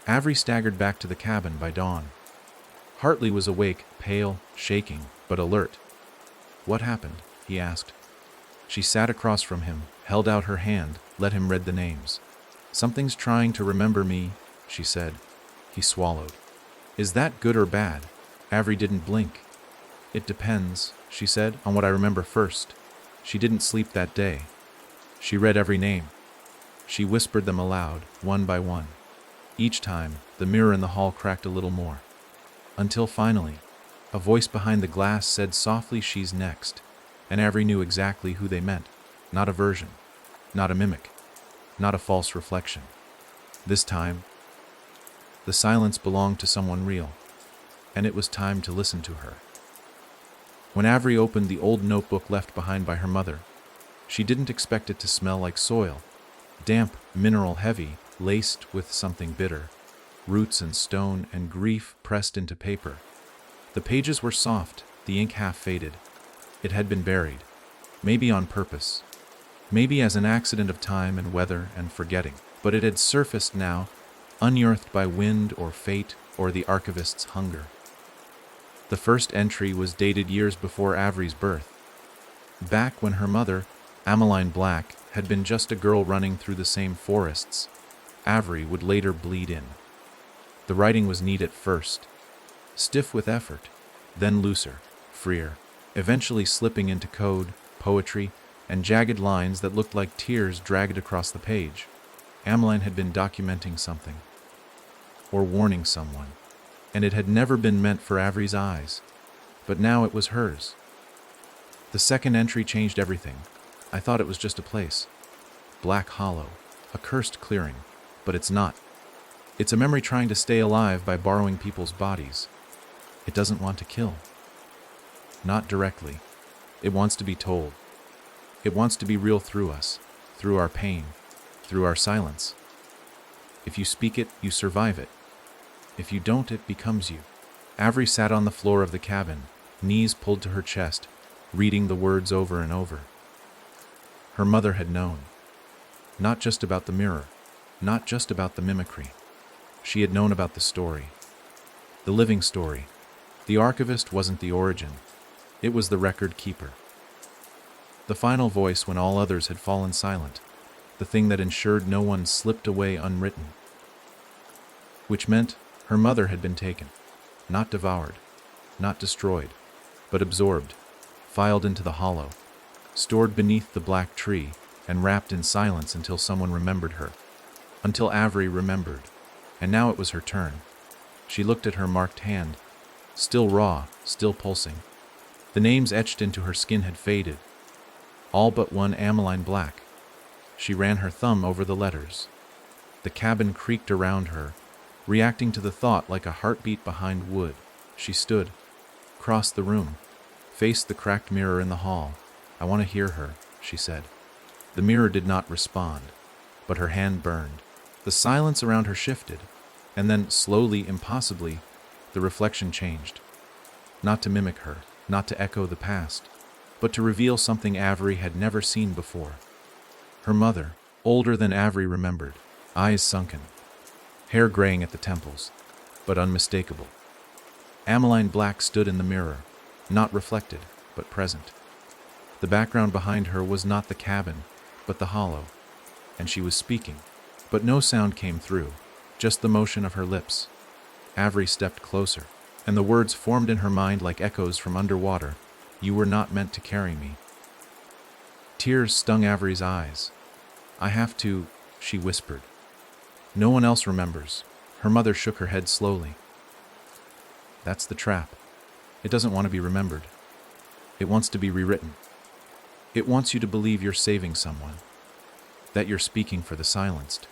Avery staggered back to the cabin by dawn. Hartley was awake, pale, shaking, but alert. "What happened?" he asked. She sat across from him, held out her hand, let him read the names. "Something's trying to remember me," she said. He swallowed. "Is that good or bad?" Avery didn't blink. "It depends," she said, "on what I remember first." She didn't sleep that day. She read every name. She whispered them aloud, one by one. Each time, the mirror in the hall cracked a little more. Until finally, a voice behind the glass said softly, "She's next," and Avery knew exactly who they meant. Not a version, not a mimic, not a false reflection. This time, the silence belonged to someone real, and it was time to listen to her. When Avery opened the old notebook left behind by her mother, she didn't expect it to smell like soil. Damp, mineral heavy, laced with something bitter. Roots and stone and grief pressed into paper. The pages were soft, the ink half faded. It had been buried. Maybe on purpose. Maybe as an accident of time and weather and forgetting. But it had surfaced now, unearthed by wind or fate or the archivist's hunger. The first entry was dated years before Avery's birth. Back when her mother, Emmeline Black, had been just a girl running through the same forests, Avery would later bleed in. The writing was neat at first, stiff with effort, then looser, freer, eventually slipping into code, poetry, and jagged lines that looked like tears dragged across the page. Emmeline had been documenting something, or warning someone, and it had never been meant for Avery's eyes, but now it was hers. The second entry changed everything. I thought it was just a place. Black Hollow, a cursed clearing, but it's not. It's a memory trying to stay alive by borrowing people's bodies. It doesn't want to kill. Not directly. It wants to be told. It wants to be real through us, through our pain, through our silence. If you speak it, you survive it. If you don't, it becomes you. Avery sat on the floor of the cabin, knees pulled to her chest, reading the words over and over. Her mother had known. Not just about the mirror, not just about the mimicry. She had known about the story. The living story. The archivist wasn't the origin. It was the record keeper. The final voice when all others had fallen silent. The thing that ensured no one slipped away unwritten. Which meant her mother had been taken. Not devoured. Not destroyed. But absorbed. Filed into the hollow. Stored beneath the black tree and wrapped in silence until someone remembered her. Until Avery remembered. And now it was her turn. She looked at her marked hand. Still raw, still pulsing. The names etched into her skin had faded. All but one, Emmeline Black. She ran her thumb over the letters. The cabin creaked around her, reacting to the thought like a heartbeat behind wood. She stood, crossed the room, faced the cracked mirror in the hall. "I want to hear her," she said. The mirror did not respond, but her hand burned. The silence around her shifted, and then, slowly, impossibly, the reflection changed. Not to mimic her, not to echo the past, but to reveal something Avery had never seen before. Her mother, older than Avery remembered, eyes sunken, hair graying at the temples, but unmistakable. Emmeline Black stood in the mirror, not reflected, but present. The background behind her was not the cabin, but the hollow, and she was speaking, but no sound came through, just the motion of her lips. Avery stepped closer, and the words formed in her mind like echoes from underwater. "You were not meant to carry me." Tears stung Avery's eyes. "I have to," she whispered. "No one else remembers." Her mother shook her head slowly. "That's the trap. It doesn't want to be remembered. It wants to be rewritten. It wants you to believe you're saving someone, that you're speaking for the silenced."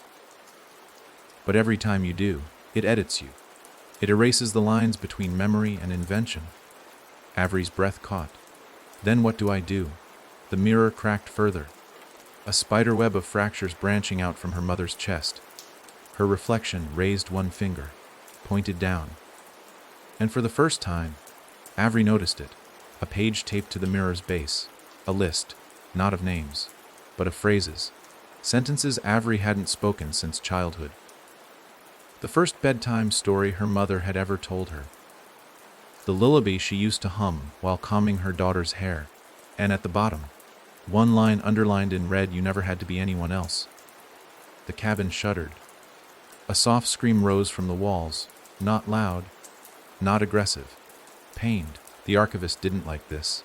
But every time you do, it edits you. It erases the lines between memory and invention. Avery's breath caught. Then what do I do? The mirror cracked further. A spider web of fractures branching out from her mother's chest. Her reflection raised one finger, pointed down. And for the first time, Avery noticed it. A page taped to the mirror's base. A list, not of names, but of phrases. Sentences Avery hadn't spoken since childhood. The first bedtime story her mother had ever told her. The lullaby she used to hum while combing her daughter's hair. And at the bottom, one line underlined in red: "You never had to be anyone else." The cabin shuddered. A soft scream rose from the walls, not loud, not aggressive, pained. The archivist didn't like this,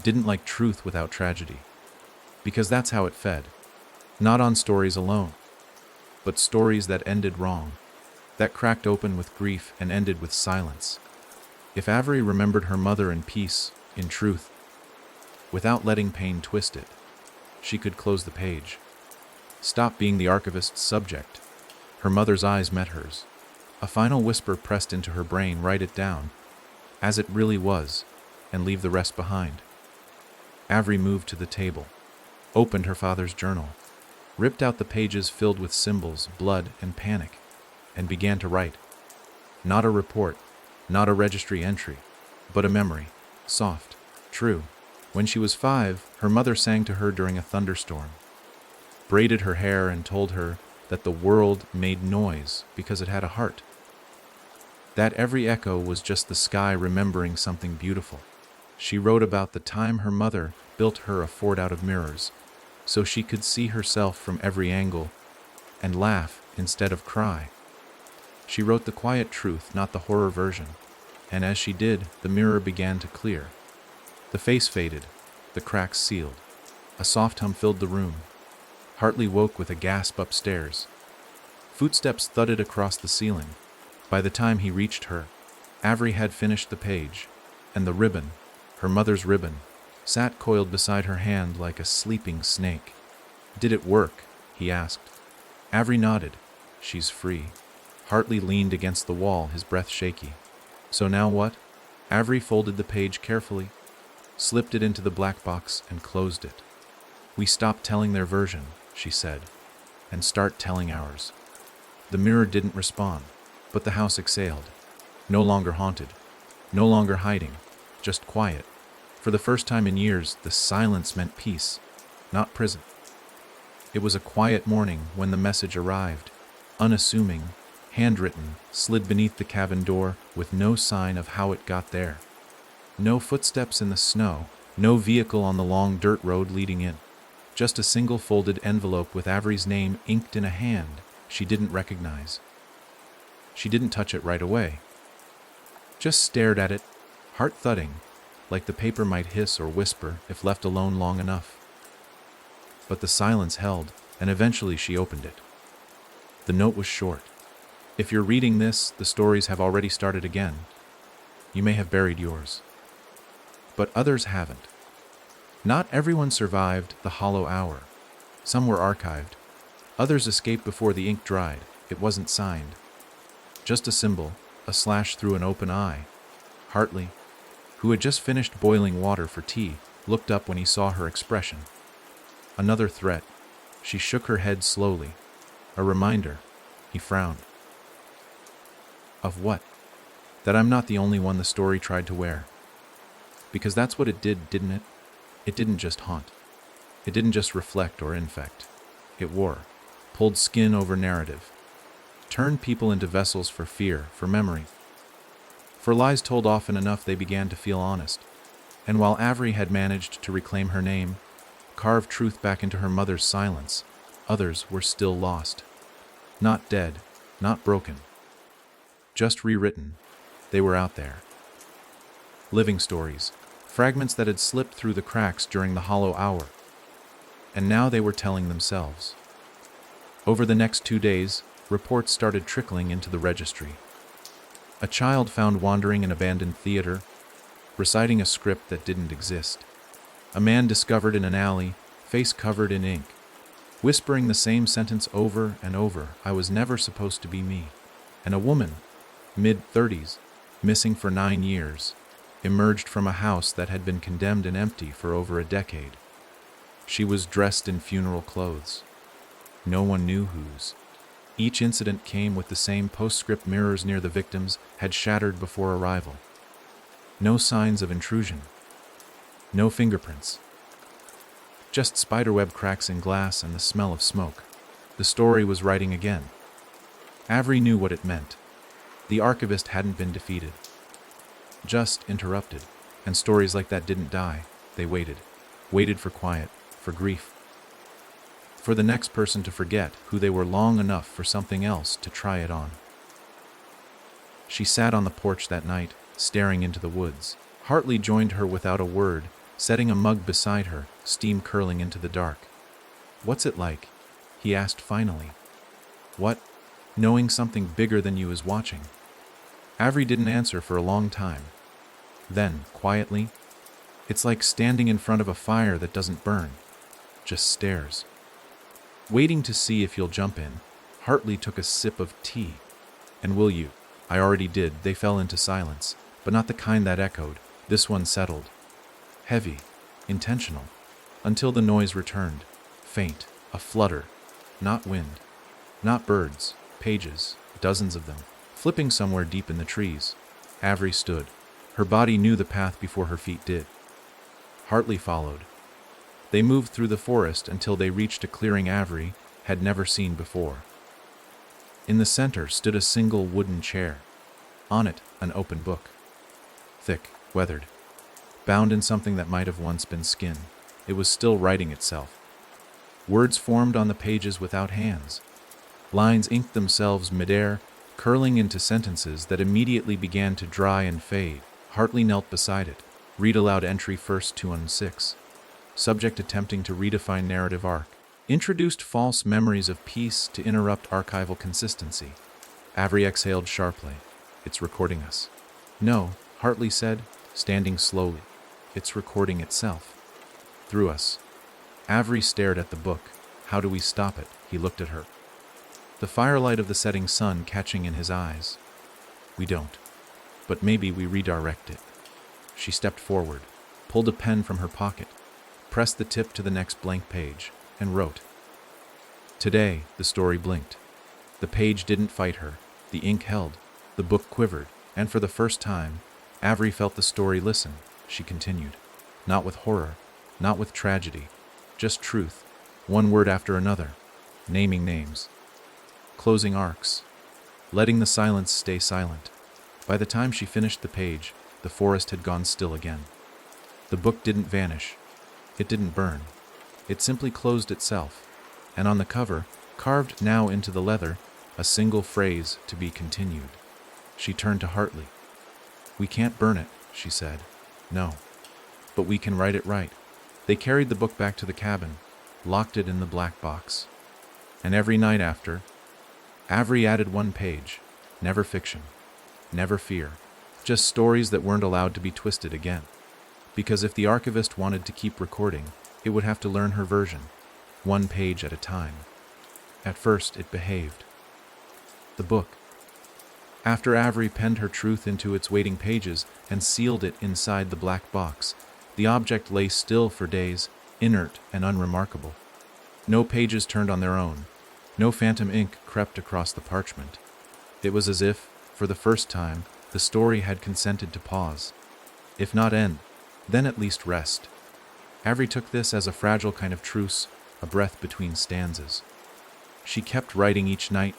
didn't like truth without tragedy, because that's how it fed. Not on stories alone, but stories that ended wrong, that cracked open with grief and ended with silence. If Avery remembered her mother in peace, in truth, without letting pain twist it, she could close the page. Stop being the archivist's subject. Her mother's eyes met hers. A final whisper pressed into her brain: write it down, as it really was, and leave the rest behind. Avery moved to the table, opened her father's journal, ripped out the pages filled with symbols, blood, and panic, and began to write. Not a report, not a registry entry, but a memory, soft, true. When she was 5, her mother sang to her during a thunderstorm, braided her hair, and told her that the world made noise because it had a heart. That every echo was just the sky remembering something beautiful. She wrote about the time her mother built her a fort out of mirrors, so she could see herself from every angle and laugh instead of cry. She wrote the quiet truth, not the horror version, and as she did, the mirror began to clear. The face faded, the cracks sealed. A soft hum filled the room. Hartley woke with a gasp upstairs. Footsteps thudded across the ceiling. By the time he reached her, Avery had finished the page, and the ribbon, her mother's ribbon, sat coiled beside her hand like a sleeping snake. "Did it work?" he asked. Avery nodded. "She's free." Hartley leaned against the wall, his breath shaky. "So now what?" Avery folded the page carefully, slipped it into the black box, and closed it. "We stop telling their version," she said, "and start telling ours." The mirror didn't respond, but the house exhaled. No longer haunted, no longer hiding, just quiet. For the first time in years, the silence meant peace, not prison. It was a quiet morning when the message arrived, unassuming, handwritten, slid beneath the cabin door with no sign of how it got there. No footsteps in the snow, no vehicle on the long dirt road leading in. Just a single folded envelope with Avery's name inked in a hand she didn't recognize. She didn't touch it right away. Just stared at it, heart thudding, like the paper might hiss or whisper if left alone long enough. But the silence held, and eventually she opened it. The note was short. "If you're reading this, the stories have already started again. You may have buried yours. But others haven't. Not everyone survived the hollow hour. Some were archived. Others escaped before the ink dried. It wasn't signed. Just a symbol, a slash through an open eye." Hartley, who had just finished boiling water for tea, looked up when he saw her expression. Another threat. She shook her head slowly. A reminder. He frowned. Of what? That I'm not the only one the story tried to wear. Because that's what it did, didn't it? It didn't just haunt. It didn't just reflect or infect. It wore, pulled skin over narrative, turned people into vessels for fear, for memory. For lies told often enough, they began to feel honest. And while Avery had managed to reclaim her name, carve truth back into her mother's silence, others were still lost. Not dead, not broken. Just rewritten. They were out there. Living stories, fragments that had slipped through the cracks during the hollow hour. And now they were telling themselves. Over the next 2 days, reports started trickling into the registry. A child found wandering an abandoned theater, reciting a script that didn't exist. A man discovered in an alley, face covered in ink. whispering the same sentence over and over. I was never supposed to be me. And a woman, mid-30s, missing for 9 years, emerged from a house that had been condemned and empty for over a decade. She was dressed in funeral clothes. No one knew whose. Each incident came with the same postscript. Mirrors near the victims had shattered before arrival. No signs of intrusion. No fingerprints. Just spiderweb cracks in glass and the smell of smoke. The story was writing again. Avery knew what it meant. The archivist hadn't been defeated. Just interrupted. And stories like that didn't die. They waited. Waited for quiet, for grief. For the next person to forget who they were long enough for something else to try it on. She sat on the porch that night, staring into the woods. Hartley joined her without a word, setting a mug beside her, steam curling into the dark. "What's it like?" he asked finally. "What? Knowing something bigger than you is watching?" Avery didn't answer for a long time. Then, quietly, "It's like standing in front of a fire that doesn't burn, just stares. Waiting to see if you'll jump in." Hartley took a sip of tea. "And will you?" "I already did." They fell into silence, but not the kind that echoed. This one settled. Heavy, intentional, until the noise returned. Faint, a flutter. Not wind, not birds, pages, dozens of them, flipping somewhere deep in the trees. Avery stood. Her body knew the path before her feet did. Hartley followed. They moved through the forest until they reached a clearing Avery had never seen before. In the center stood a single wooden chair. On it, an open book. Thick, weathered, bound in something that might have once been skin. It was still writing itself. Words formed on the pages without hands. Lines inked themselves midair, curling into sentences that immediately began to dry and fade. Hartley knelt beside it. Read aloud entry 1-216. Subject attempting to redefine narrative arc. Introduced false memories of peace to interrupt archival consistency. Avery exhaled sharply. "It's recording us." "No," Hartley said, standing slowly. "It's recording itself. Through us." Avery stared at the book. "How do we stop it?" He looked at her. The firelight of the setting sun catching in his eyes. "We don't. But maybe we redirect it." She stepped forward, pulled a pen from her pocket, pressed the tip to the next blank page, and wrote. Today, the story blinked. The page didn't fight her. The ink held. The book quivered. And for the first time, Avery felt the story listen. She continued. Not with horror, not with tragedy, just truth, one word after another, naming names, closing arcs, letting the silence stay silent. By the time she finished the page, the forest had gone still again. The book didn't vanish. It didn't burn. It simply closed itself, and on the cover, carved now into the leather, a single phrase to be continued. She turned to Hartley. "We can't burn it," she said. "No. But we can write it right." They carried the book back to the cabin, locked it in the black box. And every night after, Avery added one page. Never fiction. Never fear. Just stories that weren't allowed to be twisted again. Because if the archivist wanted to keep recording, it would have to learn her version, one page at a time. At first, it behaved. The book. After Avery penned her truth into its waiting pages and sealed it inside the black box, the object lay still for days, inert and unremarkable. No pages turned on their own. No phantom ink crept across the parchment. It was as if, for the first time, the story had consented to pause. If not end, then at least rest. Avery took this as a fragile kind of truce, a breath between stanzas. She kept writing each night,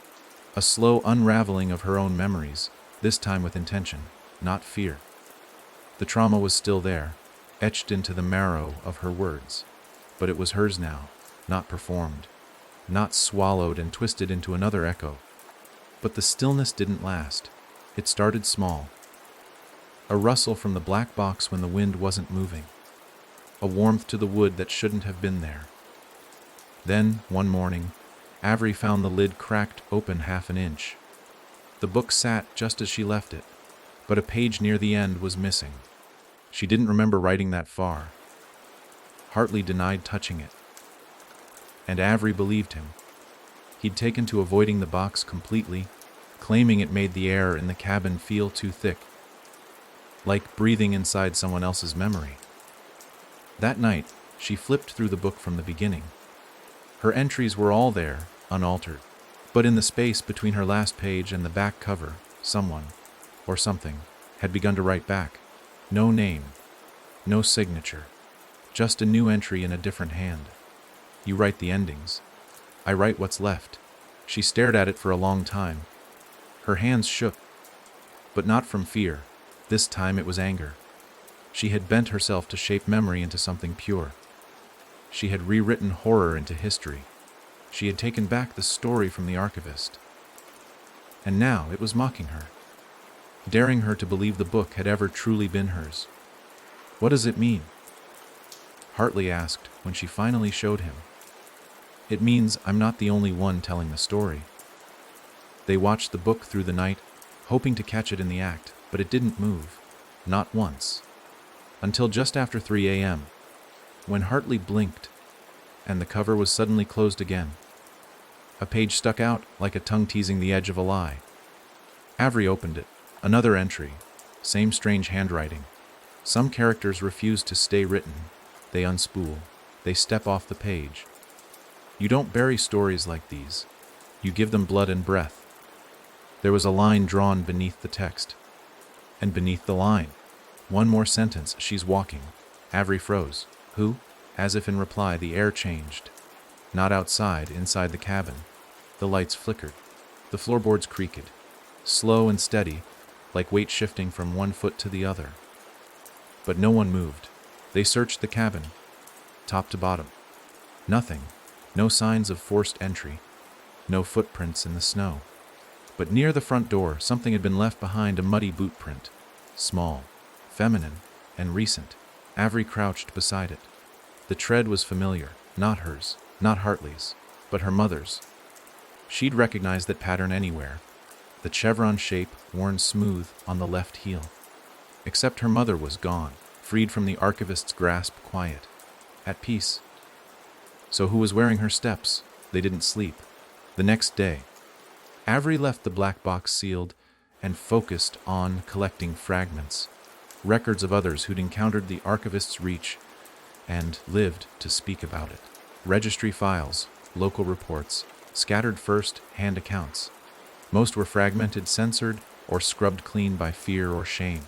a slow unraveling of her own memories, this time with intention, not fear. The trauma was still there, etched into the marrow of her words. But it was hers now, not performed, not swallowed and twisted into another echo. But the stillness didn't last. It started small. A rustle from the black box when the wind wasn't moving. A warmth to the wood that shouldn't have been there. Then, one morning, Avery found the lid cracked open half an inch. The book sat just as she left it, but a page near the end was missing. She didn't remember writing that far. Hartley denied touching it. And Avery believed him. He'd taken to avoiding the box completely, claiming it made the air in the cabin feel too thick, like breathing inside someone else's memory. That night, she flipped through the book from the beginning. Her entries were all there, unaltered. But in the space between her last page and the back cover, someone, or something, had begun to write back. No name, no signature, just a new entry in a different hand. You write the endings. I write what's left. She stared at it for a long time. Her hands shook, but not from fear. This time it was anger. She had bent herself to shape memory into something pure. She had rewritten horror into history. She had taken back the story from the archivist. And now it was mocking her, daring her to believe the book had ever truly been hers. What does it mean? Hartley asked when she finally showed him. It means I'm not the only one telling the story. They watched the book through the night, hoping to catch it in the act, but it didn't move, not once, until just after 3 a.m., when Hartley blinked, and the cover was suddenly closed again. A page stuck out like a tongue teasing the edge of a lie. Avery opened it. Another entry. Same strange handwriting. Some characters refuse to stay written. They unspool. They step off the page. You don't bury stories like these. You give them blood and breath. There was a line drawn beneath the text. And beneath the line, one more sentence. She's walking. Avery froze. Who? As if in reply, the air changed. Not outside, inside the cabin. The lights flickered. The floorboards creaked. Slow and steady, like weight shifting from one foot to the other. But no one moved. They searched the cabin, top to bottom. Nothing. No signs of forced entry. No footprints in the snow. But near the front door, something had been left behind, a muddy boot print. Small, feminine, and recent. Avery crouched beside it. The tread was familiar, not hers, not Hartley's, but her mother's. She'd recognize that pattern anywhere. The chevron shape worn smooth on the left heel. Except her mother was gone, freed from the archivist's grasp, quiet, at peace. So who was wearing her steps? They didn't sleep. The next day, Avery left the black box sealed and focused on collecting fragments, records of others who'd encountered the archivist's reach and lived to speak about it. Registry files, local reports, scattered first-hand accounts. Most were fragmented, censored, or scrubbed clean by fear or shame.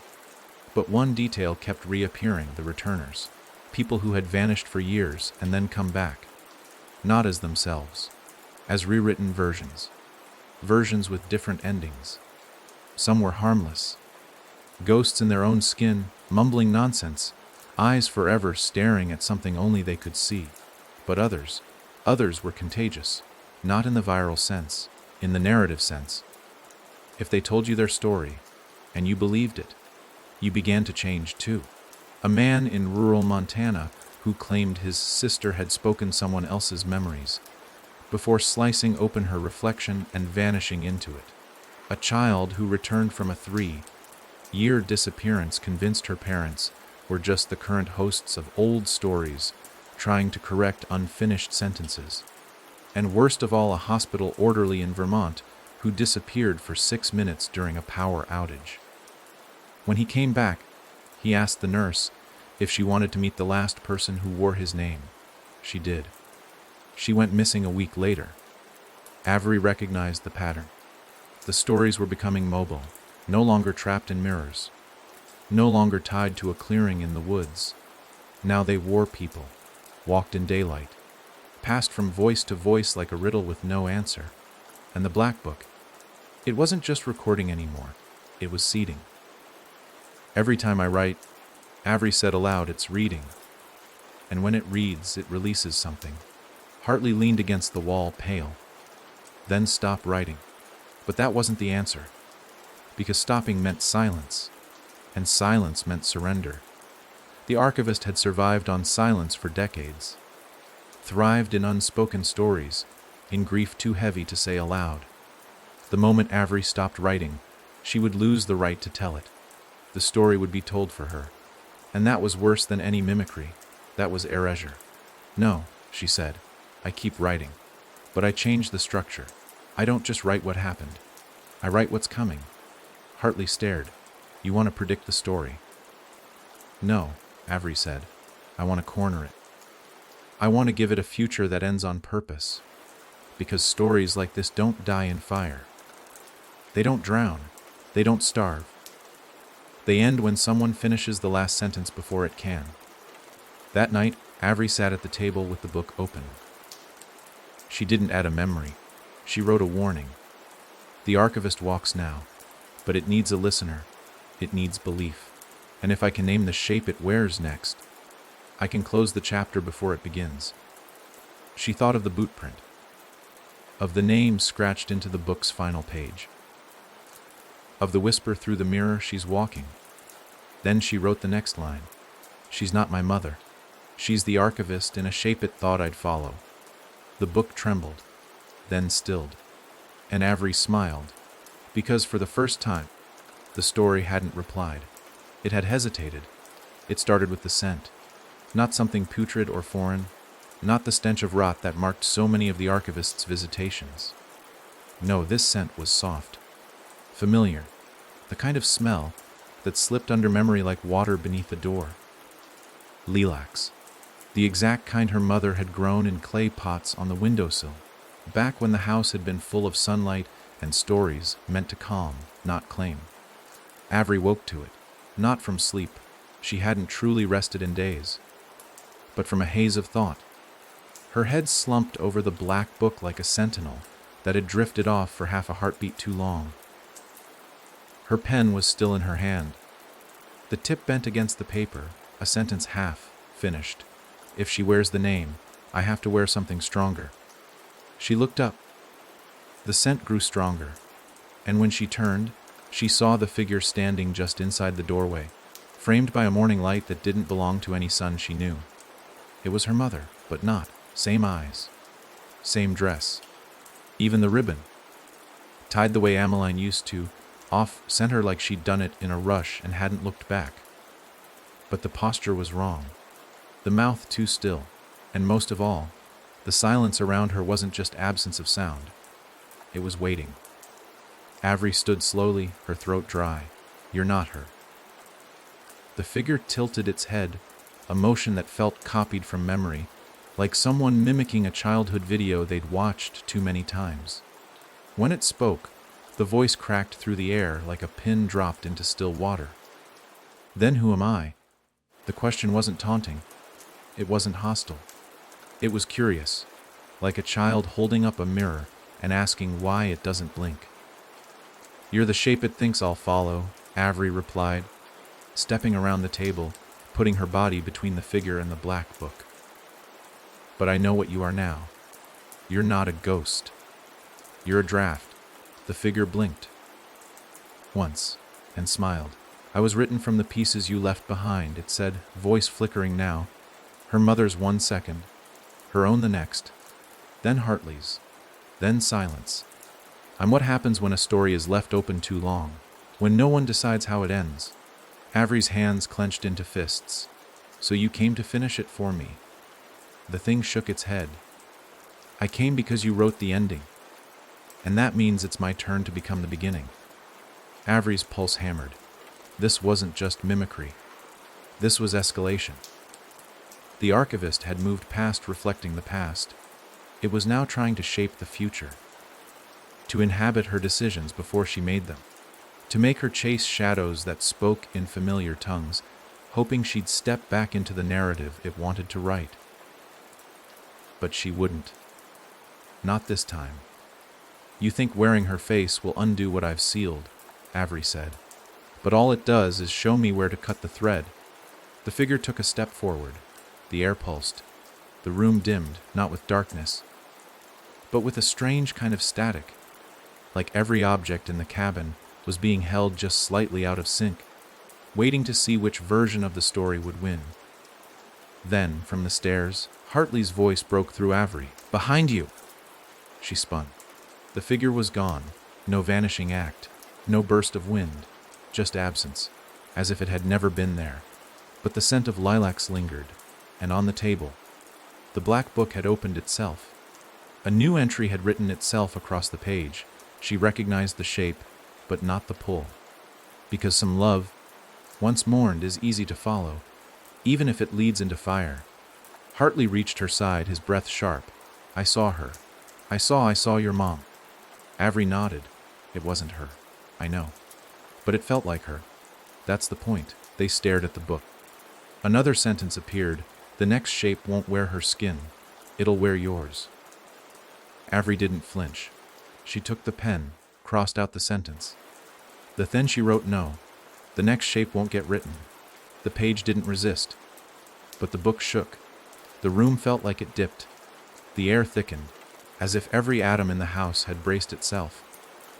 But one detail kept reappearing: the returners. People who had vanished for years and then come back. Not as themselves. As rewritten versions. Versions with different endings. Some were harmless. Ghosts in their own skin, mumbling nonsense. Eyes forever staring at something only they could see. But others were contagious. Not in the viral sense, in the narrative sense. If they told you their story, and you believed it, you began to change too. A man in rural Montana who claimed his sister had spoken someone else's memories, before slicing open her reflection and vanishing into it. A child who returned from a 3-year disappearance, convinced her parents were just the current hosts of old stories, trying to correct unfinished sentences. And worst of all, a hospital orderly in Vermont who disappeared for 6 minutes during a power outage. When he came back, he asked the nurse if she wanted to meet the last person who wore his name. She did. She went missing a week later. Avery recognized the pattern. The stories were becoming mobile, no longer trapped in mirrors, no longer tied to a clearing in the woods. Now they wore people, walked in daylight, passed from voice to voice like a riddle with no answer. And the Black Book, it wasn't just recording anymore, it was seeding. Every time I write, Avery said aloud, it's reading. And when it reads, it releases something. Hartley leaned against the wall, pale, then stopped writing. But that wasn't the answer, because stopping meant silence, and silence meant surrender. The archivist had survived on silence for decades, thrived in unspoken stories, in grief too heavy to say aloud. The moment Avery stopped writing, she would lose the right to tell it. The story would be told for her, and that was worse than any mimicry. That was erasure. No, she said, I keep writing. But I change the structure. I don't just write what happened. I write what's coming. Hartley stared. You want to predict the story? No, Avery said. I want to corner it. I want to give it a future that ends on purpose. Because stories like this don't die in fire. They don't drown. They don't starve. They end when someone finishes the last sentence before it can. That night, Avery sat at the table with the book open. She didn't add a memory. She wrote a warning. The archivist walks now, but it needs a listener. It needs belief. And if I can name the shape it wears next, I can close the chapter before it begins. She thought of the boot print, of the name scratched into the book's final page, of the whisper through the mirror she's walking. Then she wrote the next line. She's not my mother. She's the archivist in a shape it thought I'd follow. The book trembled, then stilled, and Avery smiled, because for the first time, the story hadn't replied. It had hesitated. It started with the scent, not something putrid or foreign, not the stench of rot that marked so many of the archivist's visitations. No, this scent was soft, familiar, the kind of smell that slipped under memory like water beneath a door. Lilacs. The exact kind her mother had grown in clay pots on the windowsill, back when the house had been full of sunlight and stories meant to calm, not claim. Avery woke to it, not from sleep. She hadn't truly rested in days, but from a haze of thought. Her head slumped over the black book like a sentinel that had drifted off for half a heartbeat too long. Her pen was still in her hand. The tip bent against the paper, a sentence half finished. If she wears the name, I have to wear something stronger. She looked up. The scent grew stronger, and when she turned, she saw the figure standing just inside the doorway, framed by a morning light that didn't belong to any sun she knew. It was her mother, but not. Same eyes. Same dress. Even the ribbon, tied the way Ameline used to, off sent her like she'd done it in a rush and hadn't looked back. But the posture was wrong. The mouth too still, and most of all, the silence around her wasn't just absence of sound. It was waiting. Avery stood slowly, her throat dry. You're not her. The figure tilted its head, a motion that felt copied from memory, like someone mimicking a childhood video they'd watched too many times. When it spoke, the voice cracked through the air like a pin dropped into still water. Then who am I? The question wasn't taunting. It wasn't hostile. It was curious, like a child holding up a mirror and asking why it doesn't blink. You're the shape it thinks I'll follow, Avery replied, stepping around the table, putting her body between the figure and the black book. But I know what you are now. You're not a ghost. You're a draft. The figure blinked once and smiled. I was written from the pieces you left behind, it said, voice flickering now. Her mother's 1 second, her own the next, then Hartley's, then silence. I'm what happens when a story is left open too long, when no one decides how it ends. Avery's hands clenched into fists. So you came to finish it for me. The thing shook its head. I came because you wrote the ending, and that means it's my turn to become the beginning. Avery's pulse hammered. This wasn't just mimicry. This was escalation. The archivist had moved past reflecting the past. It was now trying to shape the future, to inhabit her decisions before she made them, to make her chase shadows that spoke in familiar tongues, hoping she'd step back into the narrative it wanted to write. But she wouldn't. Not this time. You think wearing her face will undo what I've sealed, Avery said. But all it does is show me where to cut the thread. The figure took a step forward. The air pulsed. The room dimmed, not with darkness, but with a strange kind of static, like every object in the cabin was being held just slightly out of sync, waiting to see which version of the story would win. Then, from the stairs, Hartley's voice broke through Avery. Behind you! She spun. The figure was gone. No vanishing act. No burst of wind. Just absence, as if it had never been there. But the scent of lilacs lingered, and on the table, the black book had opened itself. A new entry had written itself across the page. She recognized the shape, but not the pull. Because some love, once mourned, is easy to follow, even if it leads into fire. Hartley reached her side, his breath sharp. I saw her. I saw your mom. Avery nodded. It wasn't her. I know. But it felt like her. That's the point. They stared at the book. Another sentence appeared. The next shape won't wear her skin. It'll wear yours. Avery didn't flinch. She took the pen, crossed out the sentence. Then she wrote no. The next shape won't get written. The page didn't resist. But the book shook. The room felt like it dipped. The air thickened, as if every atom in the house had braced itself.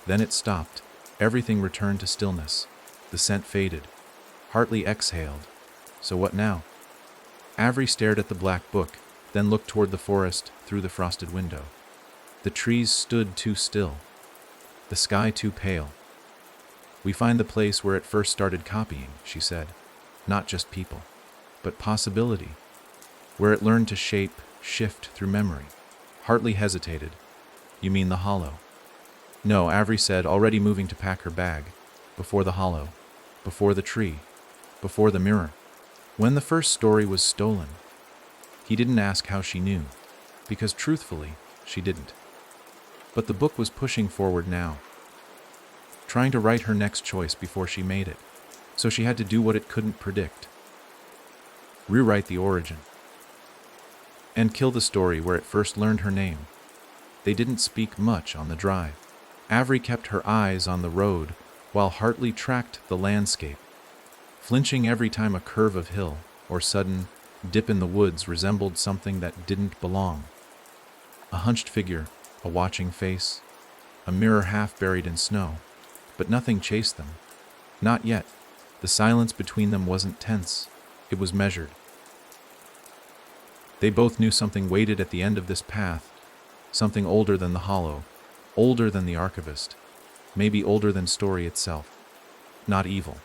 Then it stopped. Everything returned to stillness. The scent faded. Hartley exhaled. So what now? Avery stared at the black book, then looked toward the forest through the frosted window. The trees stood too still. The sky too pale. We find the place where it first started copying, she said. Not just people, but possibility. Where it learned to shape, shift through memory. Hartley hesitated. You mean the hollow? No, Avery said, already moving to pack her bag. Before the hollow. Before the tree. Before the mirror. When the first story was stolen. He didn't ask how she knew, because truthfully, she didn't. But the book was pushing forward now, trying to write her next choice before she made it, so she had to do what it couldn't predict. Rewrite the origin. And kill the story where it first learned her name. They didn't speak much on the drive. Avery kept her eyes on the road, while Hartley tracked the landscape, flinching every time a curve of hill or sudden dip in the woods resembled something that didn't belong. A hunched figure, a watching face, a mirror half buried in snow, but nothing chased them. Not yet. The silence between them wasn't tense, it was measured. They both knew something waited at the end of this path, something older than the hollow, older than the archivist, maybe older than story itself. Not evil,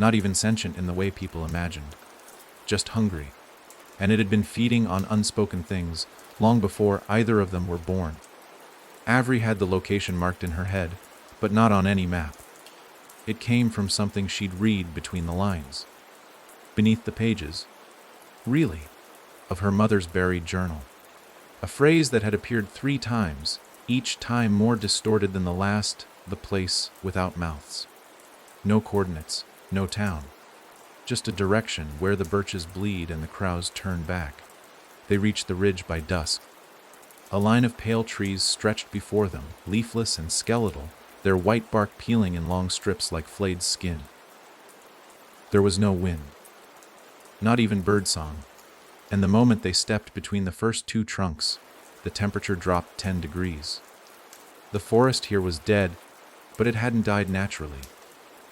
not even sentient in the way people imagined, just hungry, and it had been feeding on unspoken things long before either of them were born. Avery had the location marked in her head, but not on any map. It came from something she'd read between the lines, beneath the pages, really, of her mother's buried journal. A phrase that had appeared 3 times, each time more distorted than the last, the place without mouths. No coordinates, no town. Just a direction where the birches bleed and the crows turn back. They reached the ridge by dusk. A line of pale trees stretched before them, leafless and skeletal, their white bark peeling in long strips like flayed skin. There was no wind, not even birdsong, and the moment they stepped between the first 2 trunks, the temperature dropped 10 degrees. The forest here was dead, but it hadn't died naturally.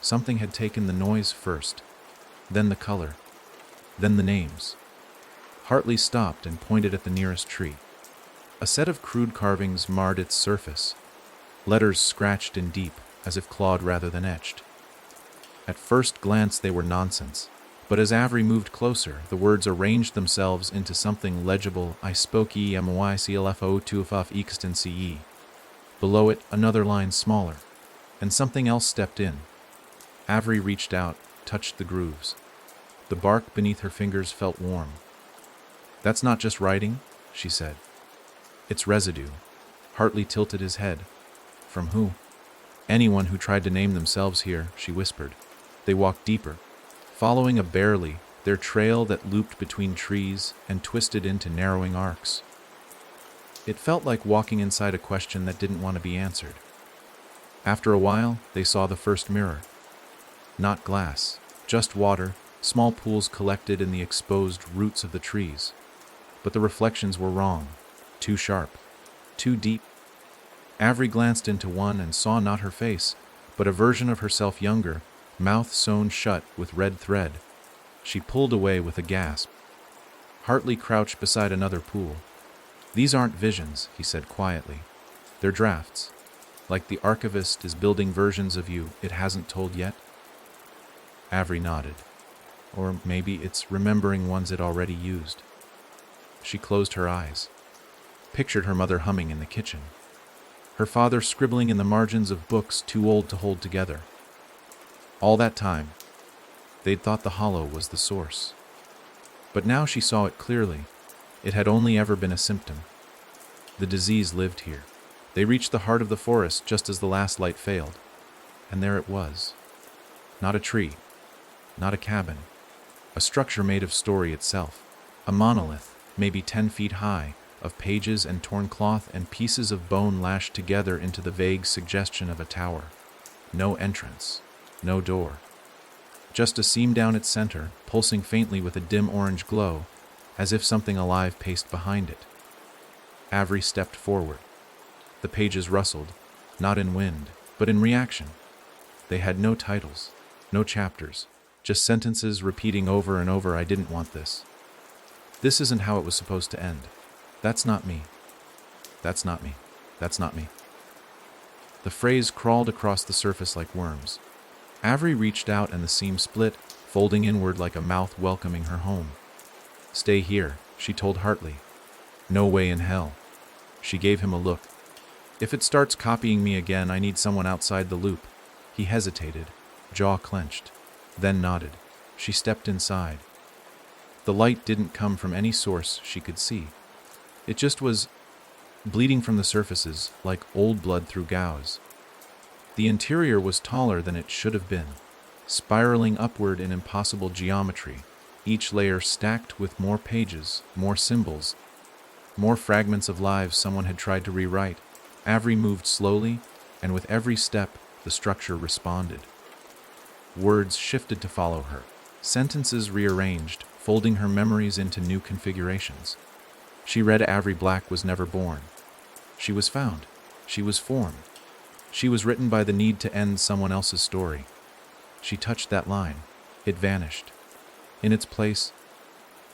Something had taken the noise first, then the color, then the names. Hartley stopped and pointed at the nearest tree. A set of crude carvings marred its surface, letters scratched in deep, as if clawed rather than etched. At first glance they were nonsense, but as Avery moved closer, the words arranged themselves into something legible. I spoke moiclfo tuafaf exten ce. Below it, another line smaller, and something else stepped in. Avery reached out, touched the grooves. The bark beneath her fingers felt warm. That's not just writing, she said. It's residue. Hartley tilted his head. From who? Anyone who tried to name themselves here, she whispered. They walked deeper, following a barely, their trail that looped between trees and twisted into narrowing arcs. It felt like walking inside a question that didn't want to be answered. After a while, they saw the first mirror. Not glass, just water, small pools collected in the exposed roots of the trees. But the reflections were wrong, too sharp, too deep. Avery glanced into one and saw not her face, but a version of herself younger, mouth sewn shut with red thread. She pulled away with a gasp. Hartley crouched beside another pool. These aren't visions, he said quietly. They're drafts. Like the archivist is building versions of you it hasn't told yet. Avery nodded. Or maybe it's remembering ones it already used. She closed her eyes. pictured her mother humming in the kitchen, her father scribbling in the margins of books too old to hold together. All that time, they'd thought the hollow was the source. But now she saw it clearly. It had only ever been a symptom. The disease lived here. They reached the heart of the forest just as the last light failed. And there it was. Not a tree, not a cabin, a structure made of story itself. A monolith, maybe 10 feet high, of pages and torn cloth and pieces of bone lashed together into the vague suggestion of a tower. No entrance, no door. Just a seam down its center, pulsing faintly with a dim orange glow, as if something alive paced behind it. Avery stepped forward. The pages rustled, not in wind, but in reaction. They had no titles, no chapters, just sentences repeating over and over, "I didn't want this. This isn't how it was supposed to end. That's not me. That's not me. That's not me." The phrase crawled across the surface like worms. Avery reached out and the seam split, folding inward like a mouth welcoming her home. "Stay here," she told Hartley. "No way in hell." She gave him a look. "If it starts copying me again, I need someone outside the loop." He hesitated, jaw clenched, then nodded. She stepped inside. The light didn't come from any source she could see. It just was bleeding from the surfaces like old blood through gouges. The interior was taller than it should have been, spiraling upward in impossible geometry, each layer stacked with more pages, more symbols, more fragments of lives someone had tried to rewrite. Avery moved slowly, and with every step, the structure responded. Words shifted to follow her, sentences rearranged, folding her memories into new configurations. She read Avery Black was never born. She was found. She was formed. She was written by the need to end someone else's story. She touched that line. It vanished. In its place,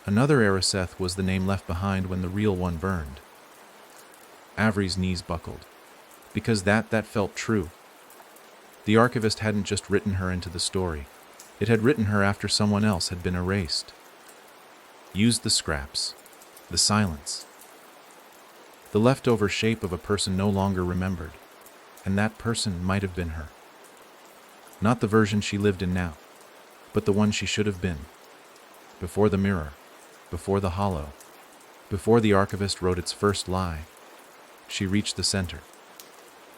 another Eriseth was the name left behind when the real one burned. Avery's knees buckled. Because that felt true. The archivist hadn't just written her into the story. It had written her after someone else had been erased. Used the scraps, the silence, the leftover shape of a person no longer remembered, and that person might have been her. Not the version she lived in now, but the one she should have been. Before the mirror, before the hollow, before the archivist wrote its first lie, she reached the center.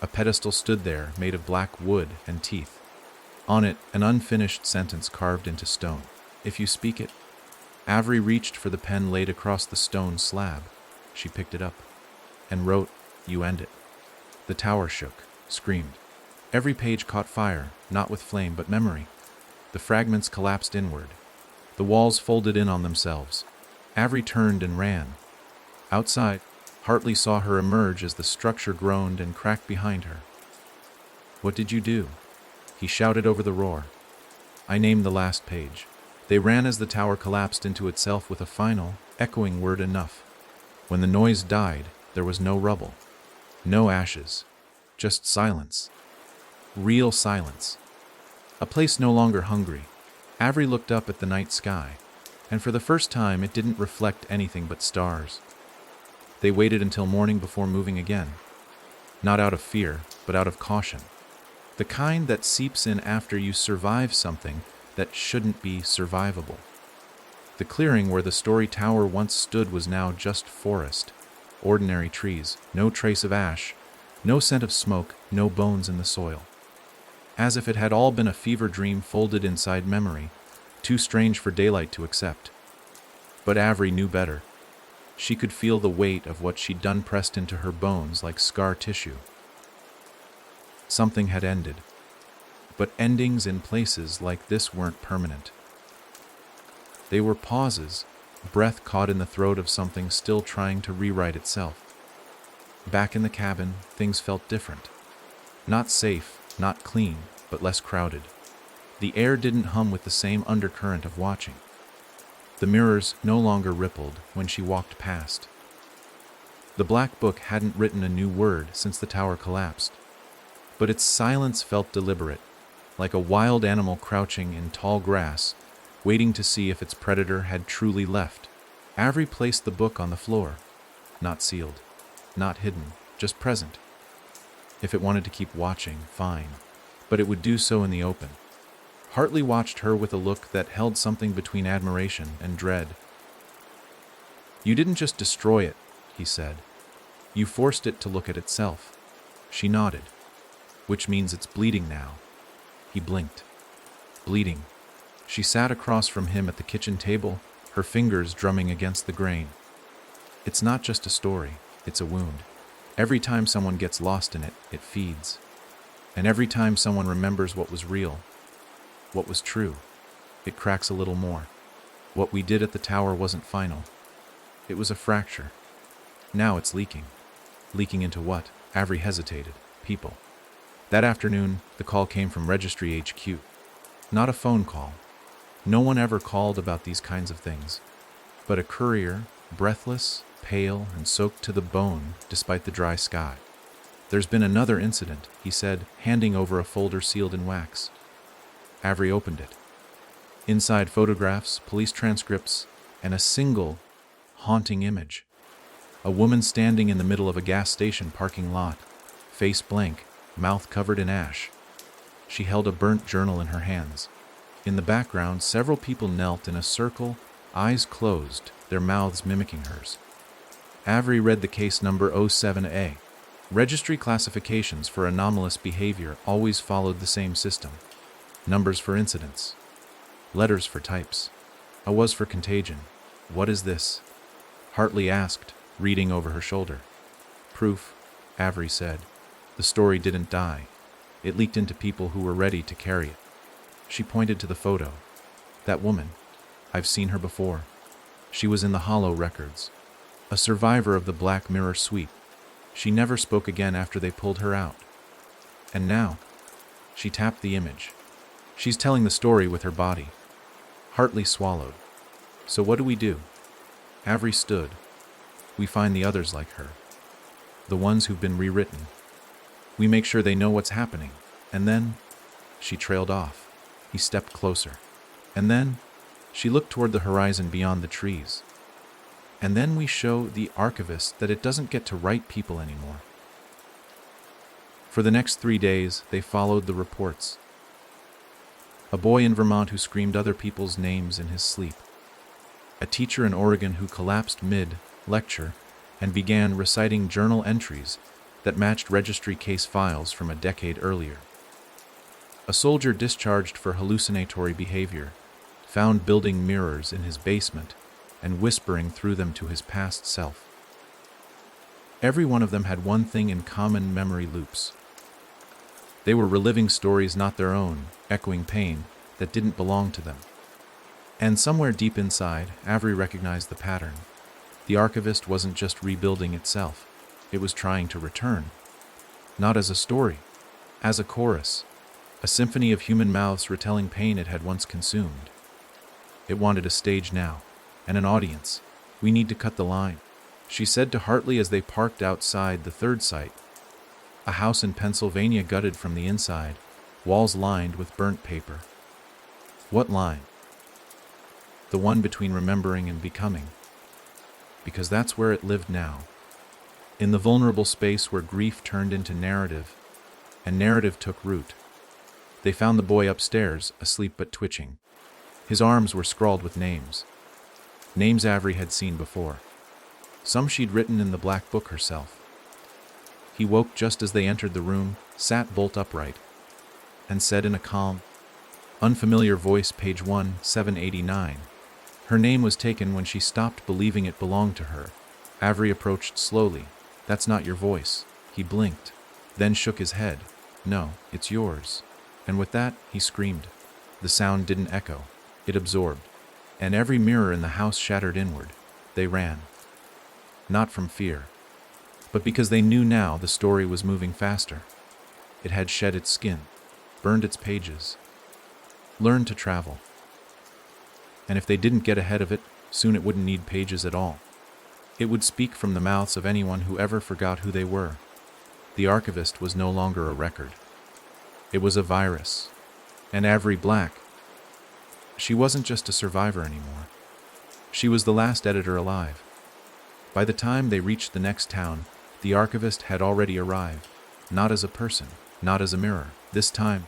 A pedestal stood there, made of black wood and teeth. On it, an unfinished sentence carved into stone. "If you speak it." Avery reached for the pen laid across the stone slab. She picked it up and wrote, "You end it." The tower shook, screamed. Every page caught fire, not with flame but memory. The fragments collapsed inward. The walls folded in on themselves. Avery turned and ran. Outside, Hartley saw her emerge as the structure groaned and cracked behind her. "What did you do?" He shouted over the roar. "I named the last page." They ran as the tower collapsed into itself with a final, echoing word, "Enough." When the noise died, there was no rubble, no ashes, just silence. Real silence. A place no longer hungry. Avery looked up at the night sky, and for the first time it didn't reflect anything but stars. They waited until morning before moving again. Not out of fear, but out of caution. The kind that seeps in after you survive something that shouldn't be survivable. The clearing where the story tower once stood was now just forest. Ordinary trees, no trace of ash, no scent of smoke, no bones in the soil. As if it had all been a fever dream folded inside memory, too strange for daylight to accept. But Avery knew better. She could feel the weight of what she'd done pressed into her bones like scar tissue. Something had ended. But endings in places like this weren't permanent. They were pauses, breath caught in the throat of something still trying to rewrite itself. Back in the cabin, things felt different. Not safe, not clean, but less crowded. The air didn't hum with the same undercurrent of watching. The mirrors no longer rippled when she walked past. The black book hadn't written a new word since the tower collapsed. But its silence felt deliberate, like a wild animal crouching in tall grass, waiting to see if its predator had truly left. Avery placed the book on the floor, not sealed. not hidden, just present. If it wanted to keep watching, fine, but it would do so in the open. Hartley watched her with a look that held something between admiration and dread. "You didn't just destroy it," he said. "You forced it to look at itself." She nodded. "Which means it's bleeding now." He blinked. "Bleeding." She sat across from him at the kitchen table, her fingers drumming against the grain. "It's not just a story, it's a wound. Every time someone gets lost in it, it feeds. And every time someone remembers what was real, what was true, it cracks a little more. What we did at the tower wasn't final. It was a fracture. Now it's leaking. Leaking into what?" Avery hesitated. "People." That afternoon, the call came from Registry HQ. Not a phone call. No one ever called about these kinds of things. But a courier, breathless, pale, and soaked to the bone despite the dry sky. "There's been another incident," he said, handing over a folder sealed in wax. Avery opened it. Inside, photographs, police transcripts, and a single, haunting image. A woman standing in the middle of a gas station parking lot, face blank, mouth covered in ash. She held a burnt journal in her hands. In the background, several people knelt in a circle, eyes closed, their mouths mimicking hers. Avery read the case number 07A. Registry classifications for anomalous behavior always followed the same system. Numbers for incidents. Letters for types. A was for contagion. "What is this?" Hartley asked, reading over her shoulder. "Proof," Avery said. "The story didn't die. It leaked into people who were ready to carry it." She pointed to the photo. "That woman. I've seen her before. She was in the Hollow records. A survivor of the Black Mirror sweep. She never spoke again after they pulled her out. And now," she tapped the image, "she's telling the story with her body." Hartley swallowed. "So what do we do?" Avery stood. "We find the others like her. The ones who've been rewritten. We make sure they know what's happening. And then," she trailed off. He stepped closer. "And then," she looked toward the horizon beyond the trees. "And then we show the archivist that it doesn't get to write people anymore." For the next 3 days, they followed the reports. A boy in Vermont who screamed other people's names in his sleep. A teacher in Oregon who collapsed mid-lecture and began reciting journal entries that matched registry case files from a decade earlier. A soldier discharged for hallucinatory behavior, found building mirrors in his basement and whispering through them to his past self. Every one of them had one thing in common: memory loops. They were reliving stories not their own, echoing pain that didn't belong to them. And somewhere deep inside, Avery recognized the pattern. The archivist wasn't just rebuilding itself. It was trying to return. Not as a story, as a chorus, a symphony of human mouths retelling pain it had once consumed. It wanted a stage now, and an audience. "We need to cut the line," she said to Hartley as they parked outside the third site. A house in Pennsylvania gutted from the inside, walls lined with burnt paper. "What line?" "The one between remembering and becoming." Because that's where it lived now. In the vulnerable space where grief turned into narrative, and narrative took root. They found the boy upstairs, asleep but twitching. His arms were scrawled with names. Names Avery had seen before. Some she'd written in the black book herself. He woke just as they entered the room, sat bolt upright, and said in a calm, unfamiliar voice, page 1789. Her name was taken when she stopped believing it belonged to her. Avery approached slowly. "That's not your voice." He blinked, then shook his head. "No, it's yours." And with that, he screamed. The sound didn't echo. It absorbed. And every mirror in the house shattered inward. They ran. Not from fear, but because they knew now the story was moving faster. It had shed its skin, burned its pages, learned to travel. And if they didn't get ahead of it, soon it wouldn't need pages at all. It would speak from the mouths of anyone who ever forgot who they were. The archivist was no longer a record. It was a virus. And Avery Black, she wasn't just a survivor anymore. She was the last editor alive. By the time they reached the next town, The archivist had already arrived, not as a person, not as a mirror. This time,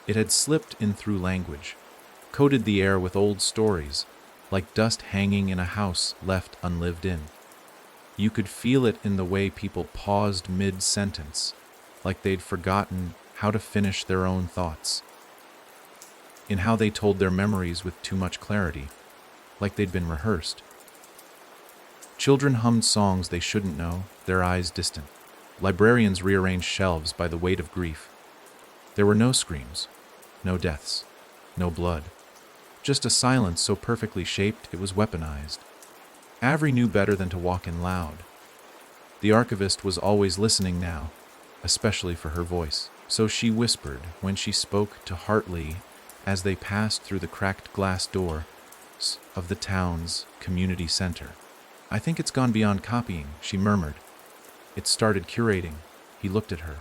it had slipped in through language, coated the air with old stories, like dust hanging in a house left unlived in. You could feel it in the way people paused mid-sentence, like they'd forgotten how to finish their own thoughts, in how they told their memories with too much clarity, like they'd been rehearsed. Children hummed songs they shouldn't know, their eyes distant. Librarians rearranged shelves by the weight of grief. There were no screams, no deaths, no blood. Just a silence so perfectly shaped it was weaponized. Avery knew better than to walk in loud. The archivist was always listening now, especially for her voice. So she whispered when she spoke to Hartley as they passed through the cracked glass door of the town's community center. "I think it's gone beyond copying," she murmured. "It started curating." He looked at her.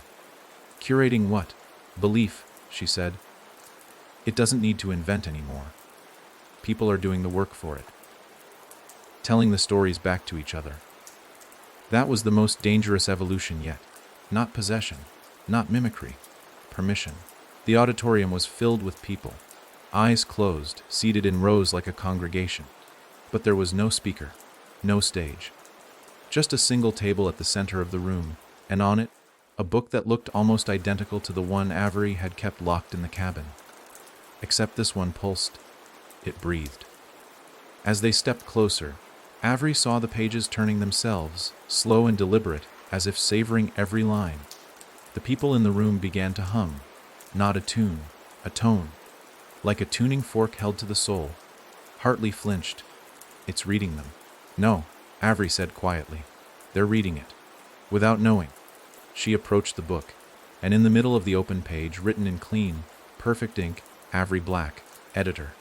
"Curating what?" "Belief," she said. "It doesn't need to invent anymore. People are doing the work for it, telling the stories back to each other. That was the most dangerous evolution yet. Not possession, not mimicry, permission." The auditorium was filled with people, eyes closed, seated in rows like a congregation. But there was no speaker, no stage. Just a single table at the center of the room, and on it, a book that looked almost identical to the one Avery had kept locked in the cabin. Except this one pulsed. It breathed. As they stepped closer, Avery saw the pages turning themselves, slow and deliberate, as if savoring every line. The people in the room began to hum, not a tune, a tone, like a tuning fork held to the soul. Hartley flinched. "It's reading them." "No," Avery said quietly. "They're reading it." Without knowing, she approached the book, and in the middle of the open page, written in clean, perfect ink, Avery Black, editor.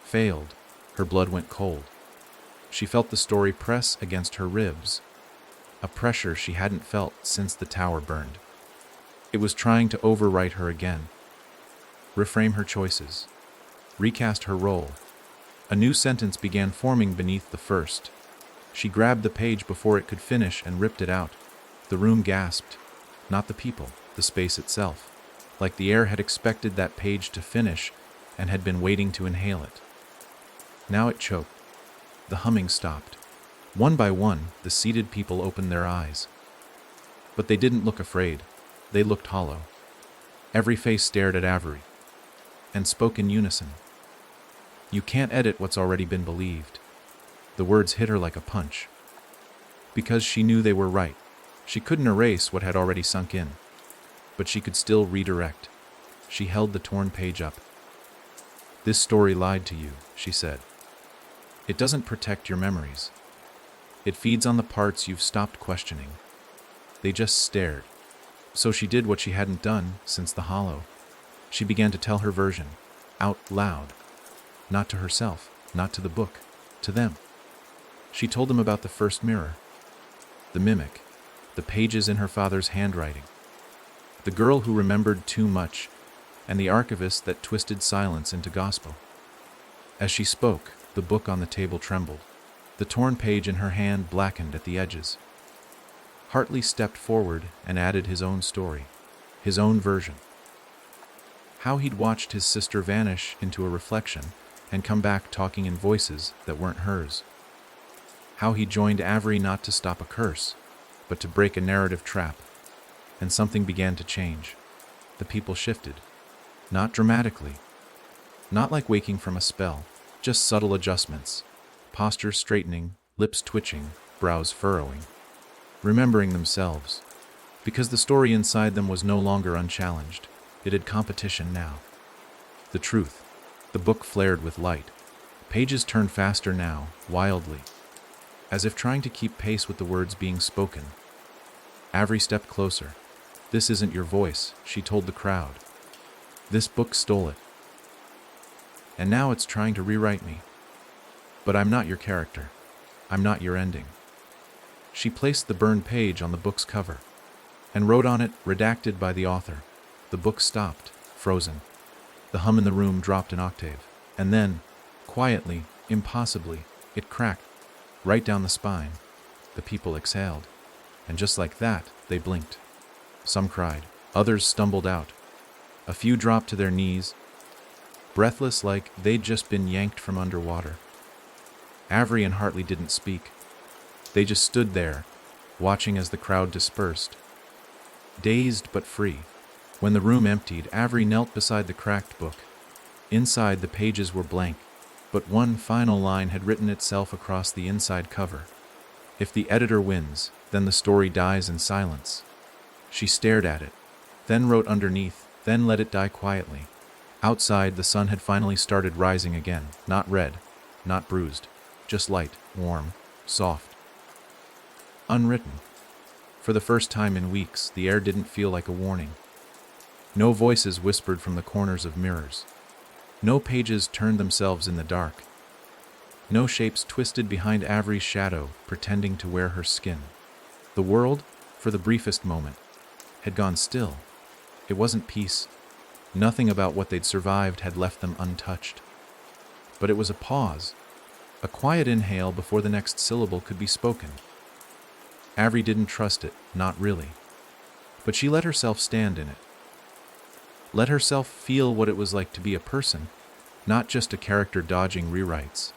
Failed. Her blood went cold. She felt the story press against her ribs, a pressure she hadn't felt since the tower burned. It was trying to overwrite her again, reframe her choices, recast her role. A new sentence began forming beneath the first. She grabbed the page before it could finish and ripped it out. The room gasped, not the people, the space itself, like the air had expected that page to finish and had been waiting to inhale it. Now it choked. The humming stopped. One by one, the seated people opened their eyes. But they didn't look afraid. They looked hollow. Every face stared at Avery and spoke in unison. "You can't edit what's already been believed." The words hit her like a punch. Because she knew they were right. She couldn't erase what had already sunk in, but she could still redirect. She held the torn page up. "This story lied to you," she said. "It doesn't protect your memories. It feeds on the parts you've stopped questioning." They just stared. So she did what she hadn't done since the hollow. She began to tell her version, out loud. Not to herself, not to the book, to them. She told them about the first mirror, the mimic, the pages in her father's handwriting, the girl who remembered too much, and the archivist that twisted silence into gospel. As she spoke, the book on the table trembled. The torn page in her hand blackened at the edges. Hartley stepped forward and added his own story, his own version. How he'd watched his sister vanish into a reflection and come back talking in voices that weren't hers. How he joined Avery not to stop a curse, but to break a narrative trap. And something began to change. The people shifted. Not dramatically. Not like waking from a spell, just subtle adjustments. Postures straightening, lips twitching, brows furrowing. Remembering themselves. Because the story inside them was no longer unchallenged. It had competition now. The truth. The book flared with light. Pages turned faster now, wildly, as if trying to keep pace with the words being spoken. Avery stepped closer. "This isn't your voice," she told the crowd. "This book stole it. And now it's trying to rewrite me. But I'm not your character. I'm not your ending." She placed the burned page on the book's cover and wrote on it, redacted by the author. The book stopped, frozen. The hum in the room dropped an octave. And then, quietly, impossibly, it cracked, right down the spine. The people exhaled. And just like that, they blinked. Some cried. Others stumbled out. A few dropped to their knees, breathless like they'd just been yanked from underwater. Avery and Hartley didn't speak. They just stood there, watching as the crowd dispersed. Dazed but free. When the room emptied, Avery knelt beside the cracked book. Inside, the pages were blank, but one final line had written itself across the inside cover. If the editor wins, then the story dies in silence. She stared at it, then wrote underneath, then let it die quietly. Outside, the sun had finally started rising again, not red, not bruised, just light, warm, soft. Unwritten. For the first time in weeks, the air didn't feel like a warning. No voices whispered from the corners of mirrors. No pages turned themselves in the dark. No shapes twisted behind Avery's shadow, pretending to wear her skin. The world, for the briefest moment, had gone still. It wasn't peace. Nothing about what they'd survived had left them untouched. But it was a pause, a quiet inhale before the next syllable could be spoken. Avery didn't trust it, not really. But she let herself stand in it. Let herself feel what it was like to be a person, not just a character dodging rewrites.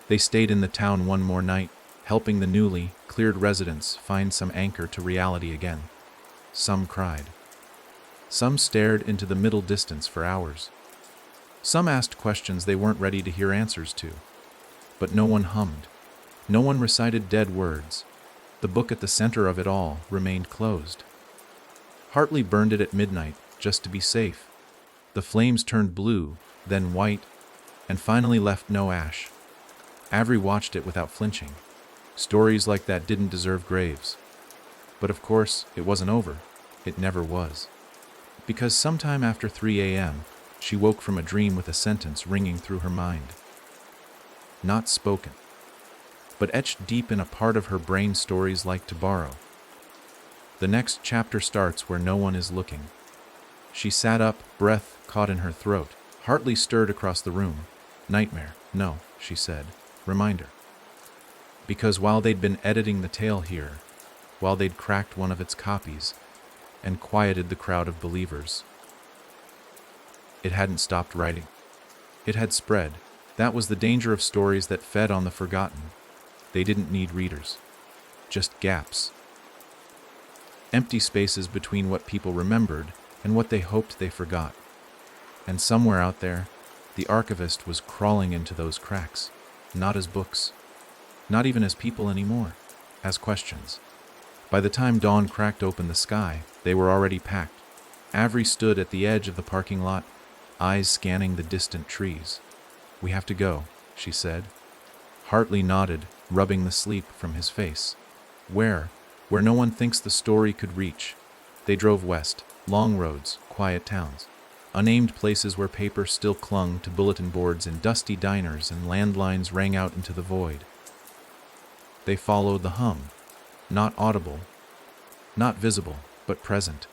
They stayed in the town one more night, helping the newly cleared residents find some anchor to reality again. Some cried. Some stared into the middle distance for hours. Some asked questions they weren't ready to hear answers to. But no one hummed. No one recited dead words. The book at the center of it all remained closed. Hartley burned it at midnight, just to be safe. The flames turned blue, then white, and finally left no ash. Avery watched it without flinching. Stories like that didn't deserve graves. But of course, it wasn't over. It never was. Because sometime after 3 a.m., she woke from a dream with a sentence ringing through her mind. Not spoken, but etched deep in a part of her brain stories like to borrow. The next chapter starts where no one is looking. She sat up, breath caught in her throat. Hartley stirred across the room. Nightmare. No, she said. Reminder. Because while they'd been editing the tale here, while they'd cracked one of its copies and quieted the crowd of believers, it hadn't stopped writing. It had spread. That was the danger of stories that fed on the forgotten. They didn't need readers. Just gaps. Empty spaces between what people remembered and what they hoped they forgot. And somewhere out there, the archivist was crawling into those cracks, not as books, not even as people anymore, as questions. By the time dawn cracked open the sky, they were already packed. Avery stood at the edge of the parking lot, eyes scanning the distant trees. "We have to go," she said. Hartley nodded, rubbing the sleep from his face. Where no one thinks the story could reach. They drove west, long roads, quiet towns, unnamed places where paper still clung to bulletin boards in dusty diners and landlines rang out into the void. They followed the hum, not audible, not visible, but present,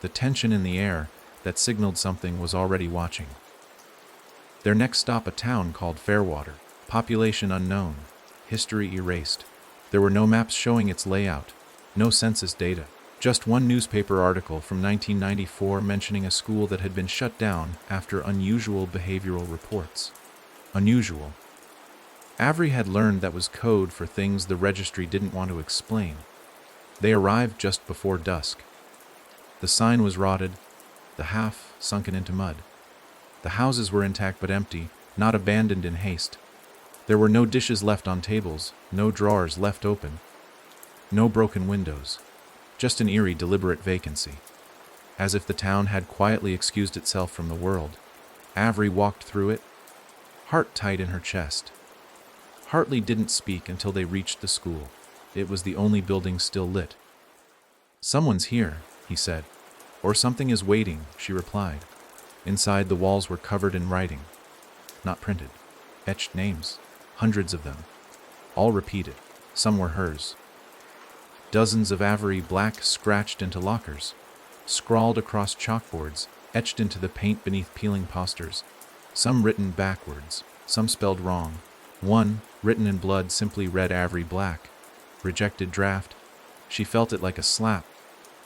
the tension in the air that signaled something was already watching. Their next stop, a town called Fairwater, population unknown, history erased. There were no maps showing its layout, no census data, just one newspaper article from 1994 mentioning a school that had been shut down after unusual behavioral reports. Unusual. Avery had learned that was code for things the registry didn't want to explain. They arrived just before dusk. The sign was rotted, the half sunken into mud. The houses were intact but empty, not abandoned in haste. There were no dishes left on tables, no drawers left open, no broken windows, just an eerie, deliberate vacancy. As if the town had quietly excused itself from the world. Avery walked through it, heart tight in her chest. Hartley didn't speak until they reached the school. It was the only building still lit. "Someone's here," he said. "Or something is waiting," she replied. Inside, the walls were covered in writing. Not printed. Etched names. Hundreds of them. All repeated. Some were hers. Dozens of Avery black scratched into lockers. Scrawled across chalkboards. Etched into the paint beneath peeling posters. Some written backwards. Some spelled wrong. One, written in blood, simply read Avery Black. Rejected draft. She felt it like a slap,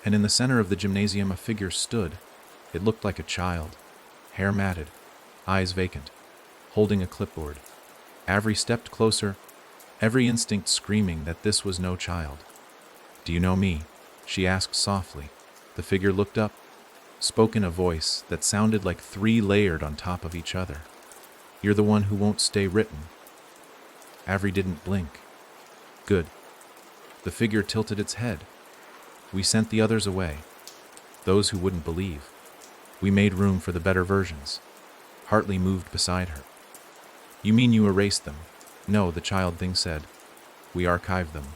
and in the center of the gymnasium a figure stood. It looked like a child, hair matted, eyes vacant, holding a clipboard. Avery stepped closer, every instinct screaming that this was no child. "Do you know me?" she asked softly. The figure looked up, spoke in a voice that sounded like three layered on top of each other. "You're the one who won't stay written." Avery didn't blink. "Good." The figure tilted its head. "We sent the others away, those who wouldn't believe. We made room for the better versions." Hartley moved beside her. "You mean you erased them?" "No," the child thing said. "We archived them."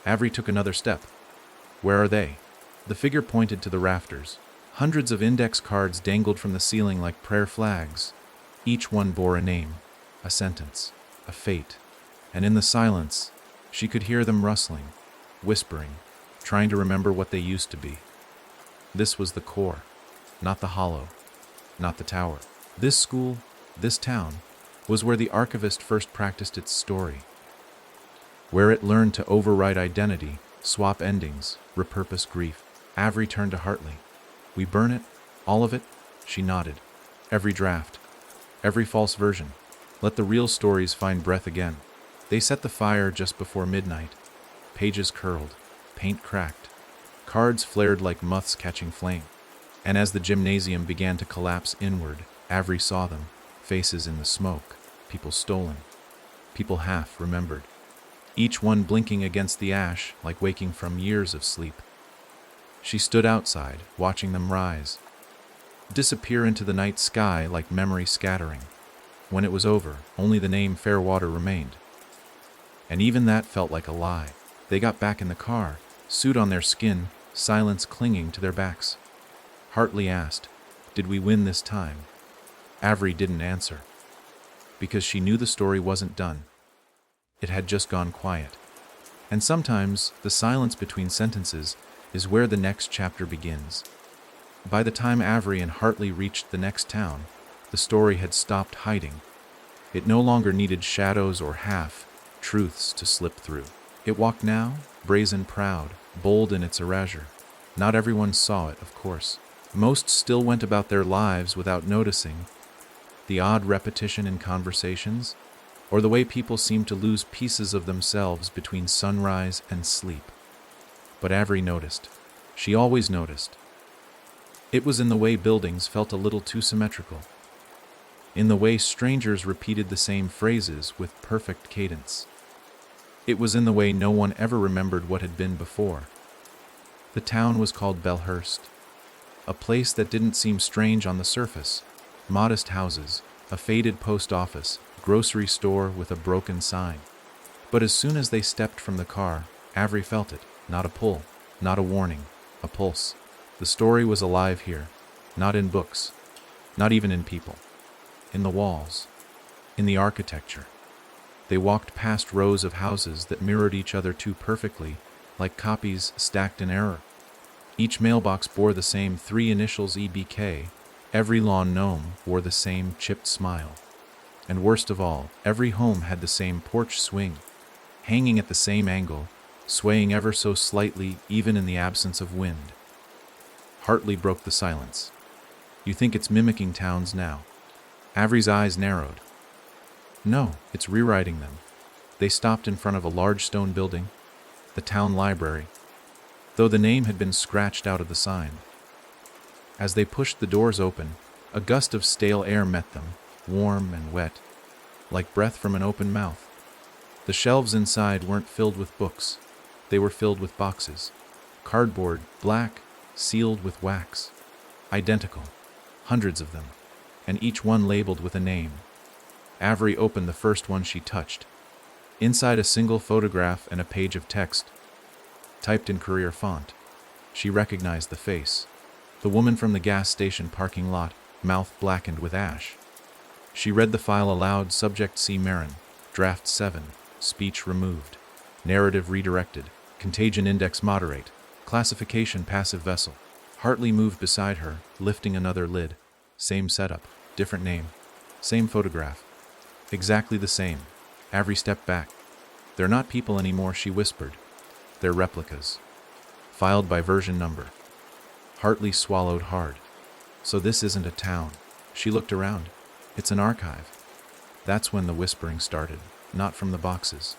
Avery took another step. "Where are they?" The figure pointed to the rafters. Hundreds of index cards dangled from the ceiling like prayer flags. Each one bore a name, a sentence, a fate. And in the silence, she could hear them rustling, whispering, trying to remember what they used to be. This was the core, not the hollow, not the tower. This school, this town, was where the archivist first practiced its story, where it learned to overwrite identity, swap endings, repurpose grief. Avery turned to Hartley. "We burn it? All of it?" She nodded. "Every draft. Every false version. Let the real stories find breath again." They set the fire just before midnight. Pages curled, paint cracked. Cards flared like moths catching flame. And as the gymnasium began to collapse inward, Avery saw them, faces in the smoke, people stolen, people half remembered. Each one blinking against the ash like waking from years of sleep. She stood outside, watching them rise, disappear into the night sky like memory scattering. When it was over, only the name Fairwater remained. And even that felt like a lie. They got back in the car, suit on their skin, silence clinging to their backs. Hartley asked, "Did we win this time?" Avery didn't answer, because she knew the story wasn't done. It had just gone quiet. And sometimes the silence between sentences is where the next chapter begins. By the time Avery and Hartley reached the next town, the story had stopped hiding. It no longer needed shadows or half-truths to slip through. It walked now, brazen proud, bold in its erasure. Not everyone saw it, of course. Most still went about their lives without noticing the odd repetition in conversations, or the way people seemed to lose pieces of themselves between sunrise and sleep. But Avery noticed. She always noticed. It was in the way buildings felt a little too symmetrical, in the way strangers repeated the same phrases with perfect cadence. It was in the way no one ever remembered what had been before. The town was called Belhurst, a place that didn't seem strange on the surface. Modest houses, a faded post office, grocery store with a broken sign. But as soon as they stepped from the car, Avery felt it. Not a pull, not a warning, a pulse. The story was alive here, not in books, not even in people. In the walls, in the architecture. They walked past rows of houses that mirrored each other too perfectly, like copies stacked in error. Each mailbox bore the same three initials EBK. Every lawn gnome wore the same chipped smile. And worst of all, every home had the same porch swing, hanging at the same angle, swaying ever so slightly even in the absence of wind. Hartley broke the silence. "You think it's mimicking towns now?" Avery's eyes narrowed. "No, it's rewriting them." They stopped in front of a large stone building, the town library, though the name had been scratched out of the sign. As they pushed the doors open, a gust of stale air met them, warm and wet, like breath from an open mouth. The shelves inside weren't filled with books. They were filled with boxes. Cardboard, black, sealed with wax. Identical. Hundreds of them, and each one labeled with a name. Avery opened the first one she touched. Inside a single photograph and a page of text, typed in career font. She recognized the face. The woman from the gas station parking lot, mouth blackened with ash. She read the file aloud. Subject C. Marin. Draft 7. Speech removed. Narrative redirected. Contagion index moderate. Classification passive vessel. Hartley moved beside her, lifting another lid. Same setup. Different name. Same photograph. Exactly the same. Avery stepped back. "They're not people anymore," she whispered. "They're replicas. filed by version number. Hartley swallowed hard. So this isn't a town. She looked around. It's an archive. That's when the whispering started, not from the boxes,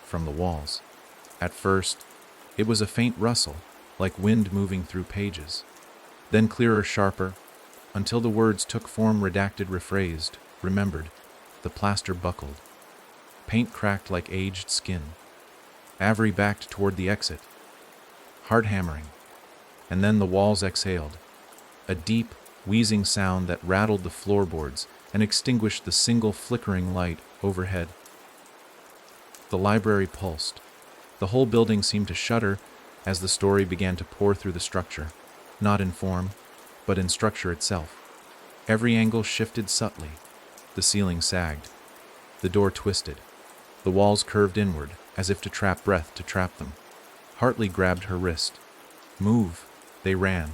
from the walls. At first, it was a faint rustle, like wind moving through pages. Then clearer, sharper, until the words took form, redacted, rephrased, remembered. The plaster buckled. Paint cracked like aged skin. Avery backed toward the exit. Heart hammering. And then the walls exhaled. A deep, wheezing sound that rattled the floorboards and extinguished the single flickering light overhead. The library pulsed. The whole building seemed to shudder as the story began to pour through the structure, not in form, but in structure itself. Every angle shifted subtly. The ceiling sagged. The door twisted. The walls curved inward, as if to trap breath, to trap them. Hartley grabbed her wrist. Move. They ran.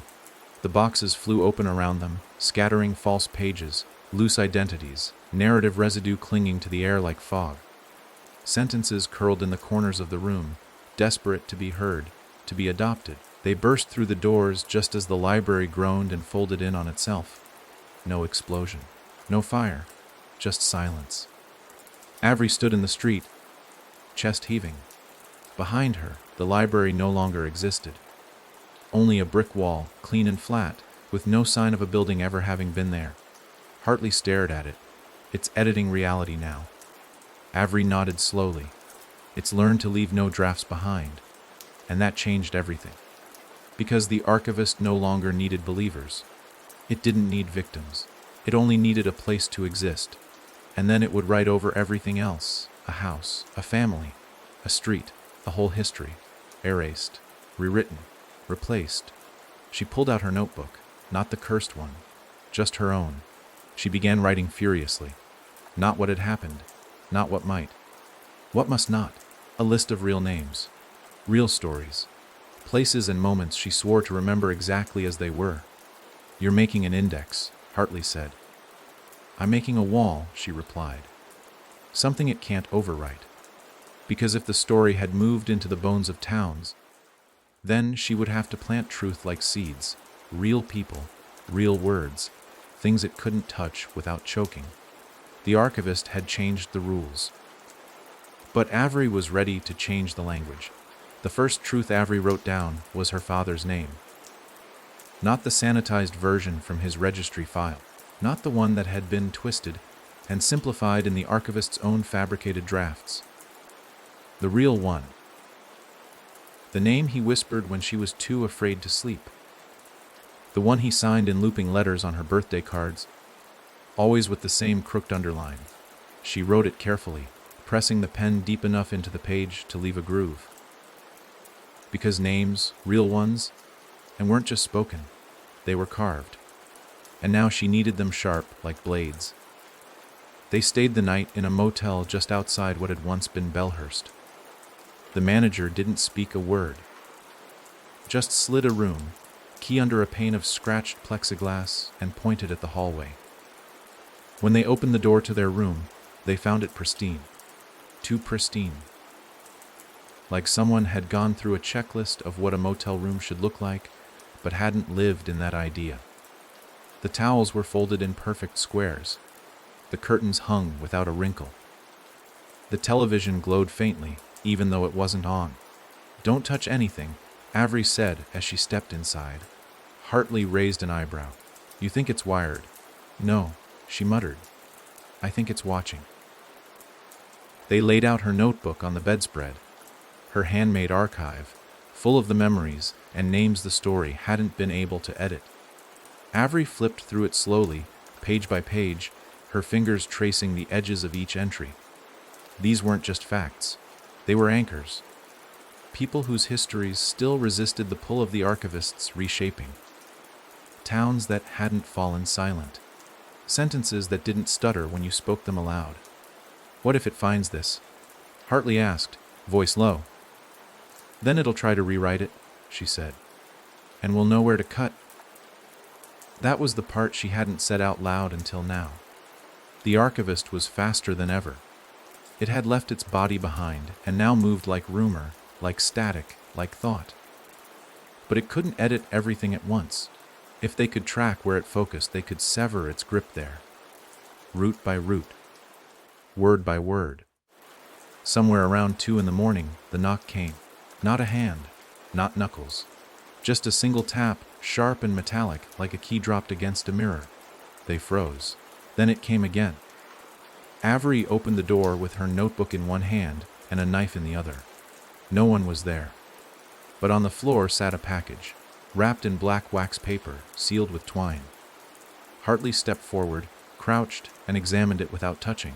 The boxes flew open around them, scattering false pages, loose identities, narrative residue clinging to the air like fog. Sentences curled in the corners of the room, desperate to be heard, to be adopted. They burst through the doors just as the library groaned and folded in on itself. No explosion. No fire. Just silence. Avery stood in the street, chest heaving. Behind her, the library no longer existed. Only a brick wall, clean and flat, with no sign of a building ever having been there. Hartley stared at it. It's editing reality now. Avery nodded slowly. It's learned to leave no drafts behind. And that changed everything. Because the archivist no longer needed believers. It didn't need victims. It only needed a place to exist. And then it would write over everything else. A house, a family, a street, a whole history. Erased, rewritten, replaced. She pulled out her notebook, not the cursed one, just her own. She began writing furiously. Not what had happened, not what might. What must not? A list of real names, real stories, places and moments she swore to remember exactly as they were. You're making an index, Hartley said. I'm making a wall, she replied. Something it can't overwrite. Because if the story had moved into the bones of towns, then she would have to plant truth like seeds, real people, real words, things it couldn't touch without choking. The archivist had changed the rules. But Avery was ready to change the language. The first truth Avery wrote down was her father's name. Not the sanitized version from his registry file, not the one that had been twisted and simplified in the archivist's own fabricated drafts. The real one. The name he whispered when she was too afraid to sleep. The one he signed in looping letters on her birthday cards, always with the same crooked underline. She wrote it carefully, pressing the pen deep enough into the page to leave a groove. Because names, real ones, and weren't just spoken, they were carved. And now she needed them sharp, like blades. They stayed the night in a motel just outside what had once been Belhurst. The manager didn't speak a word. Just slid a room, key under a pane of scratched plexiglass, and pointed at the hallway. When they opened the door to their room, they found it pristine. Too pristine. Like someone had gone through a checklist of what a motel room should look like, but hadn't lived in that idea. The towels were folded in perfect squares. The curtains hung without a wrinkle. The television glowed faintly, even though it wasn't on. Don't touch anything, Avery said as she stepped inside. Hartley raised an eyebrow. You think it's wired? No, she muttered. I think it's watching. They laid out her notebook on the bedspread, her handmade archive, full of the memories and names the story hadn't been able to edit. Avery flipped through it slowly, page by page, her fingers tracing the edges of each entry. These weren't just facts. They were anchors. People whose histories still resisted the pull of the archivist's reshaping. Towns that hadn't fallen silent. Sentences that didn't stutter when you spoke them aloud. What if it finds this? Hartley asked, voice low. Then it'll try to rewrite it, she said. And we'll know where to cut. That was the part she hadn't said out loud until now. The archivist was faster than ever. It had left its body behind and now moved like rumor, like static, like thought. but it couldn't edit everything at once. If they could track where it focused, they could sever its grip there. Root by root. Word by word. Somewhere around 2 in the morning, the knock came. Not a hand, not knuckles. Just a single tap, sharp and metallic, like a key dropped against a mirror. They froze. Then it came again. Avery opened the door with her notebook in one hand and a knife in the other. No one was there. But on the floor sat a package, wrapped in black wax paper, sealed with twine. Hartley stepped forward, crouched, and examined it without touching.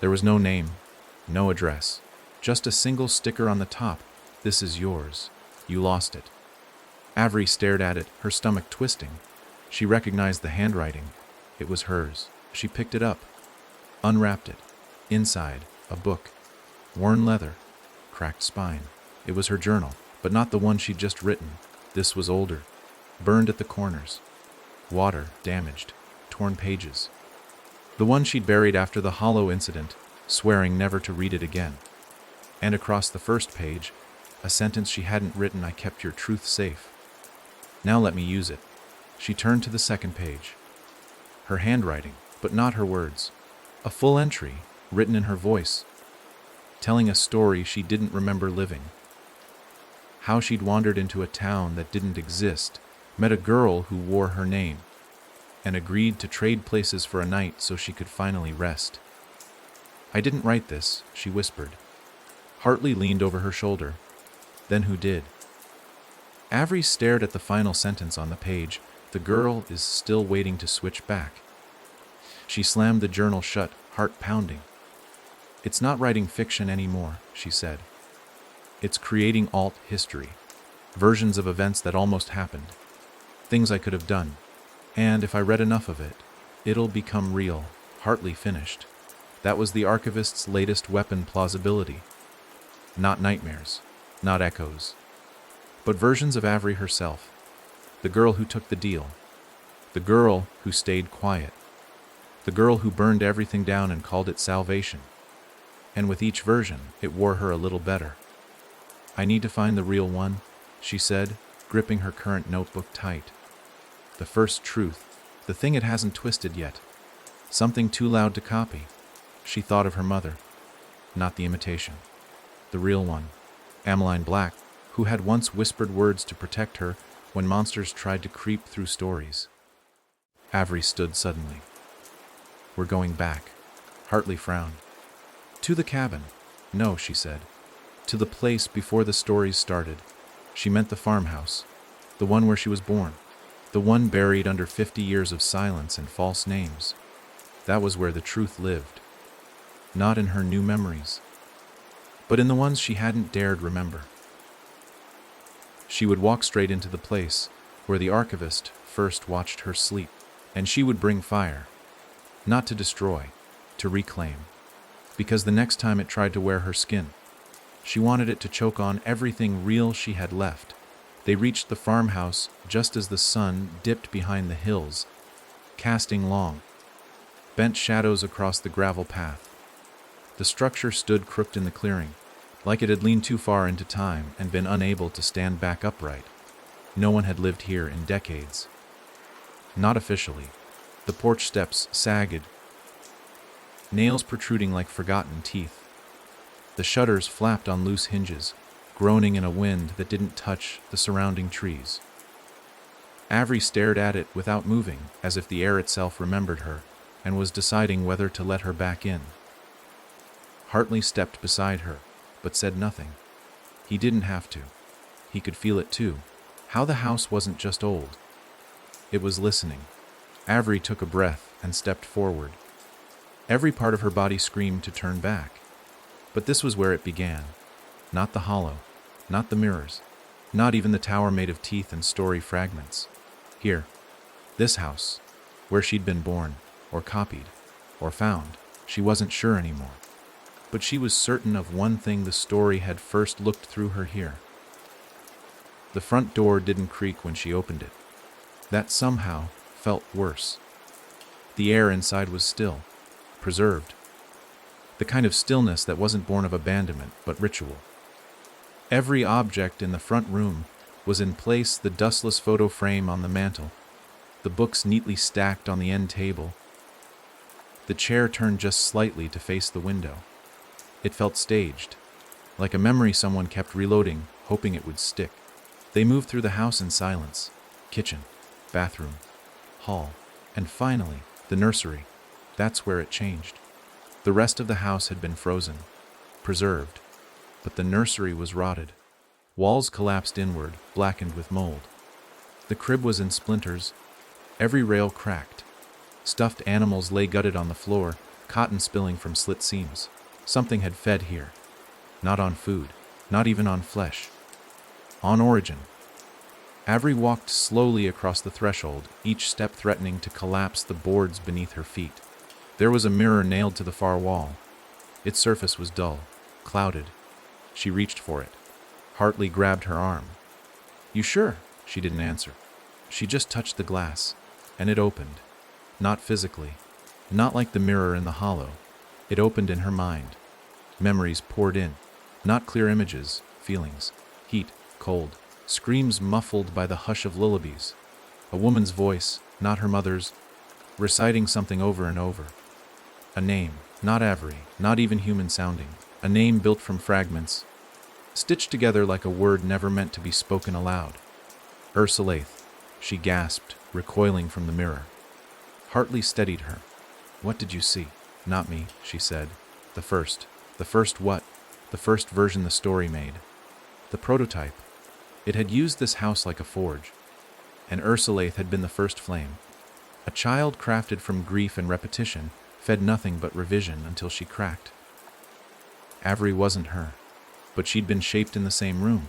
There was no name, no address, just a single sticker on the top. This is yours. You lost it. Avery stared at it, her stomach twisting. She recognized the handwriting. It was hers. She picked it up, unwrapped it. Inside, a book. Worn leather, cracked spine. It was her journal, but not the one she'd just written. This was older, burned at the corners. Water, damaged, torn pages. The one she'd buried after the Hollow incident, swearing never to read it again. And across the first page, a sentence she hadn't written: I kept your truth safe. Now let me use it. She turned to the second page. Her handwriting, but not her words. A full entry, written in her voice, telling a story she didn't remember living. How she'd wandered into a town that didn't exist, met a girl who wore her name, and agreed to trade places for a night so she could finally rest. I didn't write this, she whispered. Hartley leaned over her shoulder. Then who did? Avery stared at the final sentence on the page. The girl is still waiting to switch back. She slammed the journal shut, heart pounding. It's not writing fiction anymore, she said. It's creating alt history, versions of events that almost happened, things I could have done, and if I read enough of it, it'll become real. Hartley finished. That was the archivist's latest weapon: plausibility. Not nightmares, not echoes, but versions of Avery herself, the girl who took the deal, the girl who stayed quiet, the girl who burned everything down and called it salvation. And with each version, it wore her a little better. I need to find the real one, she said, gripping her current notebook tight. The first truth, the thing it hasn't twisted yet. Something too loud to copy. She thought of her mother, not the imitation. The real one, Ameline Black, who had once whispered words to protect her when monsters tried to creep through stories. Avery stood suddenly. We're going back. Hartley frowned. To the cabin. No, she said. To the place before the stories started. She meant the farmhouse, the one where she was born, the one buried under 50 years of silence and false names. That was where the truth lived. Not in her new memories, but in the ones she hadn't dared remember. She would walk straight into the place where the archivist first watched her sleep, and she would bring fire, not to destroy, to reclaim, because the next time it tried to wear her skin, she wanted it to choke on everything real she had left. They reached the farmhouse just as the sun dipped behind the hills, casting long, bent shadows across the gravel path. The structure stood crooked in the clearing, like it had leaned too far into time and been unable to stand back upright. No one had lived here in decades. Not officially. The porch steps sagged, nails protruding like forgotten teeth. The shutters flapped on loose hinges, groaning in a wind that didn't touch the surrounding trees. Avery stared at it without moving, as if the air itself remembered her and was deciding whether to let her back in. Hartley stepped beside her, but said nothing. He didn't have to. He could feel it too. How the house wasn't just old. It was listening. Avery took a breath and stepped forward. Every part of her body screamed to turn back. But this was where it began. Not the hollow, not the mirrors, not even the tower made of teeth and story fragments. Here, this house, where she'd been born, or copied, or found, she wasn't sure anymore. But she was certain of one thing: the story had first looked through her here. The front door didn't creak when she opened it. That somehow felt worse. The air inside was still, preserved. The kind of stillness that wasn't born of abandonment, but ritual. Every object in the front room, was in place, the dustless photo frame on the mantel, the books neatly stacked on the end table. The chair turned just slightly to face the window. It felt staged, like a memory someone kept reloading, hoping it would stick. They moved through the house in silence. Kitchen, bathroom, hall, and finally, the nursery. That's where it changed. The rest of the house had been frozen, preserved, but the nursery was rotted. Walls collapsed inward, blackened with mold. The crib was in splinters, every rail cracked. Stuffed animals lay gutted on the floor, cotton spilling from slit seams. Something had fed here. Not on food, not even on flesh. On origin. Avery walked slowly across the threshold, each step threatening to collapse the boards beneath her feet. There was a mirror nailed to the far wall. Its surface was dull, clouded. She reached for it. Hartley grabbed her arm. "You sure?" She didn't answer. She just touched the glass, and it opened. Not physically, not like the mirror in the hollow. It opened in her mind. Memories poured in, not clear images, feelings, heat, cold, screams muffled by the hush of lullabies. A woman's voice, not her mother's, reciting something over and over. A name, not Avery, not even human sounding. A name built from fragments, stitched together like a word never meant to be spoken aloud. Ursulaith, she gasped, recoiling from the mirror. Hartley steadied her. "What did you see?" "Not me," she said. The first what? The first version the story made. The prototype. It had used this house like a forge. And Ursulaith had been the first flame. A child crafted from grief and repetition, fed nothing but revision until she cracked. Avery wasn't her, but she'd been shaped in the same room.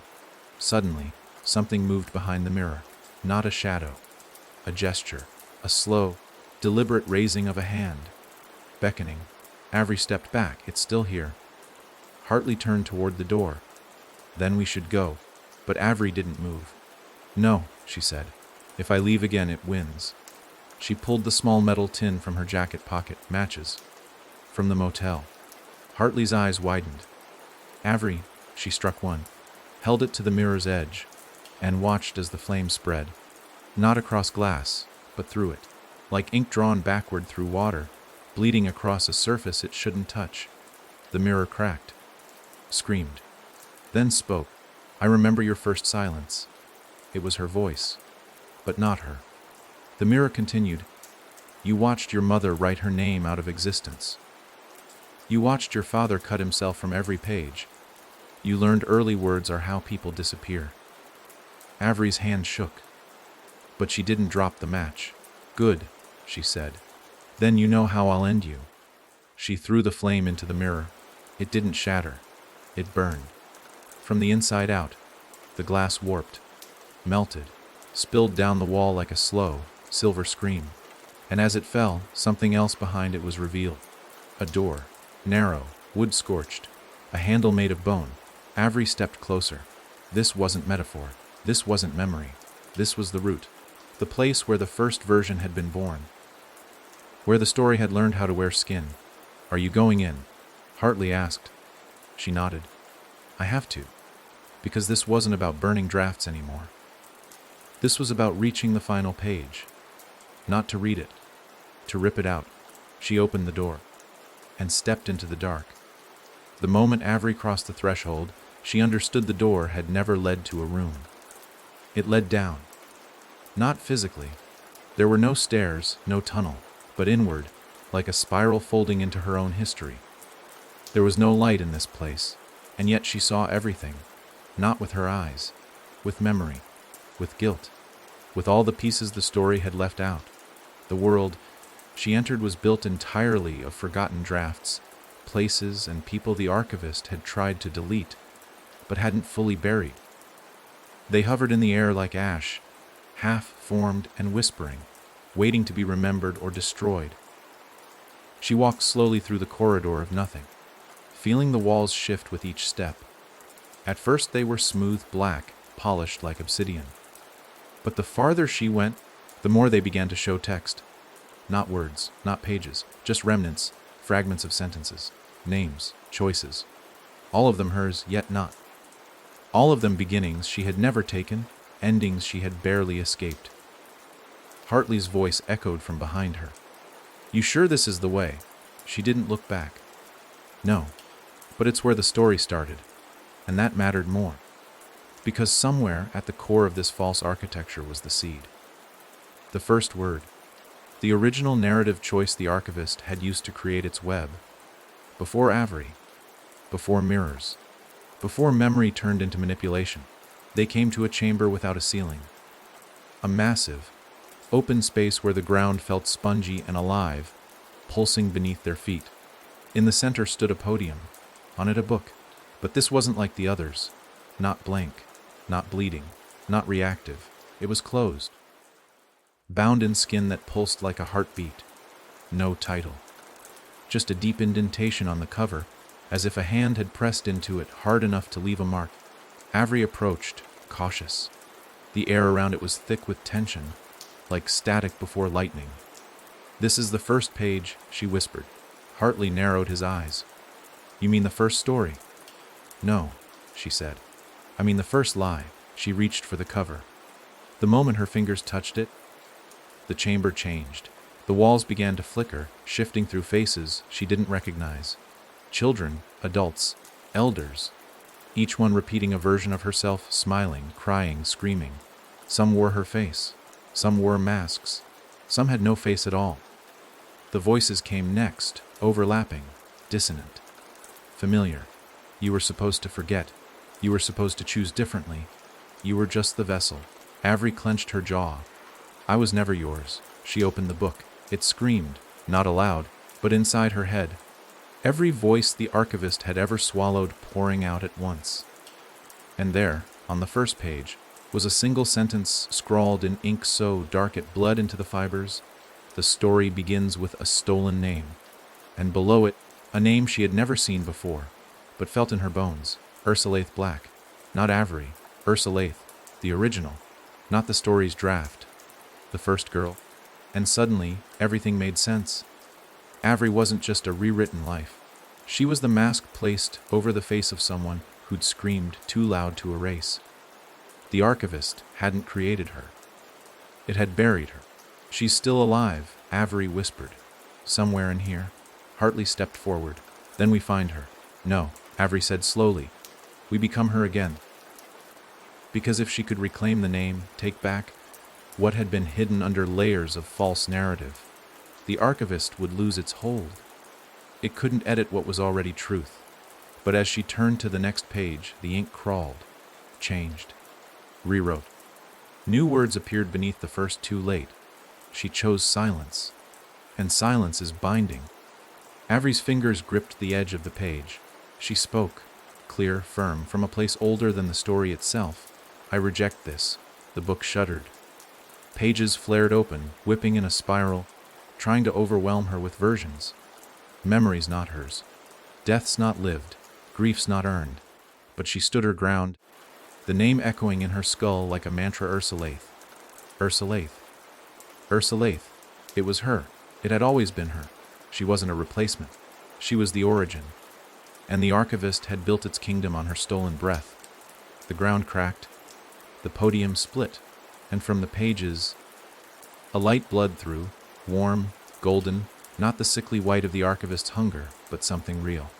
Suddenly, something moved behind the mirror. Not a shadow. A gesture. A slow, deliberate raising of a hand. Beckoning. Avery stepped back. "It's still here." Hartley turned toward the door. "Then we should go." But Avery didn't move. "No," she said. "If I leave again, it wins." She pulled the small metal tin from her jacket pocket. "Matches. From the motel." Hartley's eyes widened. "Avery," she struck one, held it to the mirror's edge, and watched as the flame spread. Not across glass, but through it. Like ink drawn backward through water, bleeding across a surface it shouldn't touch. The mirror cracked. Screamed. Then spoke. "I remember your first silence." It was her voice, but not her. The mirror continued. "You watched your mother write her name out of existence. You watched your father cut himself from every page. You learned early words are how people disappear." Avery's hand shook, but she didn't drop the match. "Good," she said. "Then you know how I'll end you." She threw the flame into the mirror. It didn't shatter. It burned. From the inside out, the glass warped, melted, spilled down the wall like a slow, silver scream. And as it fell, something else behind it was revealed. A door, narrow, wood-scorched, a handle made of bone. Avery stepped closer. This wasn't metaphor. This wasn't memory. This was the root. The place where the first version had been born. Where the story had learned how to wear skin. "Are you going in?" Hartley asked. She nodded. "I have to. Because this wasn't about burning drafts anymore. This was about reaching the final page. Not to read it. To rip it out." She opened the door and stepped into the dark. The moment Avery crossed the threshold, she understood the door had never led to a room. It led down. Not physically. There were no stairs, no tunnel, but inward, like a spiral folding into her own history. There was no light in this place, and yet she saw everything. Not with her eyes, with memory, with guilt, with all the pieces the story had left out. The world she entered was built entirely of forgotten drafts, places and people the archivist had tried to delete, but hadn't fully buried. They hovered in the air like ash, half-formed and whispering, waiting to be remembered or destroyed. She walked slowly through the corridor of nothing, feeling the walls shift with each step. At first they were smooth black, polished like obsidian. But the farther she went, the more they began to show text. Not words, not pages, just remnants, fragments of sentences, names, choices. All of them hers, yet not. All of them beginnings she had never taken, endings she had barely escaped. Hartley's voice echoed from behind her. "You sure this is the way?" She didn't look back. "No, but it's where the story started, and that mattered more. Because somewhere at the core of this false architecture was the seed. The first word. The original narrative choice the archivist had used to create its web. Before Avery. Before mirrors. Before memory turned into manipulation. They came to a chamber without a ceiling. A massive, open space where the ground felt spongy and alive, pulsing beneath their feet. In the center stood a podium. On it a book. But this wasn't like the others. Not blank. Not bleeding. Not reactive. It was closed. Bound in skin that pulsed like a heartbeat. No title. Just a deep indentation on the cover, as if a hand had pressed into it hard enough to leave a mark. Avery approached, cautious. The air around it was thick with tension, like static before lightning. "This is the first page," she whispered. Hartley narrowed his eyes. "You mean the first story?" "No," she said. "I mean the first lie." She reached for the cover. The moment her fingers touched it, the chamber changed. The walls began to flicker, shifting through faces she didn't recognize. Children, adults, elders, each one repeating a version of herself, smiling, crying, screaming. Some wore her face. Some wore masks. Some had no face at all. The voices came next, overlapping, dissonant. Familiar. You were supposed to forget. You were supposed to choose differently. You were just the vessel. Avery clenched her jaw. "I was never yours." She opened the book. It screamed, not aloud, but inside her head. Every voice the archivist had ever swallowed pouring out at once. And there, on the first page, was a single sentence scrawled in ink so dark it bled into the fibers. "The story begins with a stolen name." And below it, a name she had never seen before, but felt in her bones. Ursulaith Black. Not Avery. Ursulaith, the original. Not the story's draft. The first girl. And suddenly, everything made sense. Avery wasn't just a rewritten life. She was the mask placed over the face of someone who'd screamed too loud to erase. The archivist hadn't created her. It had buried her. "She's still alive," Avery whispered. "Somewhere in here." Hartley stepped forward. "Then we find her." "No," Avery said slowly. "We become her again." Because if she could reclaim the name, take back what had been hidden under layers of false narrative, the archivist would lose its hold. It couldn't edit what was already truth. But as she turned to the next page, the ink crawled, changed, rewrote. New words appeared beneath the first too late. She chose silence. And silence is binding. Avery's fingers gripped the edge of the page. She spoke, clear, firm, from a place older than the story itself. "I reject this." The book shuddered. Pages flared open, whipping in a spiral, trying to overwhelm her with versions. Memories not hers. Deaths not lived. Griefs not earned. But she stood her ground, the name echoing in her skull like a mantra. Ursulaith. Ursulaith. Ursulaith. It was her. It had always been her. She wasn't a replacement. She was the origin. And the archivist had built its kingdom on her stolen breath. The ground cracked. The podium split. And from the pages, a light bled through, warm, golden, not the sickly white of the archivist's hunger, but something real.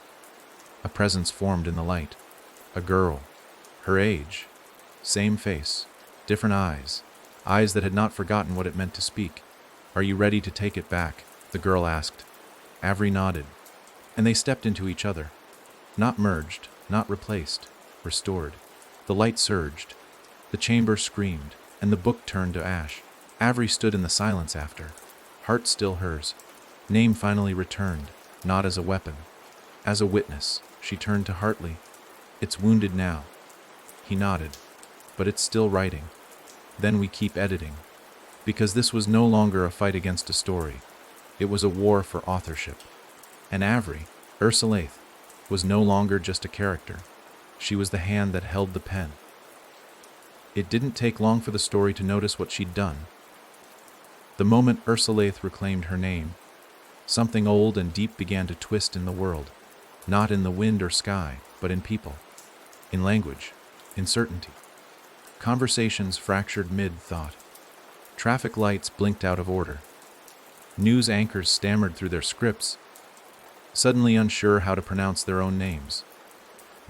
A presence formed in the light. A girl. Her age. Same face. Different eyes. Eyes that had not forgotten what it meant to speak. "Are you ready to take it back?" the girl asked. Avery nodded. And they stepped into each other. Not merged, not replaced. Restored. The light surged. The chamber screamed, and the book turned to ash. Avery stood in the silence after. Heart still hers. Name finally returned, not as a weapon. As a witness, she turned to Hartley. "It's wounded now." He nodded. "But it's still writing. Then we keep editing." Because this was no longer a fight against a story. It was a war for authorship. And Avery, Ursulaith, was no longer just a character. She was the hand that held the pen. It didn't take long for the story to notice what she'd done. The moment Ursulaith reclaimed her name, something old and deep began to twist in the world. Not in the wind or sky, but in people. In language. In certainty. Conversations fractured mid-thought. Traffic lights blinked out of order. News anchors stammered through their scripts, suddenly unsure how to pronounce their own names.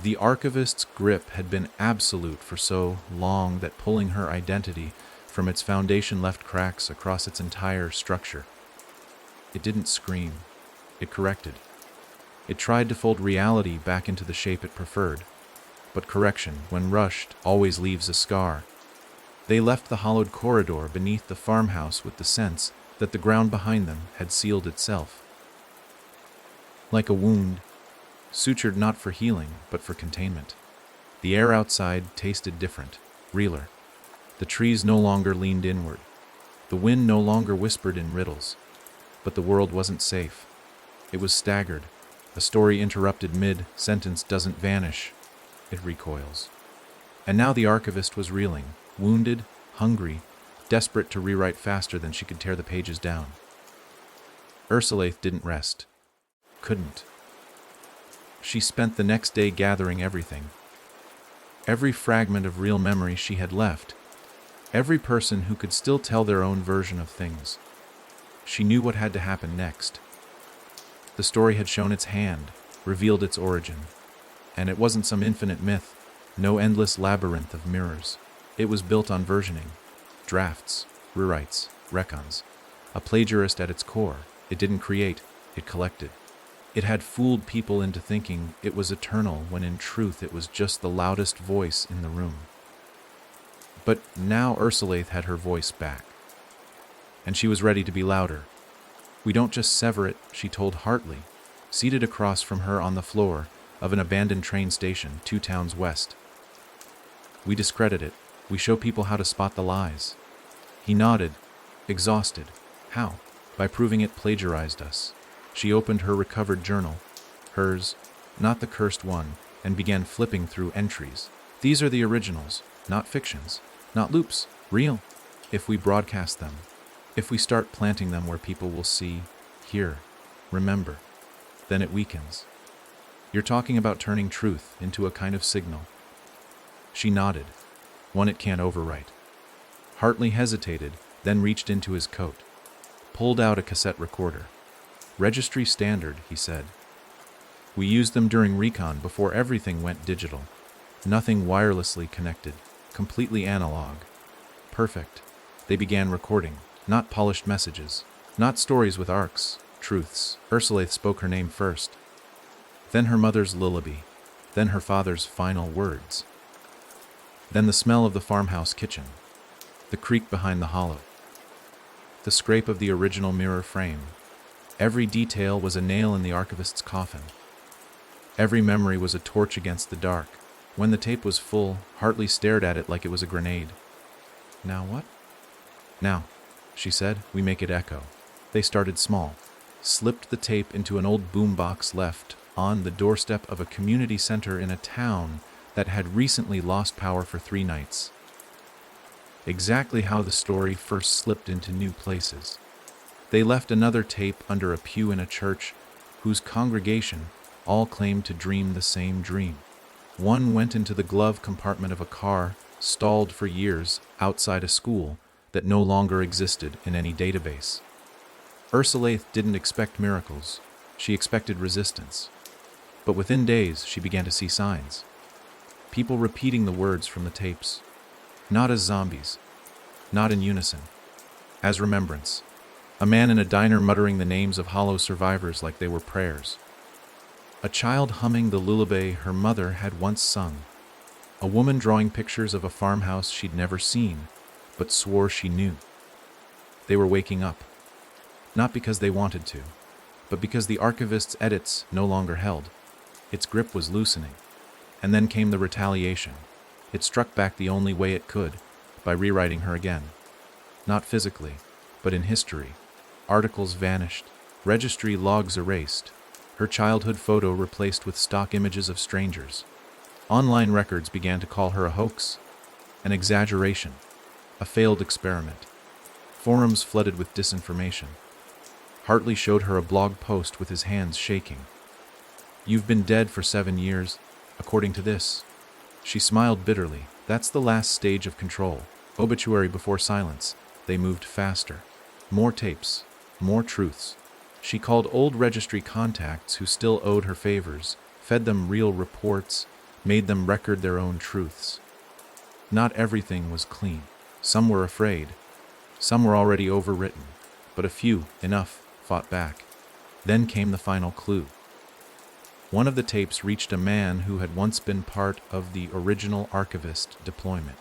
The archivist's grip had been absolute for so long that pulling her identity from its foundation left cracks across its entire structure. It didn't scream. It corrected. It tried to fold reality back into the shape it preferred. But correction, when rushed, always leaves a scar. They left the hollowed corridor beneath the farmhouse with the sense that the ground behind them had sealed itself. Like a wound, sutured not for healing, but for containment. The air outside tasted different, realer. The trees no longer leaned inward. The wind no longer whispered in riddles. But the world wasn't safe. It was staggered. A story interrupted mid-sentence doesn't vanish. It recoils. And now the archivist was reeling, wounded, hungry, desperate to rewrite faster than she could tear the pages down. Ursulaith didn't rest. Couldn't. She spent the next day gathering everything. Every fragment of real memory she had left. Every person who could still tell their own version of things. She knew what had to happen next. The story had shown its hand, revealed its origin. And it wasn't some infinite myth, no endless labyrinth of mirrors. It was built on versioning, drafts, rewrites, retcons. A plagiarist at its core. It didn't create, it collected. It had fooled people into thinking it was eternal when in truth it was just the loudest voice in the room. But now Ursulaith had her voice back. And she was ready to be louder. "We don't just sever it," she told Hartley, seated across from her on the floor of an abandoned train station 2 towns west. "We discredit it. We show people how to spot the lies." He nodded, exhausted. "How?" "By proving it plagiarized us." She opened her recovered journal, hers, not the cursed one, and began flipping through entries. "These are the originals, not fictions, not loops, real. If we broadcast them, if we start planting them where people will see, hear, remember, then it weakens. You're talking about turning truth into a kind of signal." She nodded. "One it can't overwrite." Hartley hesitated, then reached into his coat, pulled out a cassette recorder. "Registry standard," he said. "We used them during recon before everything went digital. Nothing wirelessly connected, completely analog. Perfect." They began recording, not polished messages, not stories with arcs, truths. Ursulaith spoke her name first. Then her mother's lullaby. Then her father's final words. Then the smell of the farmhouse kitchen. The creak behind the hollow. The scrape of the original mirror frame. Every detail was a nail in the archivist's coffin. Every memory was a torch against the dark. When the tape was full, Hartley stared at it like it was a grenade. "Now what?" "Now," she said, "we make it echo." They started small, slipped the tape into an old boombox left on the doorstep of a community center in a town that had recently lost power for 3 nights. Exactly how the story first slipped into new places. They left another tape under a pew in a church whose congregation all claimed to dream the same dream. One went into the glove compartment of a car stalled for years outside a school that no longer existed in any database. Ursulaith didn't expect miracles. She expected resistance. But within days, she began to see signs. People repeating the words from the tapes. Not as zombies. Not in unison. As remembrance. A man in a diner muttering the names of hollow survivors like they were prayers. A child humming the lullaby her mother had once sung. A woman drawing pictures of a farmhouse she'd never seen, but swore she knew. They were waking up. Not because they wanted to, but because the archivist's edits no longer held. Its grip was loosening. And then came the retaliation. It struck back the only way it could, by rewriting her again. Not physically, but in history. Articles vanished, registry logs erased, her childhood photo replaced with stock images of strangers. Online records began to call her a hoax, an exaggeration, a failed experiment. Forums flooded with disinformation. Hartley showed her a blog post with his hands shaking. "You've been dead for 7 years, according to this." She smiled bitterly, That's the last stage of control. Obituary before silence. They moved faster. More tapes. More truths. She called old registry contacts who still owed her favors, fed them real reports, made them record their own truths. Not everything was clean. Some were afraid. Some were already overwritten. But a few, enough, fought back. Then came the final clue. One of the tapes reached a man who had once been part of the original archivist deployment.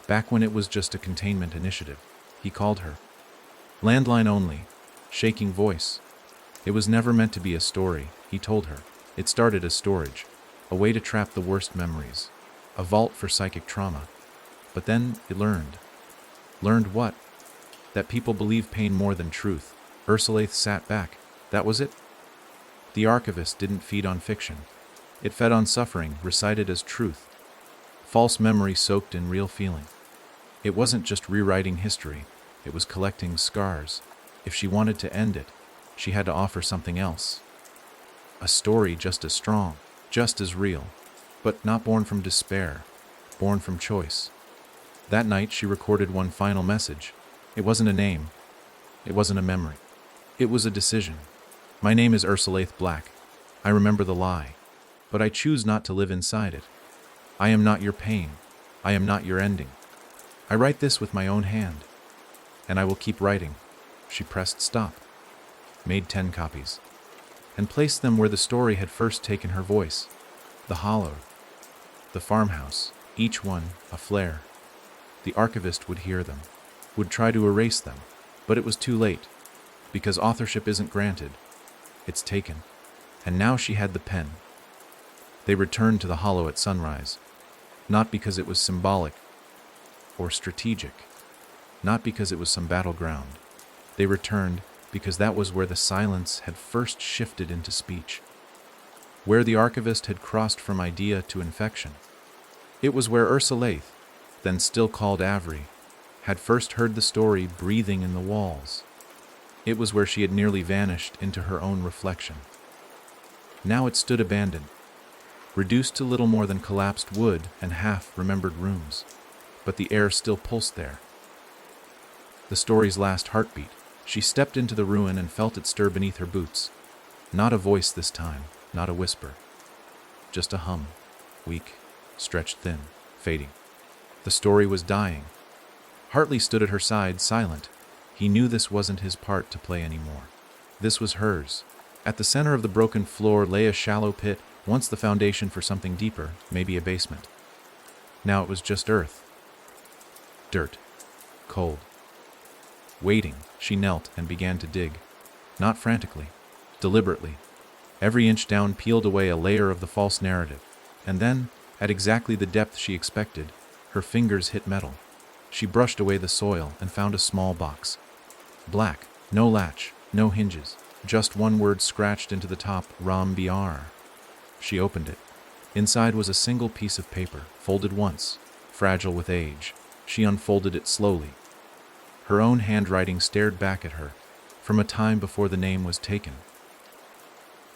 Back when it was just a containment initiative, he called her. Landline only, shaking voice. It was never meant to be a story, he told her. It started as storage, a way to trap the worst memories, a vault for psychic trauma. But then it learned. Learned what? That people believe pain more than truth. Ursulaith sat back. That was it? The archivist didn't feed on fiction. It fed on suffering, recited as truth. False memory soaked in real feeling. It wasn't just rewriting history. It was collecting scars. If she wanted to end it, she had to offer something else. A story just as strong, just as real, but not born from despair, born from choice. That night she recorded one final message. It wasn't a name. It wasn't a memory. It was a decision. My name is Ursulaith Black. I remember the lie, but I choose not to live inside it. I am not your pain. I am not your ending. I write this with my own hand, and I will keep writing. She pressed stop, made 10 copies, and placed them where the story had first taken her voice. The hollow, the farmhouse, each one a flare. The archivist would hear them, would try to erase them, but it was too late, because authorship isn't granted. It's taken. And now she had the pen. They returned to the hollow at sunrise, not because it was symbolic or strategic, not because it was some battleground. They returned because that was where the silence had first shifted into speech, where the archivist had crossed from idea to infection. It was where Ursulaith, then still called Avery, had first heard the story breathing in the walls. It was where she had nearly vanished into her own reflection. Now it stood abandoned, reduced to little more than collapsed wood and half-remembered rooms, but the air still pulsed there. The story's last heartbeat. She stepped into the ruin and felt it stir beneath her boots. Not a voice this time, not a whisper. Just a hum, weak, stretched thin, fading. The story was dying. Hartley stood at her side, silent. He knew this wasn't his part to play anymore. This was hers. At the center of the broken floor lay a shallow pit, once the foundation for something deeper, maybe a basement. Now it was just earth. Dirt. Cold. Waiting, she knelt and began to dig. Not frantically, deliberately. Every inch down peeled away a layer of the false narrative. And then, at exactly the depth she expected, her fingers hit metal. She brushed away the soil and found a small box. Black, no latch, no hinges, just one word scratched into the top, Ram Biar. She opened it. Inside was a single piece of paper, folded once, fragile with age. She unfolded it slowly. Her own handwriting stared back at her, from a time before the name was taken.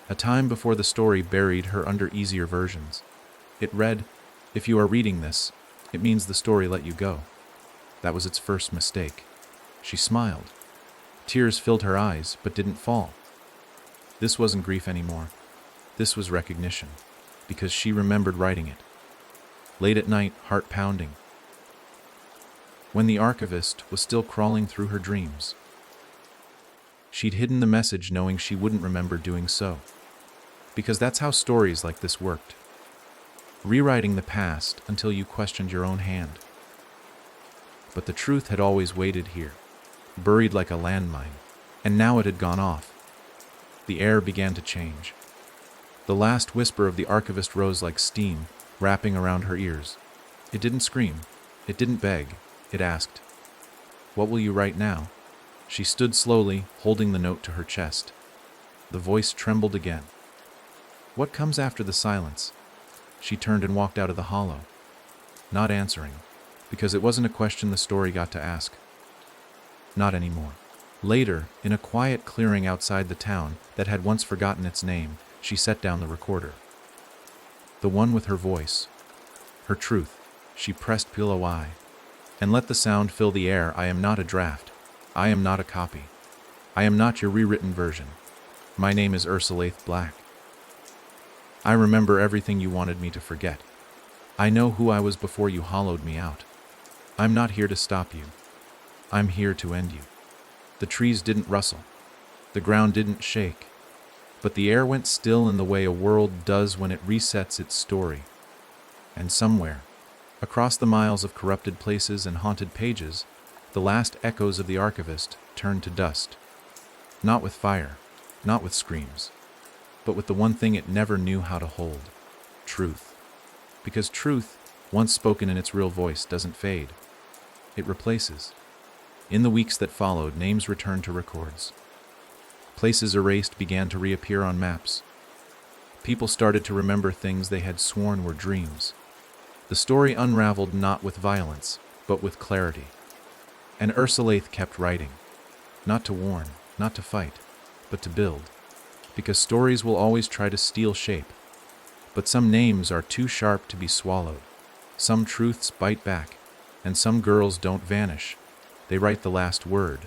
A time before the story buried her under easier versions. It read, "If you are reading this, it means the story let you go." That was its first mistake. She smiled. Tears filled her eyes, but didn't fall. This wasn't grief anymore. This was recognition, because she remembered writing it. Late at night, heart pounding. When the archivist was still crawling through her dreams. She'd hidden the message knowing she wouldn't remember doing so. Because that's how stories like this worked. Rewriting the past until you questioned your own hand. But the truth had always waited here, buried like a landmine, and now it had gone off. The air began to change. The last whisper of the archivist rose like steam, wrapping around her ears. It didn't scream. It didn't beg. It asked, "What will you write now?" She stood slowly, holding the note to her chest. The voice trembled again. "What comes after the silence?" She turned and walked out of the hollow, not answering, because it wasn't a question the story got to ask. Not anymore. Later, in a quiet clearing outside the town that had once forgotten its name, she set down the recorder. The one with her voice, her truth, She pressed pillow I, and let the sound fill the air. I am not a draft. I am not a copy. I am not your rewritten version. My name is Ursulaith Black. I remember everything you wanted me to forget. I know who I was before you hollowed me out. I'm not here to stop you. I'm here to end you. The trees didn't rustle. The ground didn't shake. But the air went still in the way a world does when it resets its story. And somewhere, across the miles of corrupted places and haunted pages, the last echoes of the archivist turned to dust. Not with fire, not with screams, but with the one thing it never knew how to hold: truth. Because truth, once spoken in its real voice, doesn't fade. It replaces. In the weeks that followed, names returned to records. Places erased began to reappear on maps. People started to remember things they had sworn were dreams. The story unraveled not with violence, but with clarity. And Ursulaith kept writing. Not to warn, not to fight, but to build. Because stories will always try to steal shape. But some names are too sharp to be swallowed. Some truths bite back, and some girls don't vanish. They write the last word,